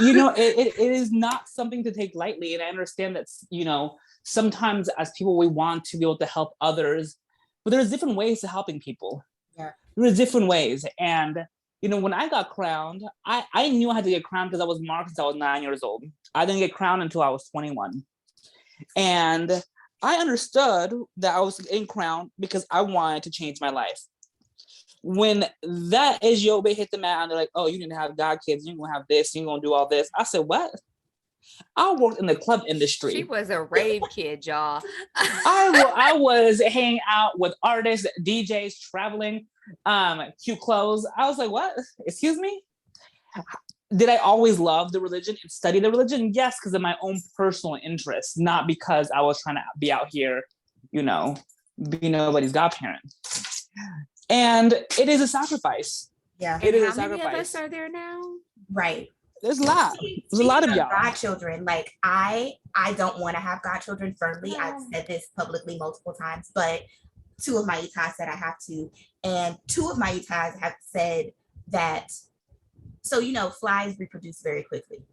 You know, it is not something to take lightly. And I understand that, you know, sometimes as people, we want to be able to help others, but there's different ways to helping people. Yeah. There's different ways. And you know, when I got crowned, I knew I had to get crowned because I was marked since I was 9 years old. I didn't get crowned until I was 21. And I understood that I was in crown because I wanted to change my life. When that Yobe hit the mat and they're like, oh, you didn't have God kids, you're gonna have this, you're gonna do all this. I said, what? I worked in the club industry. She was a rave kid, y'all. I was hanging out with artists, DJs, traveling, cute clothes. I was like, what? Excuse me? Did I always love the religion and study the religion? Yes, because of my own personal interest, not because I was trying to be out here, you know, be nobody's godparent. And it is a sacrifice. Yeah. It is a sacrifice. How many of us are there now? Right. There's a lot. There's a lot of y'all. Godchildren, like I don't want to have godchildren firmly. I've said this publicly multiple times, but 2 of my itas said I have to, and 2 of my itas have said that. So you know, flies reproduce very quickly.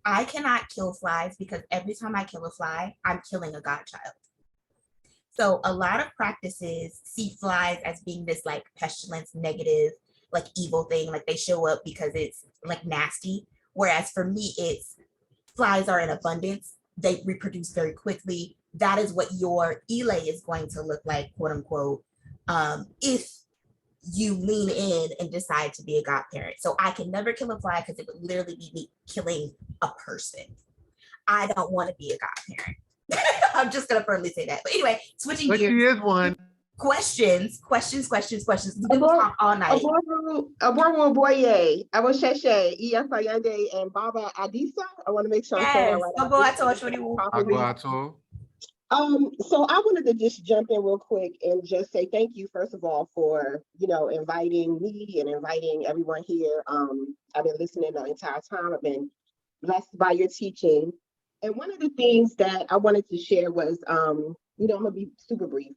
I cannot kill flies because every time I kill a fly, I'm killing a godchild. So a lot of practices see flies as being this like pestilence, negative, like evil thing, like they show up because it's like nasty. Whereas for me, it's flies are in abundance. They reproduce very quickly. That is what your Ile is going to look like, quote unquote, if you lean in and decide to be a godparent. So I can never kill a fly because it would literally be me killing a person. I don't want to be a godparent. I'm just gonna firmly say that. But anyway, switching gears. She is one. Questions. We will talk all night. Aborwo Boye, Abosheshe, Iyafayande, and Baba Adisa. I want to make sure I'm saying that right. So I wanted to just jump in real quick and just say thank you, first of all, for, you know, inviting me and inviting everyone here. I've been listening the entire time. I've been blessed by your teaching. And one of the things that I wanted to share was, you know, I'm gonna be super brief.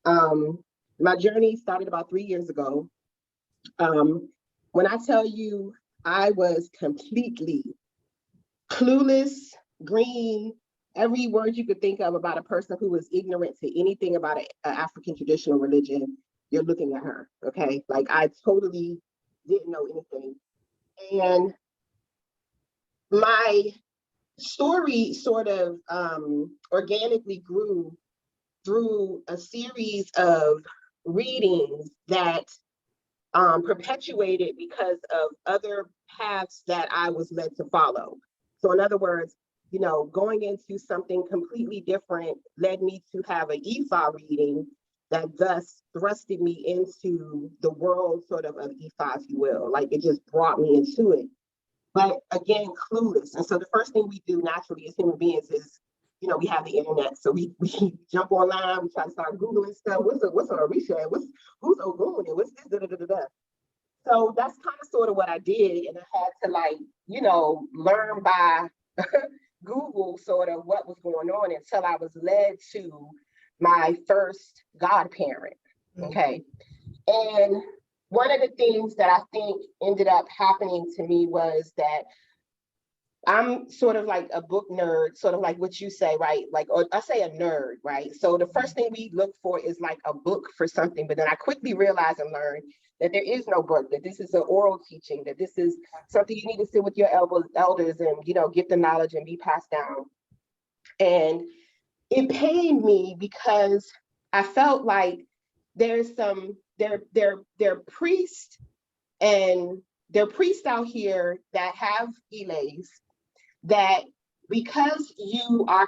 My journey started about 3 years ago. When I tell you I was completely clueless, green, every word you could think of about a person who was ignorant to anything about an African traditional religion, you're looking at her, okay? Like I totally didn't know anything. And my story sort of organically grew through a series of readings that perpetuated because of other paths that I was led to follow. So in other words, going into something completely different led me to have an Ifa reading that thus thrusted me into the world sort of Ifa, if you will. Like it just brought me into it. But again, clueless. And so the first thing we do naturally as human beings is, we have the internet. So we jump online, we try to start Googling stuff. What's on Orisha? Who's Ogun? And what's this? Da, da, da, da, da. So that's kind of sort of what I did. And I had to learn by Google sort of what was going on until I was led to my first godparent. Okay. And one of the things that I think ended up happening to me was that I'm sort of like a book nerd, sort of like what you say, right? Or I say a nerd, right? So the first thing we look for is like a book for something, but then I quickly realized and learned that there is no book, that this is an oral teaching, that this is something you need to sit with your elders and, get the knowledge and be passed down. And it pained me because I felt like there's they're priests and they're priests out here that have elays that because you are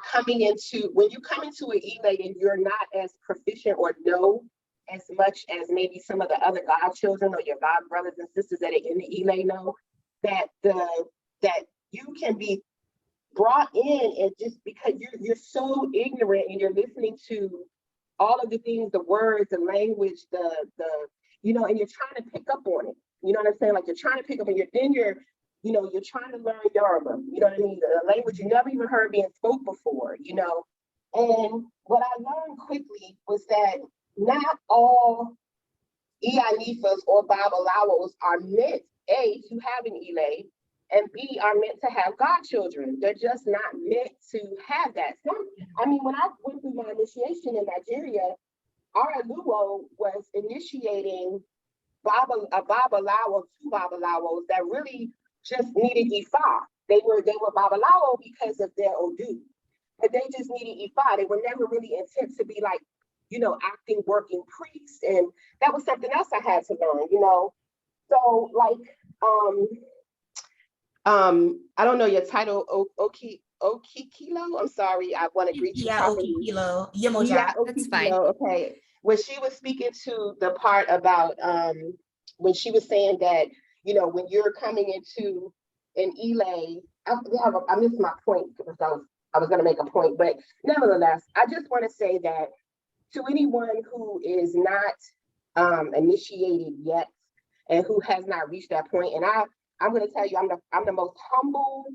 when you come into an elay and you're not as proficient or know as much as maybe some of the other godchildren or your god brothers and sisters that are in the elay know, that you can be brought in and just because you're so ignorant and you're listening to all of the things, the words, the language, the and you're trying to pick up on it. You know what I'm saying? Like you're trying to pick up and you're trying to learn Yoruba, you know what I mean? The language you never even heard being spoke before, And what I learned quickly was that not all Ianifas or Babalawos are meant, A, to have an Elay, and B, are meant to have godchildren. They're just not meant to have that. So, when I went through my initiation in Nigeria, our Luo was initiating a Babalawo, two Babalawos that really just needed Ifa. They were Babalawo because of their Odu, but they just needed Ifa. They were never really intent to be like, acting, working priests. And that was something else I had to learn, So I don't know your title, Okikilo. I'm sorry, I want to greet you properly. Okikilo. Yeah, that's fine. Okay. When she was speaking to the part about when she was saying that, when you're coming into an elay, I missed my point because I was going to make a point, but nevertheless, I just want to say that to anyone who is not initiated yet and who has not reached that point, and I'm going to tell you, I'm the most humble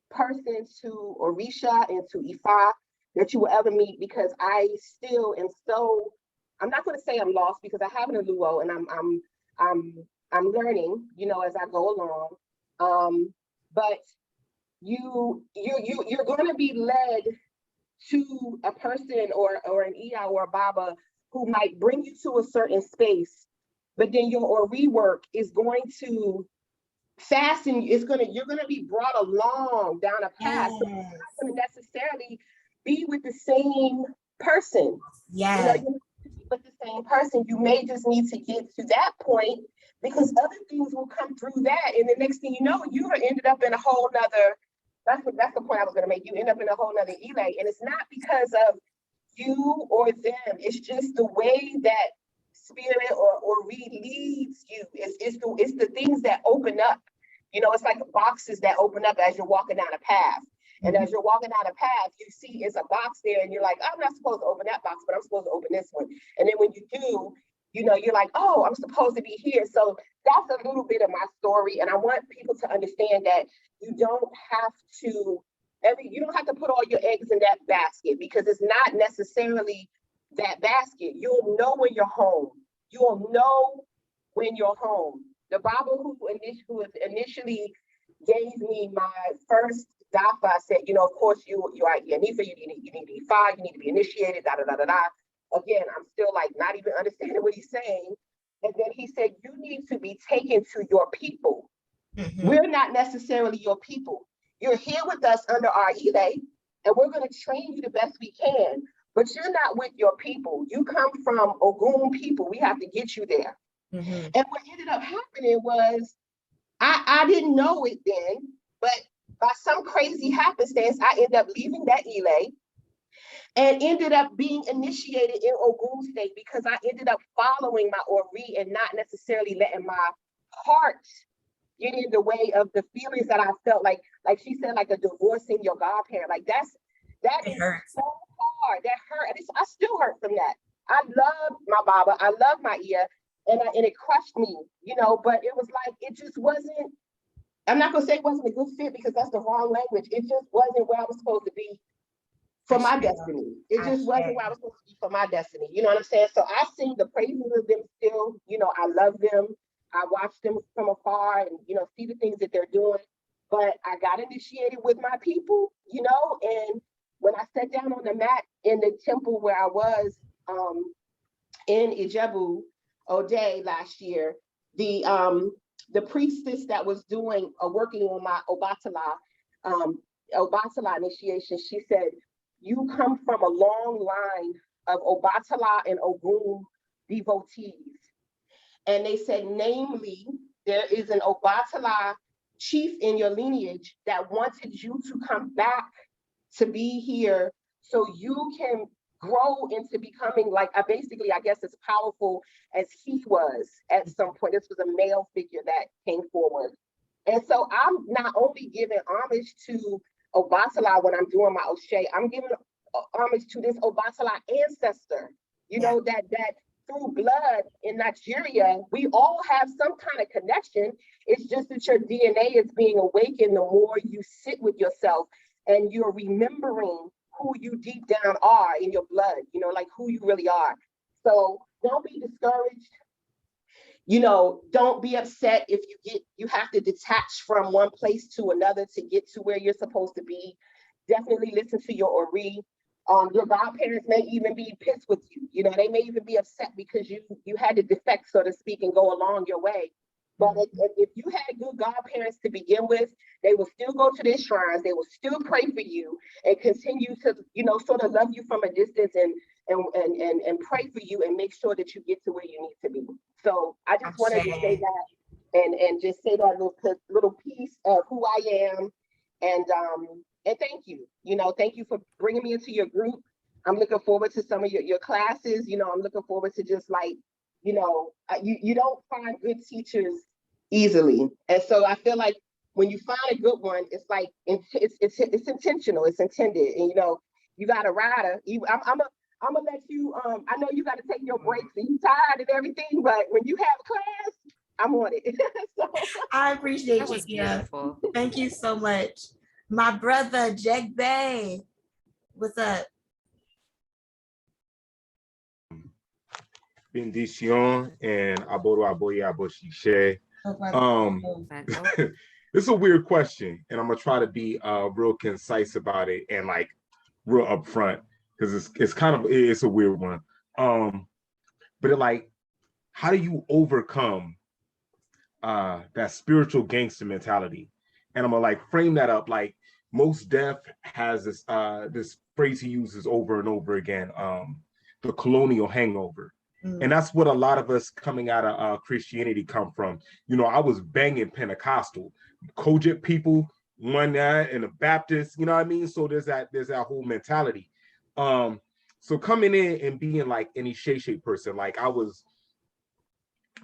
person to Orisha and to Ifa that you will ever meet, because I still am so, I'm not going to say I'm lost because I have an Luo and I'm learning, as I go along. But you're going to be led to a person or an Iya or a Baba who might bring you to a certain space, but then your rework is going to fasten. You're going to be brought along down a path. So you're not going to necessarily be with the same person. Yeah. You're not with the same person. You may just need to get to that point because other things will come through that. And the next thing you know, you ended up in a whole nother, that's the point I was going to make. You end up in a whole nother elay. And it's not because of you or them. It's just the way that spirit or read leads you. It's the things that open up. It's like boxes that open up as you're walking down a path. And as you're walking down a path, you see it's a box there and you're like, I'm not supposed to open that box, but I'm supposed to open this one. And then when you do, you're like, oh, I'm supposed to be here. So that's a little bit of my story. And I want people to understand that you don't have to put all your eggs in that basket, because it's not necessarily that basket. You'll know when you're home. You'll know when you're home. The Baba who initially gave me my first Dafa said, of course you are Yanifa, you need Ifa, you need to be initiated, da da da da da. Again, I'm still like not even understanding what he's saying. And then he said, you need to be taken to your people. Mm-hmm. We're not necessarily your people. You're here with us under our elay, and we're going to train you the best we can. But you're not with your people. You come from Ogun people. We have to get you there. Mm-hmm. And what ended up happening was, I didn't know it then, but by some crazy happenstance, I ended up leaving that Ile and ended up being initiated in Ogun State because I ended up following my Ori and not necessarily letting my heart get in the way of the feelings that I felt like she said, like a divorcing your godparent. Like that is so hard. That hurt. I still hurt from that. I love my Baba. I love my Iya, and it crushed me, you know, but it was like, it just wasn't, I'm not gonna say it wasn't a good fit because that's the wrong language. It just wasn't where I was supposed to be for my destiny. It just wasn't where I was supposed to be for my destiny. You know what I'm saying? So I sing the praises of them still. You know, I love them. I watch them from afar and, you know, see the things that they're doing. But I got initiated with my people, you know, and when I sat down on the mat in the temple where I was in Ijebu Ode last year, the priestess that was working on my Obatala initiation, she said, you come from a long line of Obatala and Ogun devotees. And they said, namely, there is an Obatala chief in your lineage that wanted you to come back to be here so you can grow into becoming like, basically, I guess, as powerful as he was at some point. This was a male figure that came forward. And so I'm not only giving homage to Obatala when I'm doing my Oshe, I'm giving homage to this Obatala ancestor, you know, that through blood in Nigeria, we all have some kind of connection. It's just that your DNA is being awakened the more you sit with yourself and you're remembering who you deep down are in your blood, you know, like who you really are. So don't be discouraged. You know, don't be upset if you have to detach from one place to another to get to where you're supposed to be. Definitely listen to your Ori. Your godparents may even be pissed with you. You know, they may even be upset because you had to defect, so to speak, and go along your way. But if you had good godparents to begin with, they will still go to their shrines. They will still pray for you and continue to, you know, sort of love you from a distance and pray for you and make sure that you get to where you need to be. So I just wanted to say that and just say that little piece of who I am. And thank you. You know, thank you for bringing me into your group. I'm looking forward to some of your classes. You know, I'm looking forward to just like, you know, you don't find good teachers easily. And so I feel like when you find a good one, it's like, it's intentional, it's intended. And, you know, you got a rider. I'm gonna let you, I know you got to take your breaks and you tired and everything, but when you have class, I'm on it. So, I appreciate that was beautiful. Thank you so much. My brother, Jeg Bay, what's up? Bendición and Abodo Aboye Aboshishe. This is a weird question, and I'm gonna try to be real concise about it and like real upfront because it's a weird one. But it like, how do you overcome that spiritual gangster mentality? And I'm gonna like frame that up like Mos Def has this phrase he uses over and over again, the colonial hangover. And that's what a lot of us coming out of Christianity come from. You know, I was banging Pentecostal, Kojic people, one that, and the Baptist, you know what I mean? So there's that whole mentality. So coming in and being like any Isese person, like I was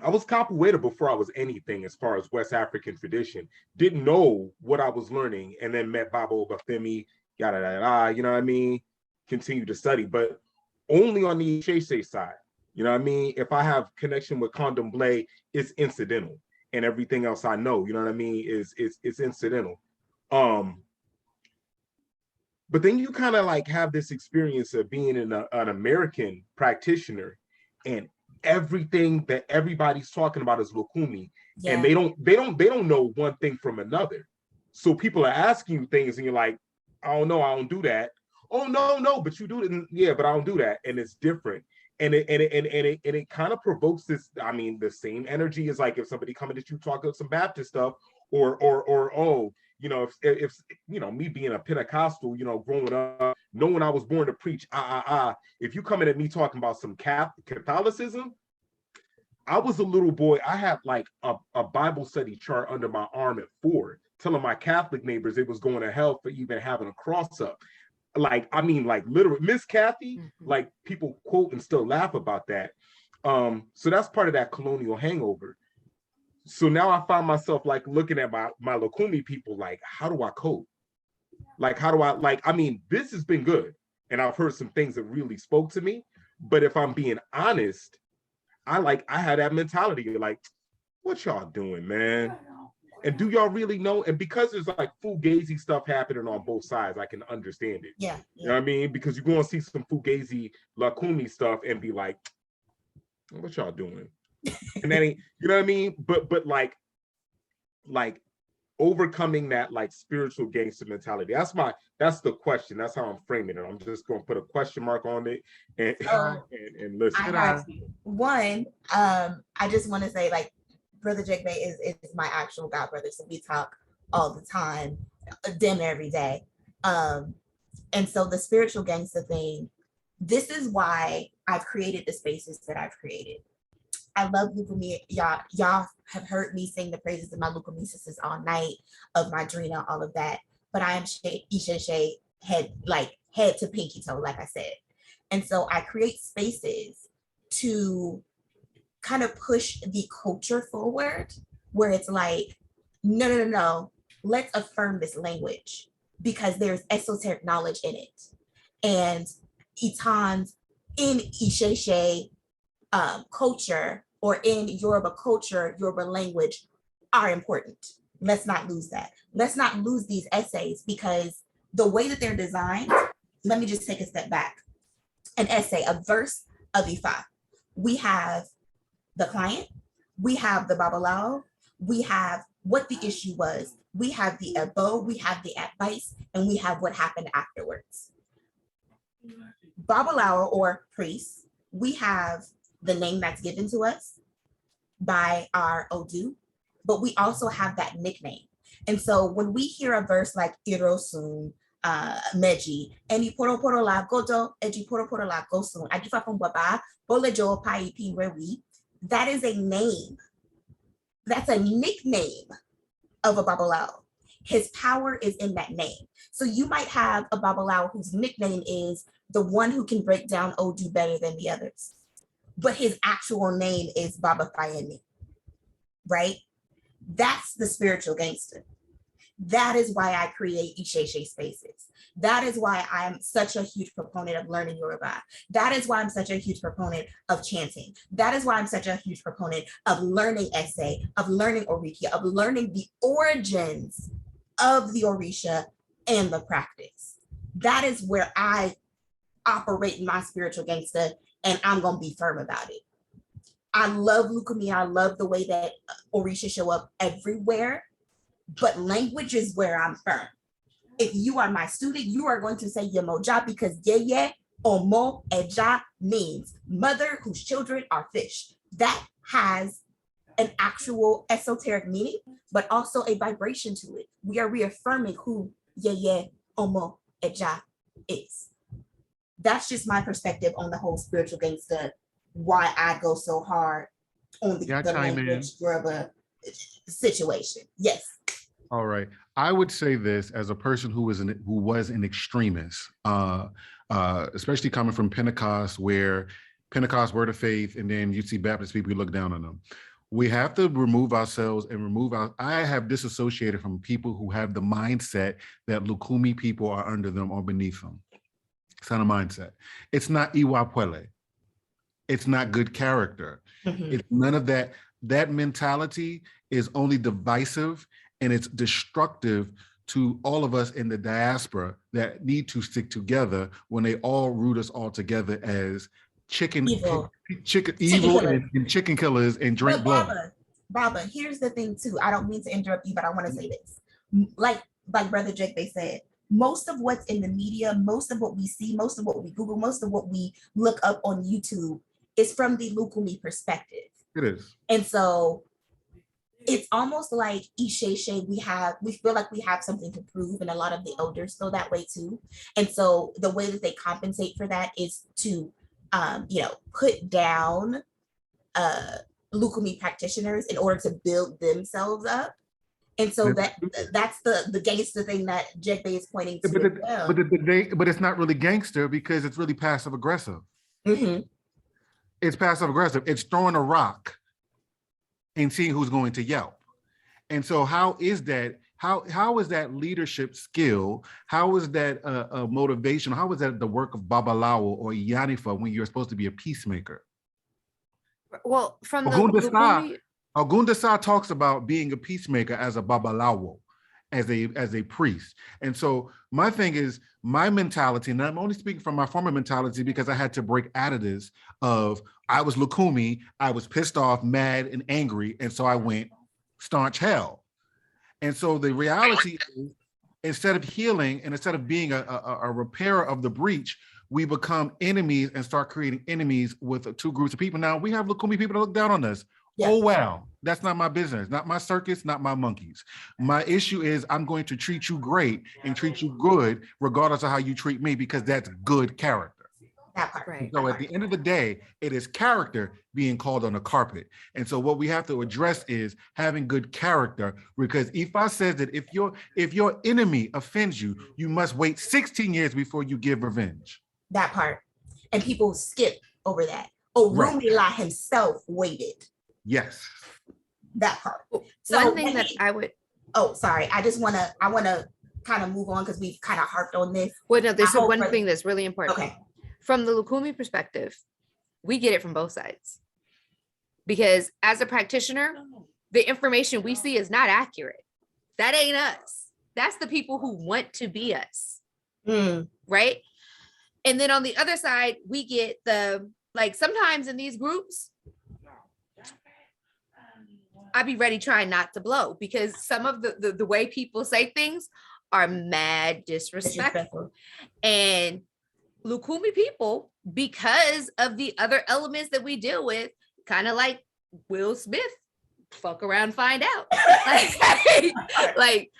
capoeira before I was anything as far as West African tradition. Didn't know what I was learning, and then met Baba Obafemi, yada yada, you know what I mean? Continued to study, but only on the Isese side. You know what I mean? If I have connection with Condomblé, it's incidental, and everything else I know, you know what I mean, is incidental. But then you kind of like have this experience of being an American practitioner, and everything that everybody's talking about is Lucumi, and they don't know one thing from another. So people are asking you things, and you're like, I don't know, I don't do that. Oh no, but you do it. Yeah, but I don't do that, and it's different. And it kind of provokes this. I mean, the same energy is like if somebody coming at you talking some Baptist stuff, or oh, you know, if you know, me being a Pentecostal, you know, growing up, knowing I was born to preach, if you coming at me talking about some Catholicism, I was a little boy. I had like a Bible study chart under my arm at 4 telling my Catholic neighbors it was going to hell for even having a cross up. Like, I mean, like literally, Miss Kathy, like people quote and still laugh about that. So that's part of that colonial hangover. So now I find myself like looking at my Lucumi people, like, how do I cope? Like, how do I, like, I mean, this has been good. And I've heard some things that really spoke to me. But if I'm being honest, I had that mentality, like, what y'all doing, man? And do y'all really know? And because there's like fugazi stuff happening on both sides, I can understand it. Yeah. You know what I mean? Because you're going to see some fugazi Lucumi stuff and be like, what y'all doing? And that ain't, you know what I mean? But like overcoming that like spiritual gangster mentality. That's the question. That's how I'm framing it. I'm just going to put a question mark on it and listen. I have one. I just want to say, like, Brother Jake Bay is my actual god brother, so we talk all the time, damn every day. And so the spiritual gangster thing, this is why I've created the spaces that I've created. I love Lucumi. Y'all have heard me sing the praises of my Lucumi sisters all night, of my Drina, all of that. But I am Isese head to pinky toe, like I said. And so I create spaces to kind of push the culture forward, where it's like, no, let's affirm this language because there's esoteric knowledge in it. And Itans in Isese culture, or in Yoruba culture, Yoruba language, are important. Let's not lose that. Let's not lose these essays, because the way that they're designed, let me just take a step back. An essay, a verse of Ifa. We have the client, we have the Babalao, we have what the issue was, we have the ebo, we have the advice, and we have what happened afterwards. Babalao, or priest, we have the name that's given to us by our Odu, but we also have that nickname. And so when we hear a verse like Irosun, Meji, Eni Poro Poro La Goto, Eji Poro Poro La Gosun, Agifa Baba, Bolejo Pai Pi Rewi, that is a name. That's a nickname of a Babalao. His power is in that name. So you might have a Babalao whose nickname is the one who can break down Odu better than the others, but his actual name is Baba Fayemi, right? That's the spiritual gangster. That is why I create Isese spaces. That is why I'm such a huge proponent of learning Yoruba. That is why I'm such a huge proponent of chanting. That is why I'm such a huge proponent of learning essay, of learning Oriki, of learning the origins of the Orisha and the practice. That is where I operate my spiritual gangster, and I'm going to be firm about it. I love Lucumi. I love the way that Orisha show up everywhere, but language is where I'm firm. If you are my student, you are going to say Yemoja, because Yeye Omo Eja means mother whose children are fish. That has an actual esoteric meaning, but also a vibration to it. We are reaffirming who Yeye Omo Eja is. That's just my perspective on the whole spiritual gangster, why I go so hard on the language Yoruba situation. Yes. All right. I would say this as a person who was an extremist, especially coming from Pentecost, where Pentecost, word of faith, and then you see Baptist people, you look down on them. We have to remove ourselves and I have disassociated from people who have the mindset that Lucumi people are under them or beneath them. It's not a mindset. It's not Iwapwele. It's not good character. Mm-hmm. It's none of that. That mentality is only divisive, and it's destructive to all of us in the diaspora that need to stick together when they all root us all together as evil and chicken killers and drink blood. Baba, here's the thing too. I don't mean to interrupt you, but I want to say this. Like Brother Jake, they said, most of what's in the media, most of what we see, most of what we Google, most of what we look up on YouTube is from the Lucumi perspective. It is. And so it's almost like Isese, we feel like we have something to prove, and a lot of the elders feel that way too. And so the way that they compensate for that is to put down Lucumi practitioners in order to build themselves up. And so that's the gangster thing that Jegbe is pointing to. But it's not really gangster because it's really passive aggressive. Mm-hmm. It's passive aggressive. It's throwing a rock and seeing who's going to yelp. And so how is that? How is that leadership skill? How is that a motivation? How is that the work of Babalawo or Yanifa when you're supposed to be a peacemaker? Well, from Ogunda Sa talks about being a peacemaker as a Babalawo, as a priest. And so my thing is, my mentality, and I'm only speaking from my former mentality because I had to break out of this of, I was Lucumi, I was pissed off, mad, and angry, and so I went staunch hell. And so the reality is, instead of healing and instead of being a repairer of the breach, we become enemies and start creating enemies with two groups of people. Now we have Lucumi people that look down on us. Yeah. Oh, well, that's not my business, not my circus, not my monkeys. My issue is I'm going to treat you great and treat you good, regardless of how you treat me, because that's good character. That part, right. So at the end of the day, it is character being called on the carpet. And so what we have to address is having good character, because Ifa says that if your enemy offends you, you must wait 16 years before you give revenge. That part. And people skip over that. Oh, right. Rumila himself waited. Yes. That part. So one thing that I would. Oh, sorry. I want to kind of move on because we've kind of harped on this. Well, no, there's one thing that's really important. Okay. From the Lucumi perspective, we get it from both sides. Because as a practitioner, the information we see is not accurate. That ain't us. That's the people who want to be us. Right? And then on the other side, we get sometimes in these groups, I'd be ready trying not to blow because some of the way people say things are mad disrespectful. And Lucumi people, because of the other elements that we deal with, kind of like Will Smith, fuck around, find out. like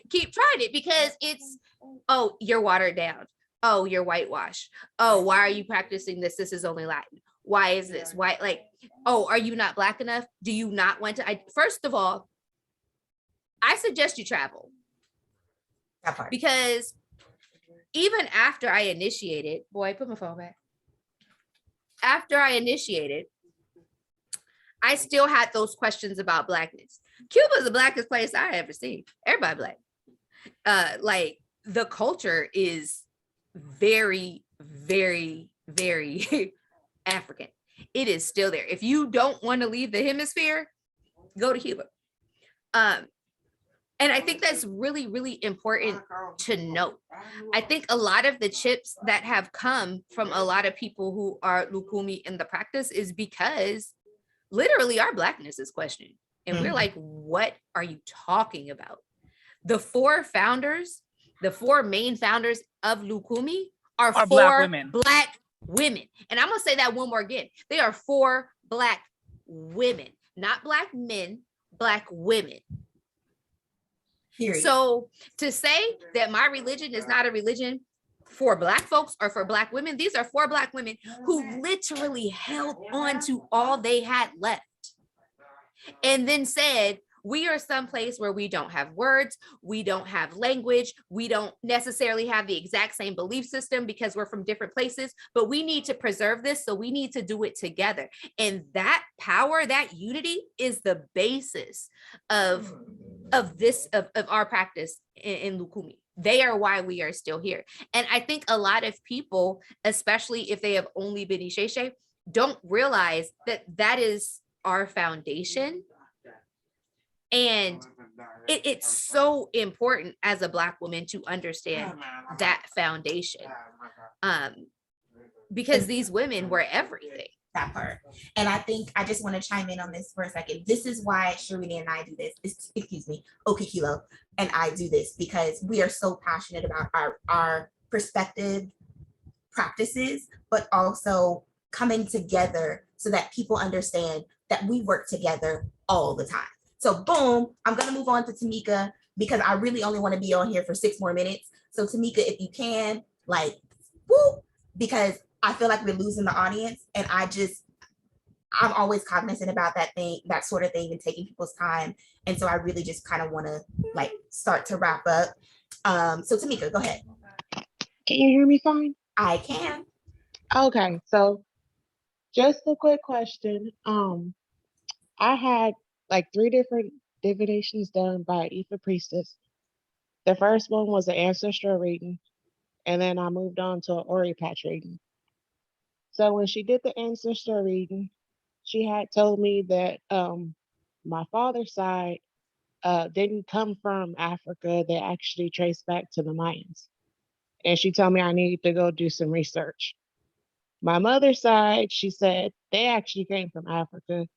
keep trying it because it's, oh, you're watered down. Oh, you're whitewashed. Oh, why are you practicing this? This is only Latin. Why is this? Why, oh, are you not Black enough? Do you not want to? First of all, I suggest you travel. That part. Because even after I initiated, boy, put my phone back. After I initiated, I still had those questions about Blackness. Cuba is the Blackest place I ever seen. Everybody Black. The culture is very, very, very African. It is still there. If you don't want to leave the hemisphere, go to Cuba. And I think that's really, really important to note. I think a lot of the chips that have come from a lot of people who are Lucumi in the practice is because literally our Blackness is questioned. And we're like, what are you talking about? The four main founders of Lucumi are four Black women. And I'm going to say that one more again. They are four Black women, not Black men, Black women. Period. So to say that my religion is not a religion for Black folks or for Black women, these are four Black women who literally held on to all they had left and then said, we are someplace where we don't have words, we don't have language, we don't necessarily have the exact same belief system because we're from different places, but we need to preserve this, so we need to do it together. And that power, that unity is the basis of our practice in Lucumi. They are why we are still here. And I think a lot of people, especially if they have only been Isese, don't realize that that is our foundation. And it's so important as a Black woman to understand that foundation, because these women were everything. That part. And I think I just want to chime in on this for a second. This is why Sharina and I do this. Okikilo and I do this because we are so passionate about our perspective practices, but also coming together so that people understand that we work together all the time. So boom, I'm going to move on to Tamika because I really only want to be on here for 6 more minutes. So Tamika, if you can, whoop, because I feel like we're losing the audience and I just I'm always cognizant about that sort of thing, and taking people's time. And so I really just kind of want to like start to wrap up. So Tamika, go ahead. Can you hear me fine? I can. Okay, so just a quick question. I had like 3 different divinations done by Ifa priestess. The first one was an ancestral reading, and then I moved on to an Ori patch reading. So when she did the ancestral reading, she had told me that my father's side didn't come from Africa. They actually traced back to the Mayans. And she told me I needed to go do some research. My mother's side, she said they actually came from Africa,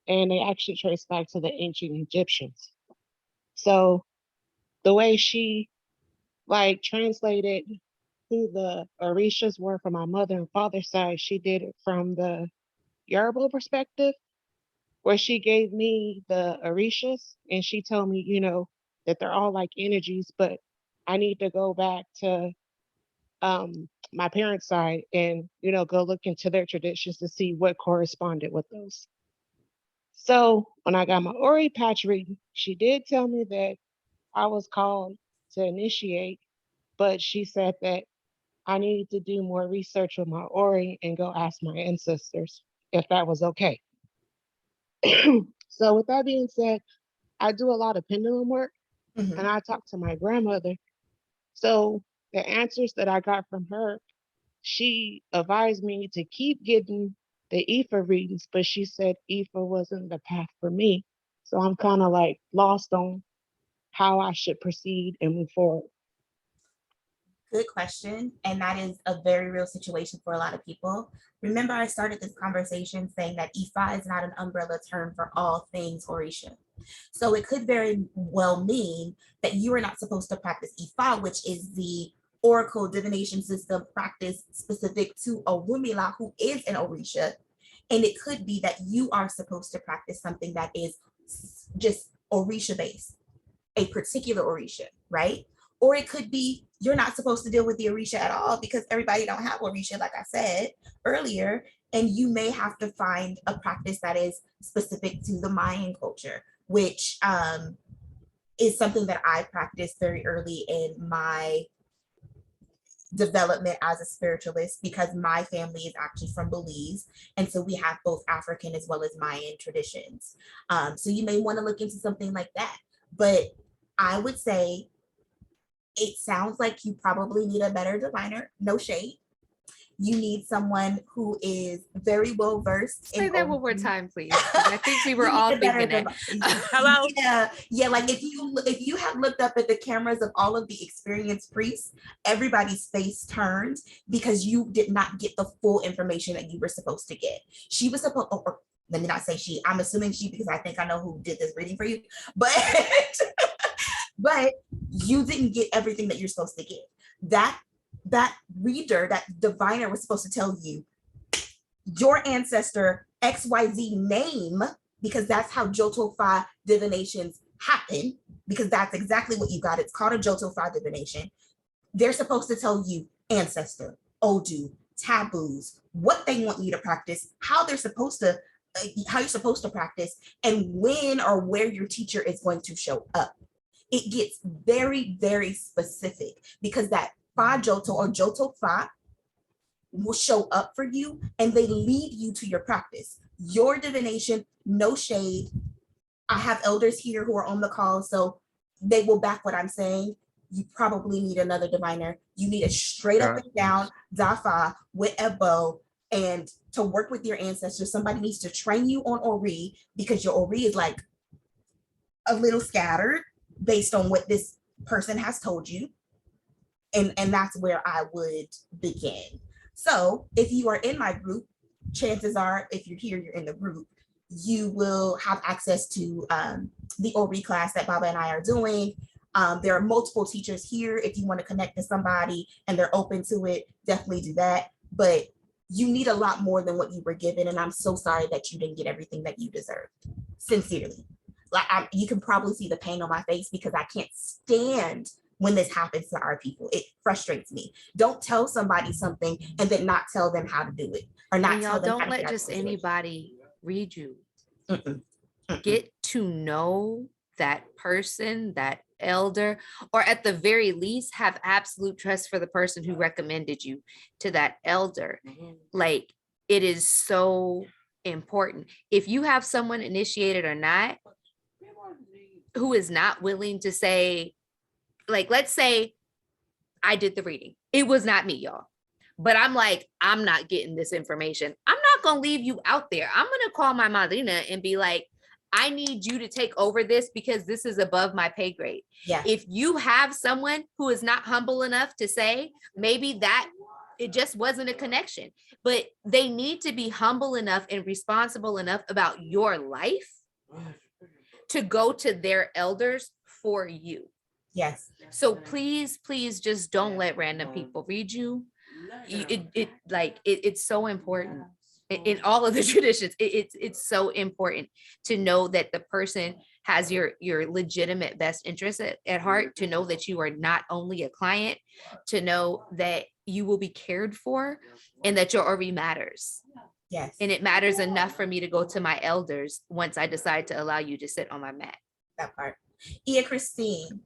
and they actually traced back to the ancient Egyptians. So the way she like translated who the Orishas were from my mother and father's side, she did it from the Yoruba perspective, where she gave me the Orishas and she told me, you know, that they're all like energies, but I need to go back to my parents' side and, you know, go look into their traditions to see what corresponded with those. So when I got my Ori patch reading, she did tell me that I was called to initiate, but she said that I needed to do more research with my Ori and go ask my ancestors if that was okay. So with that being said, I do a lot of pendulum work, and I talked to my grandmother. So the answers that I got from her, she advised me to keep getting the Ifa readings, but she said Ifa wasn't the path for me. So I'm kind of like lost on how I should proceed and move forward. Good question. And that is a very real situation for a lot of people. Remember, I started this conversation saying that Ifa is not an umbrella term for all things Orisha. So it could very well mean that you are not supposed to practice Ifa, which is the oracle divination system practice specific to Orunmila, who is an Orisha. And it could be that you are supposed to practice something that is just Orisha based, a particular Orisha, right? Or it could be you're not supposed to deal with the Orisha at all because everybody don't have Orisha, like I said earlier, and you may have to find a practice that is specific to the Mayan culture, which is something that I practiced very early in my development as a spiritualist, because my family is actually from Belize, and so we have both African as well as Mayan traditions. So you may want to look into something like that, but I would say it sounds like you probably need a better diviner. No shade. You need someone who is very well versed. Say that one more time, please. I think we were all thinking it. Hello. Yeah. Like if you have looked up at the cameras of all of the experienced priests, everybody's face turned because you did not get the full information that you were supposed to get. She was supposed. Or let me not say she. I'm assuming she because I think I know who did this reading for you, but. But you didn't get everything that you're supposed to get. That reader, that diviner was supposed to tell you your ancestor XYZ name, because that's how Jotofa divinations happen, because that's exactly what you got. It's called a Jotofa divination. They're supposed to tell you ancestor, Odu, taboos, what they want you to practice, how you're supposed to practice, and when or where your teacher is going to show up. It gets very, very specific because that Fa Joto or Joto Fa will show up for you and they lead you to your practice. Your divination, no shade. I have elders here who are on the call, so they will back what I'm saying. You probably need another diviner. You need a straight up and down Dafa with Ebo, and to work with your ancestors. Somebody needs to train you on Ori because your Ori is like a little scattered based on what this person has told you. And that's where I would begin. So if you are in my group, chances are, if you're here, you're in the group, you will have access to the Ori class that Baba and I are doing. There are multiple teachers here. If you want to connect to somebody and they're open to it, definitely do that. But you need a lot more than what you were given. And I'm so sorry that you didn't get everything that you deserved. Sincerely. Like you can probably see the pain on my face because I can't stand when this happens to our people. It frustrates me. Don't tell somebody something and then not tell them how to do it, or not tell them. Don't let just anybody read you. Mm-mm. Mm-mm. Get to know that person, that elder, or at the very least have absolute trust for the person who recommended you to that elder. Like, it is so important. If you have someone initiated or not, who is not willing to say, like, let's say I did the reading. It was not me, y'all. But I'm like, I'm not getting this information. I'm not going to leave you out there. I'm going to call my madrina and be like, I need you to take over this because this is above my pay grade. Yeah. If you have someone who is not humble enough to say, maybe that it just wasn't a connection, but they need to be humble enough and responsible enough about your life to go to their elders for you. Yes. So please, please just don't let random people read you. It's so important in all of the traditions. It's so important to know that the person has your legitimate best interest at heart, to know that you are not only a client, to know that you will be cared for, and that your Ori matters. Yes. And it matters enough for me to go to my elders once I decide to allow you to sit on my mat. That part. Ia Christine.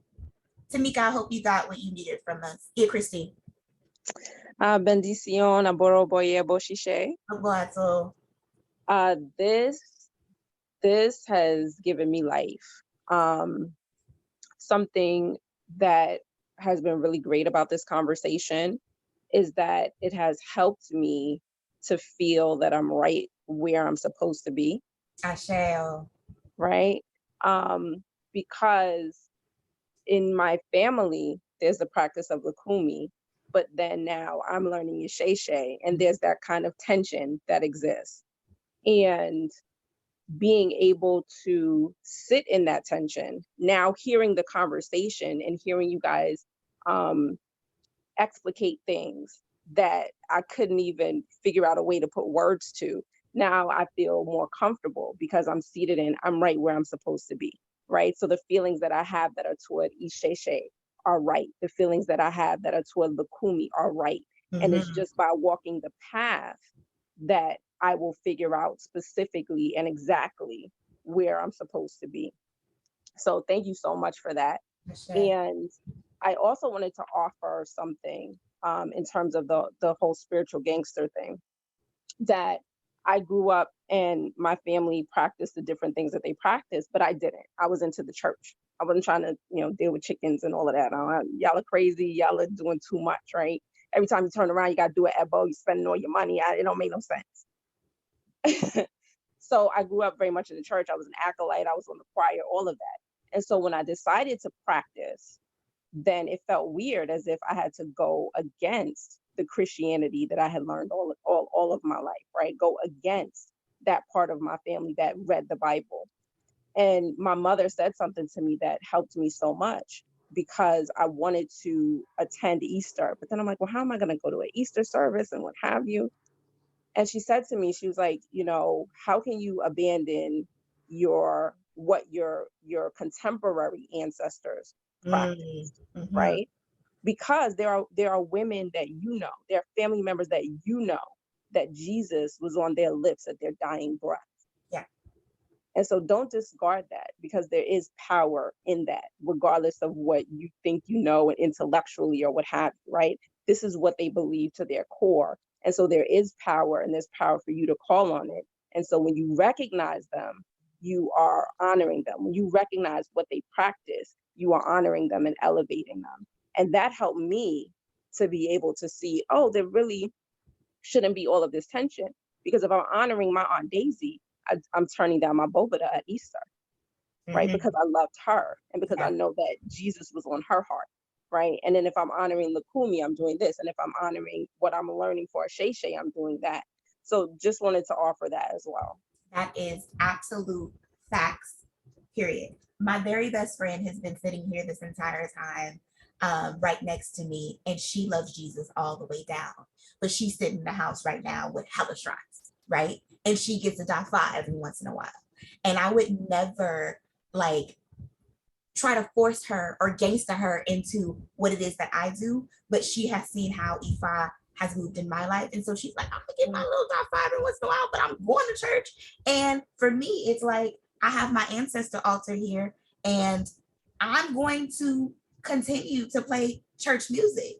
Tamika, I hope you got what you needed from us. Ia Christine. Bendición, aboro boye boshishe. This has given me life. Something that has been really great about this conversation is that it has helped me to feel that I'm right where I'm supposed to be. Asheo. Right? Because in my family, there's the practice of Lucumi, but then now I'm learning Isese, and there's that kind of tension that exists. And being able to sit in that tension, now hearing the conversation and hearing you guys explicate things that I couldn't even figure out a way to put words to. Now I feel more comfortable because I'm seated in, I'm right where I'm supposed to be, right? So the feelings that I have that are toward Isese are right. The feelings that I have that are toward Lucumi are right. Mm-hmm. And it's just by walking the path that I will figure out specifically and exactly where I'm supposed to be. So thank you so much for that. Sure. And I also wanted to offer something in terms of the whole spiritual gangster thing, that I grew up and my family practiced the different things that they practiced, but I didn't. I was into the church. I wasn't trying to, deal with chickens and all of that. Y'all are crazy. Y'all are doing too much, right? Every time you turn around, you got to do an ebo. You're spending all your money. It don't make no sense. So I grew up very much in the church. I was an acolyte. I was on the choir, all of that. And so when I decided to practice, then it felt weird, as if I had to go against the Christianity that I had learned all of my life, right? Go against that part of my family that read the Bible. And my mother said something to me that helped me so much, because I wanted to attend Easter. But then I'm like, well, how am I going to go to an Easter service and what have you? And she said to me, she was like, how can you abandon your contemporary ancestors practiced, mm-hmm. right? Because there are women that there are family members that that Jesus was on their lips at their dying breath. Yeah. And so don't discard that, because there is power in that, regardless of what you think and intellectually or what have you, right? This is what they believe to their core. And so there is power, and there's power for you to call on it. And so when you recognize them, you are honoring them. When you recognize what they practice, you are honoring them and elevating them. And that helped me to be able to see, there really shouldn't be all of this tension. Because if I'm honoring my Aunt Daisy, I'm turning down my Bovida at Easter, right? Mm-hmm. Because I loved her, and because I know that Jesus was on her heart, right? And then if I'm honoring Lucumi, I'm doing this. And if I'm honoring what I'm learning for Isese, I'm doing that. So just wanted to offer that as well. That is absolute facts, period. My very best friend has been sitting here this entire time, right next to me, and she loves Jesus all the way down. But she's sitting in the house right now with hella shrines, right? And she gets a dafa every once in a while. And I would never try to force her or gangster her into what it is that I do, but she has seen how Ifa has moved in my life. And so she's like, I'm gonna get my little top five and what's going on, but I'm going to church. And for me, it's like, I have my ancestor altar here, and I'm going to continue to play church music.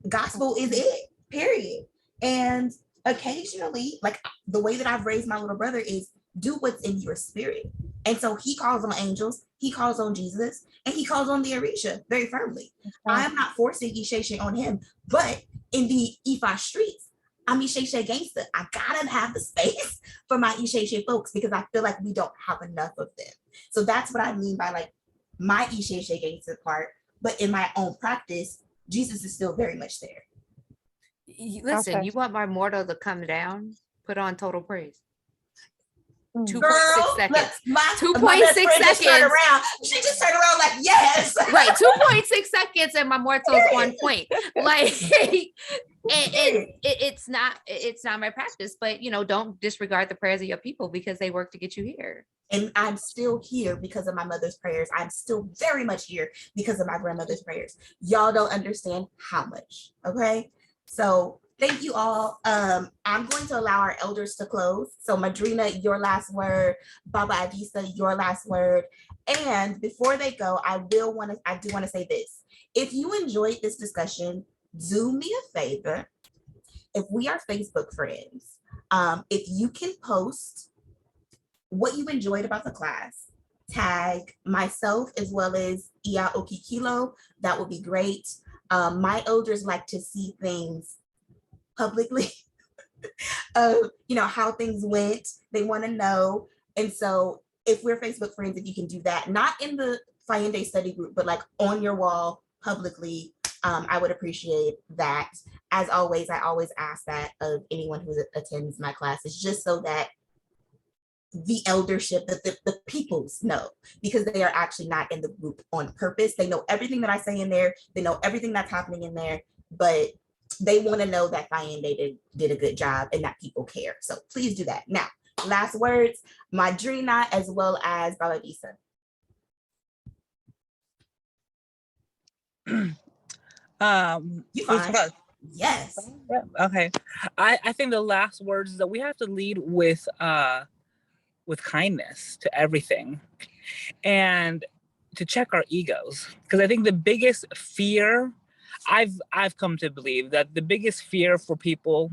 Gospel is it, period. And occasionally, like the way that I've raised my little brother is do what's in your spirit. And so he calls on angels, he calls on Jesus, and he calls on the Orisha very firmly. I am not forcing Isese on him, but in the Ifa streets, I'm Isese gangster. I gotta have the space for my Isese folks because I feel like we don't have enough of them. So that's what I mean by like my Isese gangster part. But in my own practice, Jesus is still very much there. Listen, okay. You want my mortal to come down? Put on total praise. 2.6 seconds. 2.6 seconds. She just turned around like, yes. Right. 2.6 seconds and my mortal is on point. Like it's not my practice, but don't disregard the prayers of your people because they work to get you here. And I'm still here because of my mother's prayers. I'm still very much here because of my grandmother's prayers. Y'all don't understand how much. Okay. So thank you all. I'm going to allow our elders to close. So Madrina, your last word. Baba Isese, your last word. And before they go, I do want to say this. If you enjoyed this discussion, do me a favor. If we are Facebook friends, if you can post what you enjoyed about the class, tag myself as well as Iya Okikilo, that would be great. My elders like to see things publicly, how things went. They want to know. And so if we're Facebook friends, if you can do that, not in the Fayende study group, but like on your wall publicly, I would appreciate that. As always, I always ask that of anyone who attends my classes, just so that the eldership, the peoples know, because they are actually not in the group on purpose. They know everything that I say in there. They know everything that's happening in there, but they want to know that Fayende did a good job and that people care. So please do that. Now, last words, Madrina as well as Baba Isese. You fine. Yes. Okay. I think the last words is that we have to lead with kindness to everything and to check our egos, because I think the biggest fear I've come to believe that the biggest fear for people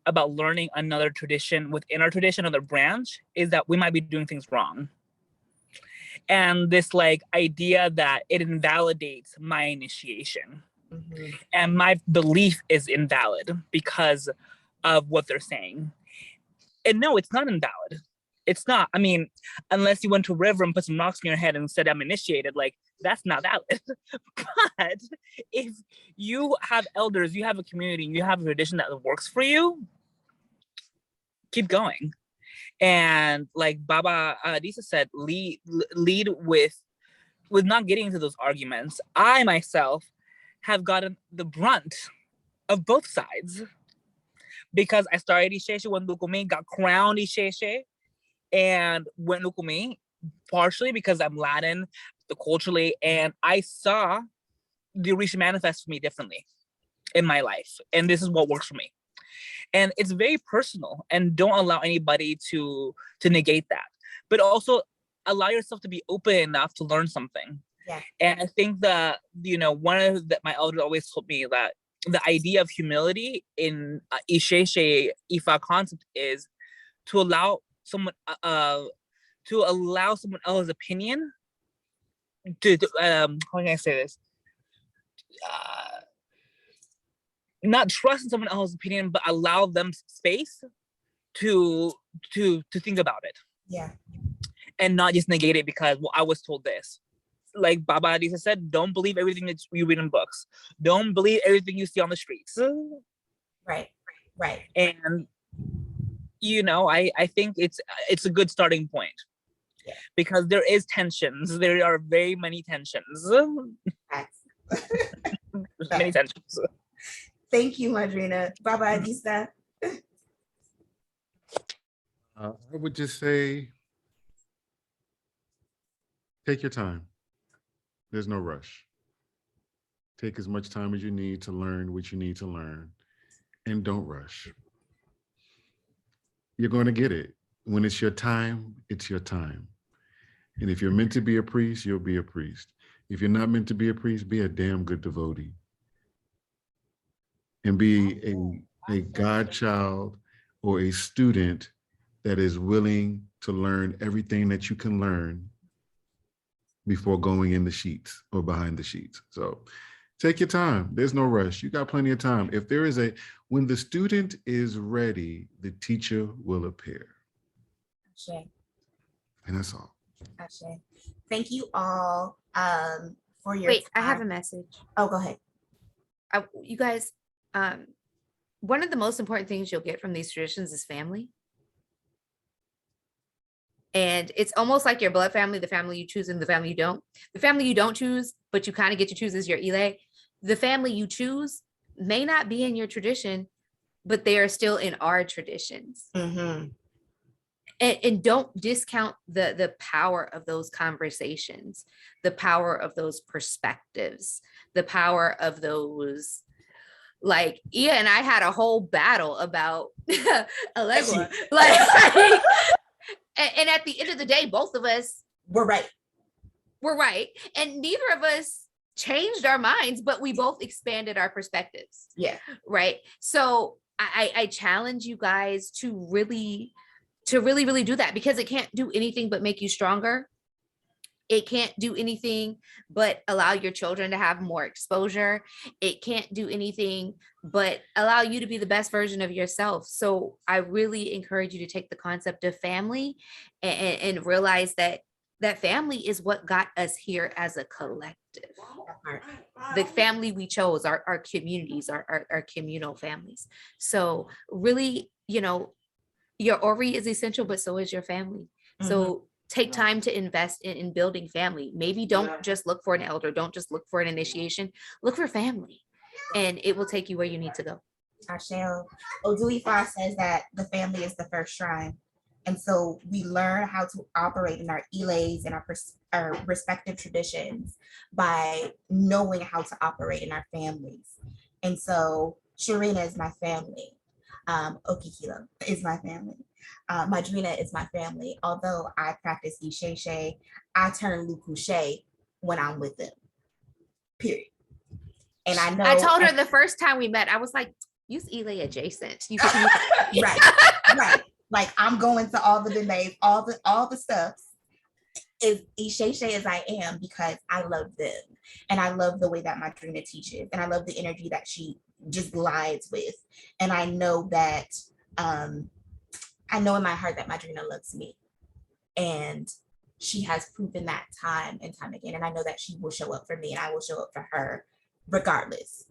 about learning another tradition within our tradition, another branch, is that we might be doing things wrong. And this like idea that it invalidates my initiation. Mm-hmm. And my belief is invalid because of what they're saying. And no, it's not invalid. It's not. I mean, unless you went to a river and put some rocks in your head and said I'm initiated, like that's not valid. But if you have elders, you have a community, you have a tradition that works for you, keep going. And like Baba Isese said, lead with not getting into those arguments. I myself have gotten the brunt of both sides because I started Isese when Lucumi, got crowned Isese, and went Lucumi partially because I'm Latin, culturally, and I saw the Orisha manifest for me differently in my life, and this is what works for me. And it's very personal, and don't allow anybody to negate that, but also allow yourself to be open enough to learn something. Yeah. And I think that, one of that my elder always told me that the idea of humility in Isese Ifa concept is to allow someone else's opinion to how can I say this? Not trust in someone else's opinion, but allow them space to think about it. Yeah. And not just negate it because, well, I was told this. Like Baba Isese said, don't believe everything that you read in books. Don't believe everything you see on the streets. Right. And I think it's a good starting point. Yeah. Because there is tensions. There are very many tensions. Many tensions. Thank you, Madrina. Baba Isese. I would just say, take your time. There's no rush. Take as much time as you need to learn what you need to learn. and don't rush. You're going to get it. When it's your time, it's your time. And if you're meant to be a priest, you'll be a priest. If you're not meant to be a priest, be a damn good devotee. And be a godchild or a student that is willing to learn everything that you can learn before going in the sheets or behind the sheets. So take your time. There's no rush. You got plenty of time. If there is when the student is ready, the teacher will appear. Ashe. And that's all. Ashe. Thank you all for your Wait, time. I have a message. Oh, go ahead. You guys, one of the most important things you'll get from these traditions is family. And it's almost like your blood family, the family you choose and the family you don't. The family you don't choose, but you kind of get to choose is your Ile. The family you choose may not be in your tradition, but they are still in our traditions. Mm-hmm. And don't discount the power of those conversations, the power of those perspectives, the power of those, like, Ia and I had a whole battle about Alegua. Like, and at the end of the day, both of us were right. And neither of us changed our minds, but we both expanded our perspectives. Yeah. Right. So I challenge you guys to really do that, because it can't do anything but make you stronger. It can't do anything but allow your children to have more exposure. It can't do anything but allow you to be the best version of yourself. So I really encourage you to take the concept of family and realize that family is what got us here as a collective. The family we chose, our communities, our communal families. So really, your Ori is essential, but so is your family. Mm-hmm. So take time to invest in building family. Maybe don't just look for an elder. Don't just look for an initiation. Look for family, and it will take you where you need to go. Asheo. Oduifa says that the family is the first shrine. And so we learn how to operate in our Iles and our respective traditions by knowing how to operate in our families. And so Sharina is my family. Okikilo is my family. Madrina is my family. Although I practice Isese, I turn Lukushe when I'm with them. Period. And I know I told her the first time we met, I was like, use Ile adjacent. You can right. Like I'm going to all the debates, all the stuff is Isese as I am, because I love them. And I love the way that Madrina teaches. And I love the energy that she just glides with. And I know that I know in my heart that Madrina loves me, and she has proven that time and time again. And I know that she will show up for me, and I will show up for her regardless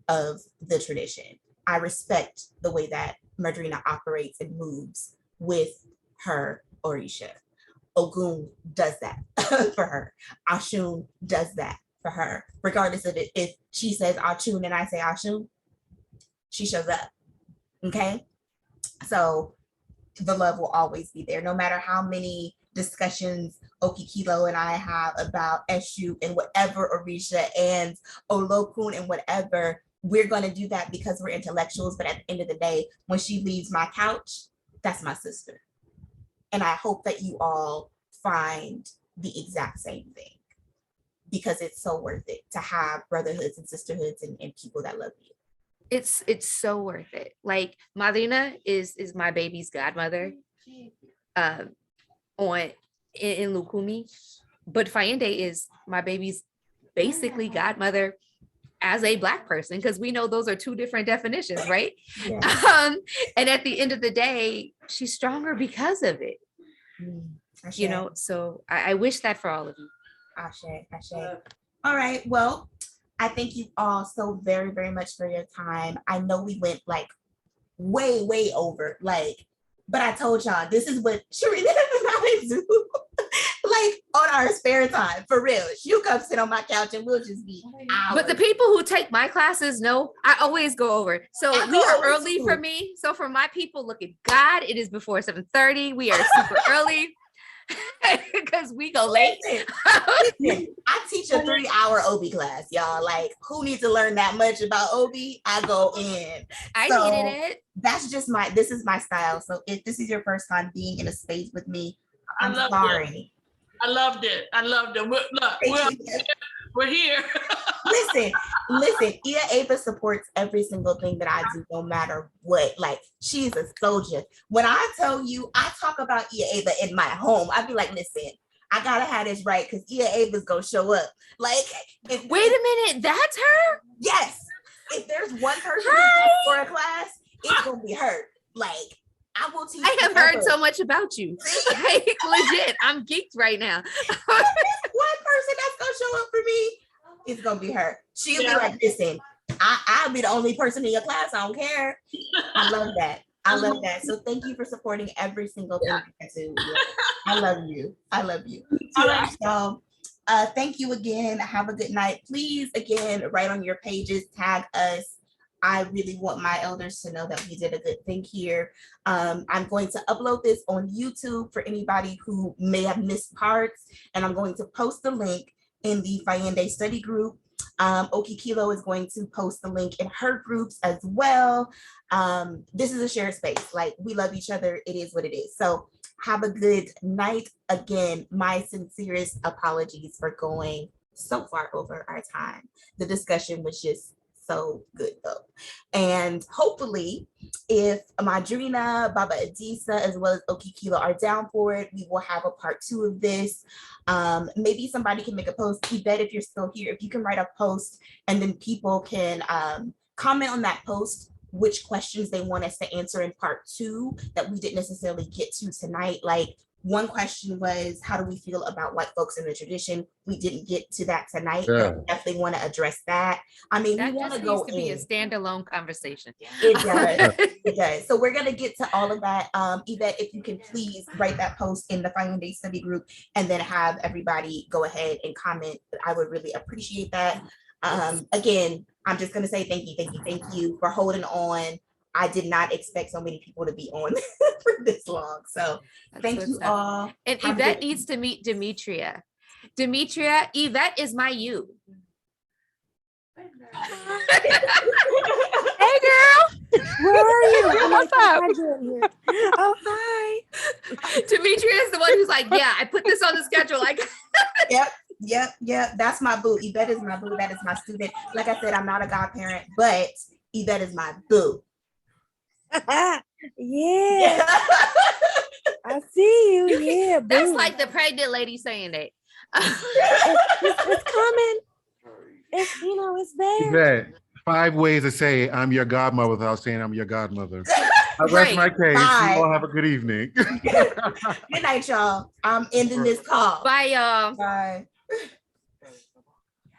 of the tradition. I respect the way that Madrina operates and moves with her Orisha. Ogun does that for her. Ashun does that for her. Regardless of it, if she says Achun and I say Ashun, she shows up. Okay? So the love will always be there, no matter how many discussions Okikilo and I have about Eshu and whatever Orisha and Olokun and whatever. We're going to do that because we're intellectuals. But at the end of the day, when she leaves my couch, that's my sister. And I hope that you all find the exact same thing, because it's so worth it to have brotherhoods and sisterhoods and people that love you. It's so worth it. Like Madrina is my baby's godmother in Lucumi, but Fayende is my baby's basically godmother as a Black person, because we know those are two different definitions, right? Yeah. And at the end of the day, she's stronger because of it. So I wish that for all of you. Ashe. All right, well, I thank you all so very, very much for your time. I know we went like way over, but I told y'all this is what Sharina and I do. Like on our spare time, for real. She'll come sit on my couch and we'll just be hours. But the people who take my classes know I always go over. So we are early for me. So for my people, look at God, it is before 7:30. We are super early. because we go late. Listen, I teach a 3-hour OB class, y'all. Like, who needs to learn that much about OB? I go in. I So needed it. That's just this is my style. So if this is your first time being in a space with me, I'm sorry. I loved it. We're here. Listen, Ia Ava supports every single thing that I do, no matter what. Like, she's a soldier. When I tell you, I talk about Ia Ava in my home, I'd be like, listen, I gotta have this right because Ia Ava's gonna show up. Like, wait a minute, that's her? Yes. If there's one person for a class, it's gonna be her. Like, I will teach. I have heard so much about you. Like, legit, I'm geeked right now. One person that's gonna show up for me, it's gonna be her. She'll be like, listen, I'll be the only person in your class. I don't care. I love that. I love that. So thank you for supporting every single thing I do. I love you. I love you. So, thank you again. Have a good night. Please, again, write on your pages, tag us. I really want my elders to know that we did a good thing here. I'm going to upload this on YouTube for anybody who may have missed parts, and I'm going to post the link in the Fayende study group. Okikilo is going to post the link in her groups as well. This is a shared space. Like, we love each other. It is what it is. So have a good night. Again, my sincerest apologies for going so far over our time. The discussion was just so good though. And hopefully if Madrina, Baba Adisa, as well as Okikilo are down for it, we will have a part 2 of this. Maybe somebody can make a post. Yvette, if you're still here, if you can write a post and then people can comment on that post which questions they want us to answer in part 2 that we didn't necessarily get to tonight. Like, one question was, how do we feel about white folks in the tradition? We didn't get to that tonight. Yeah. But definitely want to address that. I mean, that we want to just go needs to be a in. standalone conversation. It does. It does. So we're going to get to all of that. Yvette, if you can please write that post in the Fayende study group and then have everybody go ahead and comment. I would really appreciate that. Again, I'm just going to say thank you for holding on. I did not expect so many people to be on for this long. So thank you all. And Yvette needs to meet Demetria. Demetria, Yvette is my you. Hey girl, where are you? What's up? Oh, hi. Demetria is the one who's like, yeah, I put this on the schedule. Like, Yep. That's my boo. Yvette is my boo. That is my student. Like I said, I'm not a godparent, but Yvette is my boo. Yeah. I see you. Yeah, boo. That's like the pregnant lady saying that. It's coming. It's, it's there. Yvette, 5 ways to say I'm your godmother without saying I'm your godmother. I rest my case. Bye. You all have a good evening. Good night, y'all. I'm ending this call. Bye, y'all. Bye.